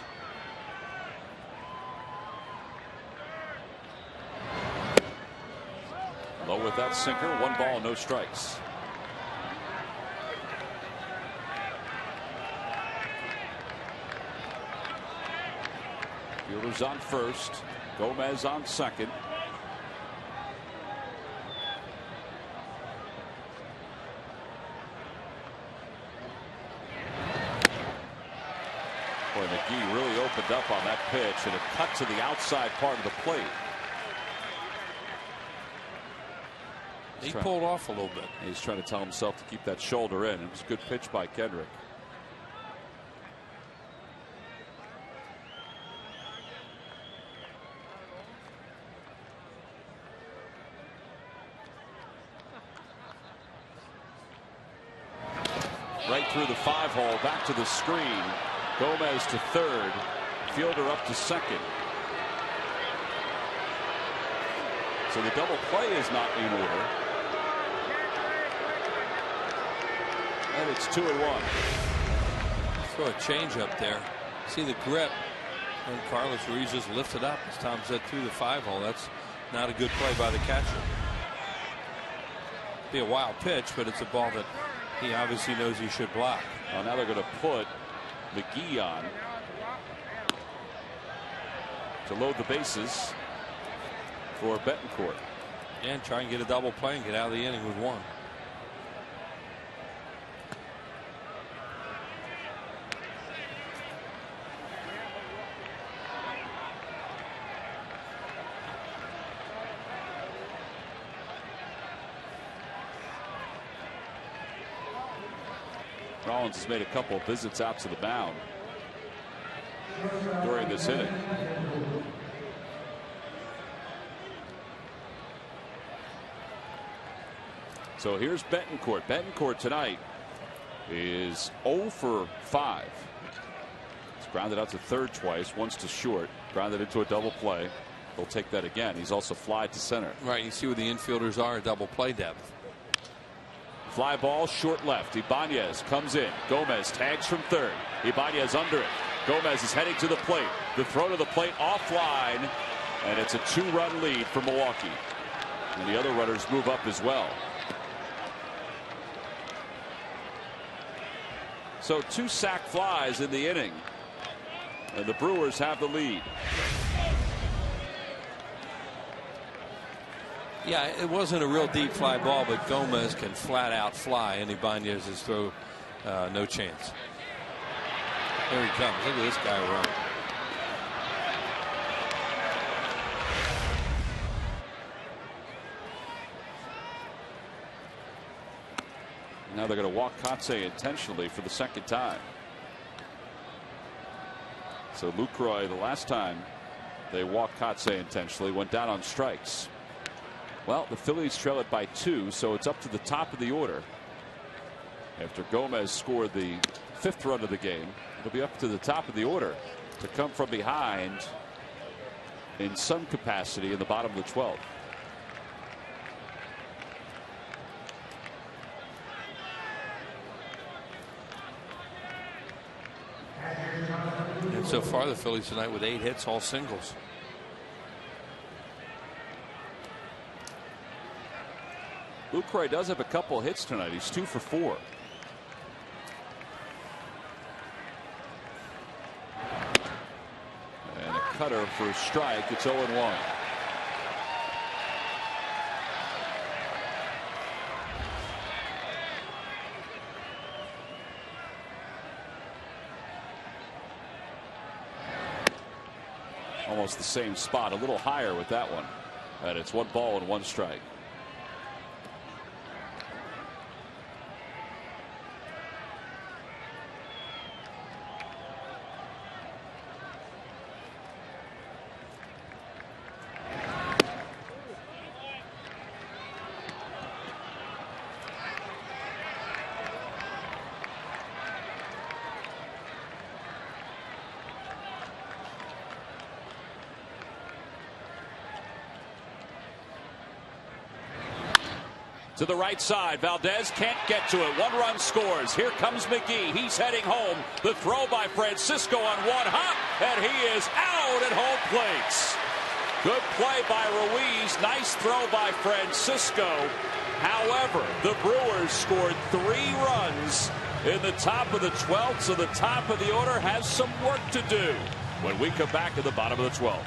Low with that sinker. 1 ball, no strikes. Fielder's on first. Gomez on second. Boy, McGee really opened up on that pitch, and it cut to the outside part of the plate. He pulled off a little bit. He's trying to tell himself to keep that shoulder in. It was a good pitch by Kendrick. Right through the 5-hole, back to the screen. Gomez to third. Fielder up to second. So the double play is not in order. And it's 2-1. Throw a change up there. See the grip. And Carlos Ruiz just lifted up, as Tom said, through the 5-hole. That's not a good play by the catcher. Be a wild pitch, but it's a ball that he obviously knows he should block. Well, now they're going to put McGee on to load the bases for Betancourt. And try and get a double play and get out of the inning with one. Rollins has made a couple of visits out to the mound during this inning. So here's Betancourt. Betancourt tonight is 0 for 5. He's grounded out to third twice, once to short, grounded into a double play. He'll take that again. He's also flied to center. Right, you see where the infielders are, double play depth. Fly ball short left. Ibanez comes in. Gomez tags from third. Ibanez under it. Gomez is heading to the plate. The throw to the plate offline, and it's a 2-run lead for Milwaukee. And the other runners move up as well. So 2 sac flies in the inning, and the Brewers have the lead. Yeah, it wasn't a real deep fly ball, but Gomez can flat out fly, and Ibanez's throw, no chance. Here he comes. Look at this guy run. Now they're going to walk Kotsay intentionally for the second time. So Lucroy, the last time they walked Kotsay intentionally, went down on strikes. Well, the Phillies trail it by 2, so it's up to the top of the order. After Gomez scored the 5th run of the game, it'll be up to the top of the order to come from behind in some capacity in the bottom of the 12th. And so far, the Phillies tonight with 8 hits, all singles. Lucroy does have a couple hits tonight. He's 2 for 4. And a cutter for a strike. It's 0-1. Almost the same spot, a little higher with that one. And it's 1 ball and 1 strike. To the right side, Valdez can't get to it. 1 run scores. Here comes McGee. He's heading home. The throw by Francisco on 1 hop, and he is out at home plate. Good play by Ruiz. Nice throw by Francisco. However, the Brewers scored 3 runs in the top of the 12th, so the top of the order has some work to do when we come back to the bottom of the 12th.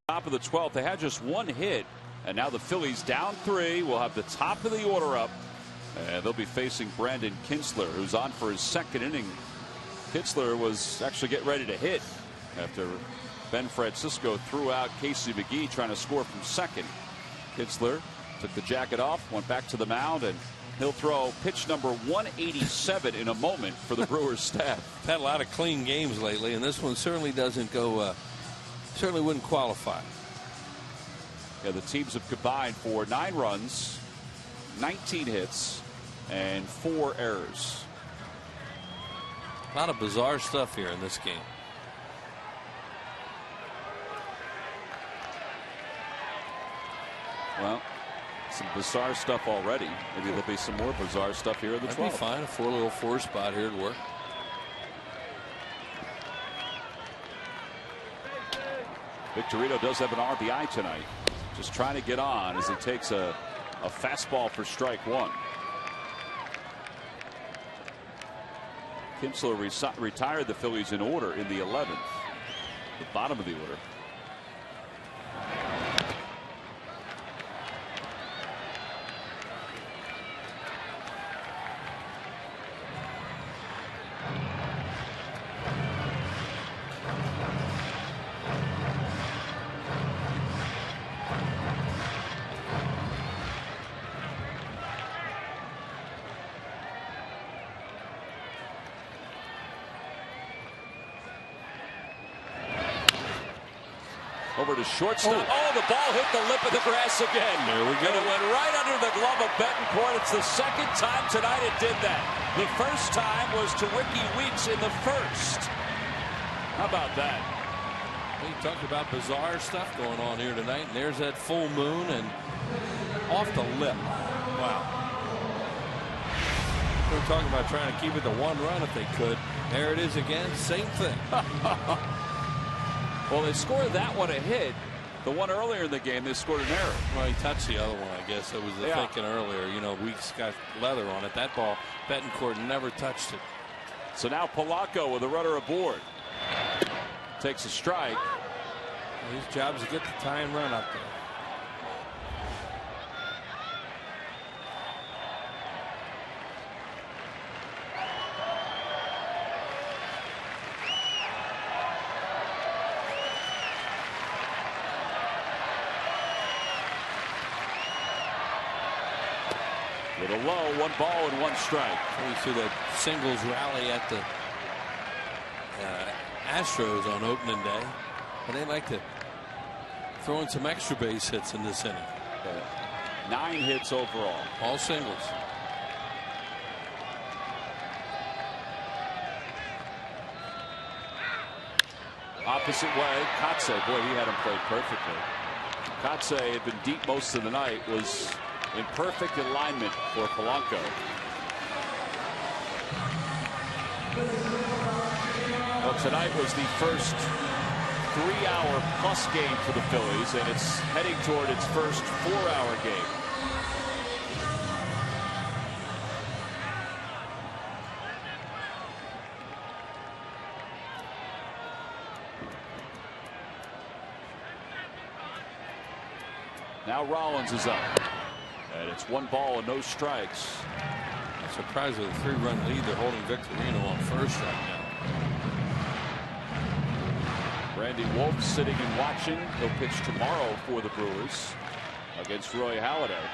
Top of the 12th. They had just one hit, and now the Phillies down 3 will have the top of the order up, and they'll be facing Brandon Kintzler, who's on for his second inning. Kintzler was actually getting ready to hit after Ben Francisco threw out Casey McGee trying to score from second. Kintzler took the jacket off, went back to the mound, and he'll throw pitch number 187 in a moment for the Brewers staff. Had a lot of clean games lately, and this one certainly doesn't go. Certainly wouldn't qualify. Yeah, the teams have combined for 9 runs, 19 hits, and 4 errors. A lot of bizarre stuff here in this game. Well, some bizarre stuff already. Maybe there'll be some more bizarre stuff here in the 12th. That'd be fine. A little 4 spot here to work. Victorino does have an RBI tonight. Just trying to get on as he takes a fastball for strike 1. Kintzler retired the Phillies in order in the 11th, the bottom of the order. Over to shortstop. Oh, the ball hit the lip of the grass again. There we go. And it went right under the glove of Betancourt. It's the second time tonight it did that. The first time was to Ricky Weeks in the first. How about that? We talked about bizarre stuff going on here tonight, and there's that full moon and off the lip. Wow. We were talking about trying to keep it to 1 run if they could. There it is again. Same thing. Well, they scored that one a hit. The one earlier in the game, they scored an error. Well, he touched the other one, I guess. That was the thinking earlier. You know, Weeks got leather on it. That ball, Betancourt never touched it. So now Polanco with a runner aboard. Takes a strike. His job is to get the tying run up there. Little low, 1 ball and 1 strike. We see that singles rally at the Astros on opening day. But they like to throw in some extra base hits in this inning. 9 hits overall. All singles. Opposite way, Kotze. Boy, he had him played perfectly. Kotze had been deep most of the night, was in perfect alignment for Polanco. Well, tonight was the first 3-hour plus game for the Phillies, and it's heading toward its first 4-hour game. Now Rollins is up. And it's 1 ball and no strikes. I'm surprised with a 3-run lead. They're holding Victorino on first right now. Randy Wolf sitting and watching. He'll pitch tomorrow for the Brewers against Roy Halladay.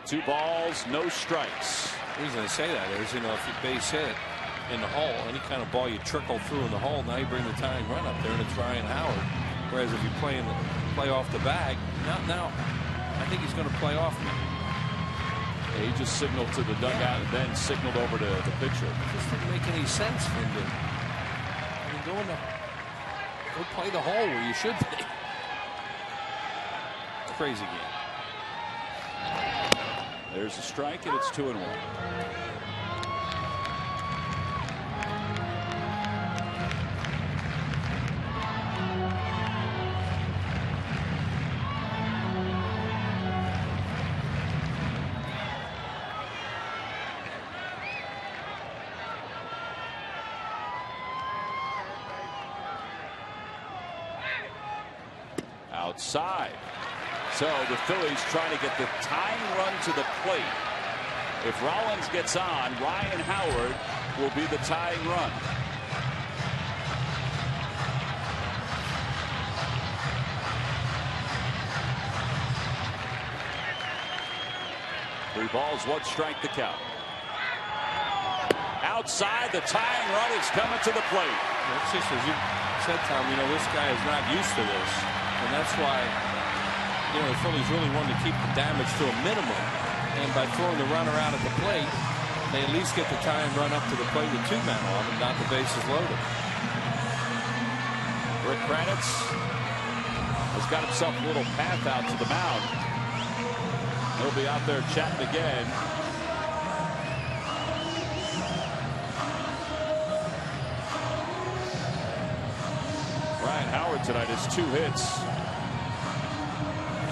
2 balls, no strikes. The reason I say that is, you know, if you base hit in the hole, any kind of ball you trickle through in the hole, now you bring the tying run up there, and it's Ryan Howard. Whereas if you play off the bag, now I think he's going to play off now. Yeah, he just signaled to the dugout and then signaled over to the pitcher. It just didn't make any sense for him to. I mean, go play the hole where you should be. Crazy game. There's a strike, and it's 2-1. outside. So the Phillies trying to get the tying run to the plate. If Rollins gets on, Ryan Howard will be the tying run. Three balls, one strike, the count. Outside, the tying run is coming to the plate. That's just as you said, Tom. You know, this guy is not used to this, and that's why, you know, the Phillies really wanted to keep the damage to a minimum, and by throwing the runner out at the plate, they at least get the tying run up to the plate with 2 men on and not the bases loaded. Rick Kranitz has got himself a little path out to the mound. He'll be out there chatting again. Ryan Howard tonight has 2 hits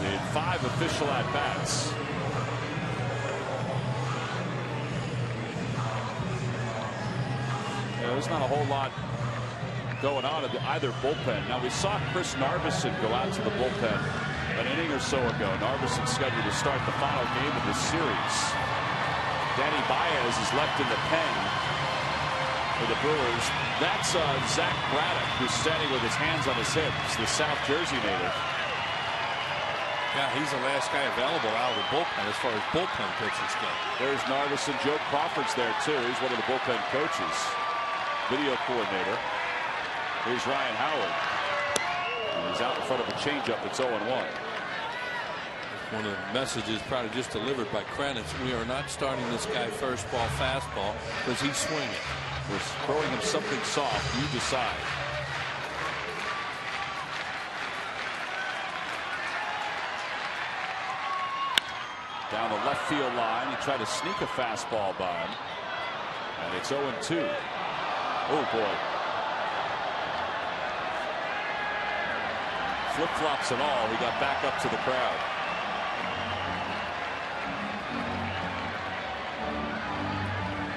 in 5 official at-bats. There's not a whole lot going on at either bullpen. Now, we saw Chris Narveson go out to the bullpen an inning or so ago. Narveson scheduled to start the final game of the series. Danny Baez is left in the pen for the Brewers. That's Zach Braddock, who's standing with his hands on his hips, the South Jersey native. Yeah, he's the last guy available out of the bullpen as far as bullpen pitchers go. There's Narveson. Joe Crawford's there, too. He's one of the bullpen coaches, video coordinator. Here's Ryan Howard. And he's out in front of a changeup that's 0-1. One of the messages probably just delivered by Kranitz. We are not starting this guy first ball fastball because he's swinging. We're throwing him something soft. You decide. Down the left field line. He tried to sneak a fastball by him. And it's 0-2. Oh, boy. Flip-flops and all. He got back up to the crowd.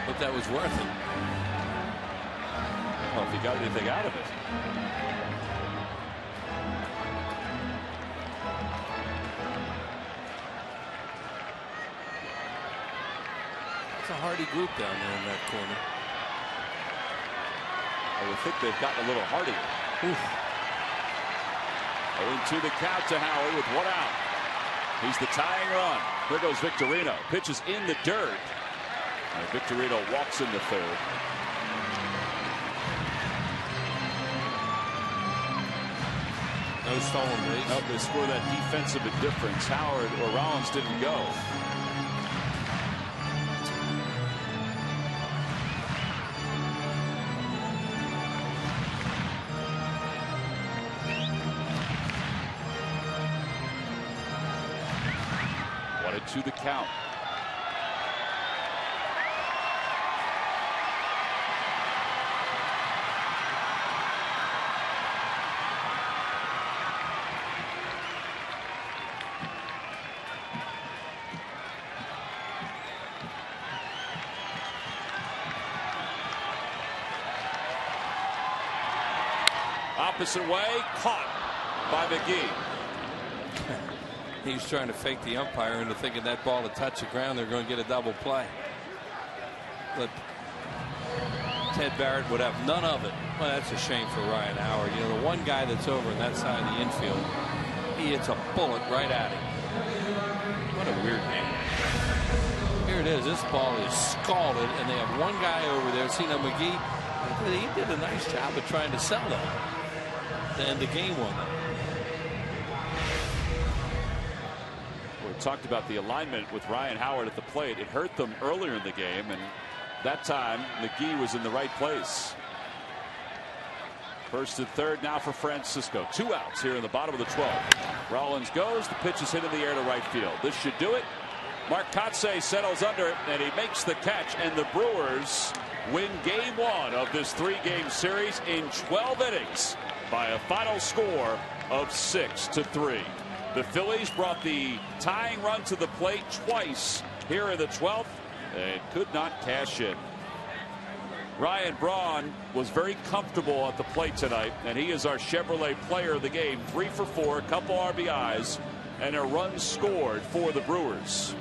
But that was worth it. Well, if he got anything out of it. It's a hardy group down there in that corner. I would think they've gotten a little hardier. 0-2 the count to Howard with 1 out. He's the tying run. There goes Victorino. Pitches in the dirt. And Victorino walks into third. No stolen base. Nope, they score that defensive indifference. Howard or Rollins didn't go. To the count. Opposite way, caught by McGee. He's trying to fake the umpire into thinking that ball to touch the ground, they're going to get a double play. But Ted Barrett would have none of it. Well, that's a shame for Ryan Howard. You know, the one guy that's over on that side of the infield, he hits a bullet right at him. What a weird game. Here it is. This ball is scalded, and they have one guy over there. See, now McGee, he did a nice job of trying to sell that to end the game on that. Talked about the alignment with Ryan Howard at the plate. It hurt them earlier in the game, and that time McGee was in the right place. First and third now for Francisco. 2 outs here in the bottom of the 12th. Rollins goes. The pitch is hit in the air to right field. This should do it. Mark Kotsay settles under it, and he makes the catch, and the Brewers win game 1 of this 3-game series in 12 innings by a final score of 6-3. The Phillies brought the tying run to the plate twice here in the 12th and could not cash in. Ryan Braun was very comfortable at the plate tonight, and he is our Chevrolet player of the game. 3 for 4, a couple RBIs, and a run scored for the Brewers,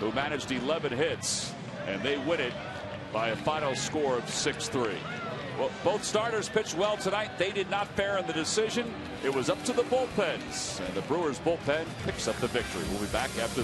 who managed 11 hits, and they win it by a final score of 6-3. Well, both starters pitched well tonight. They did not fare in the decision. It was up to the bullpens, and the Brewers bullpen picks up the victory. We'll be back after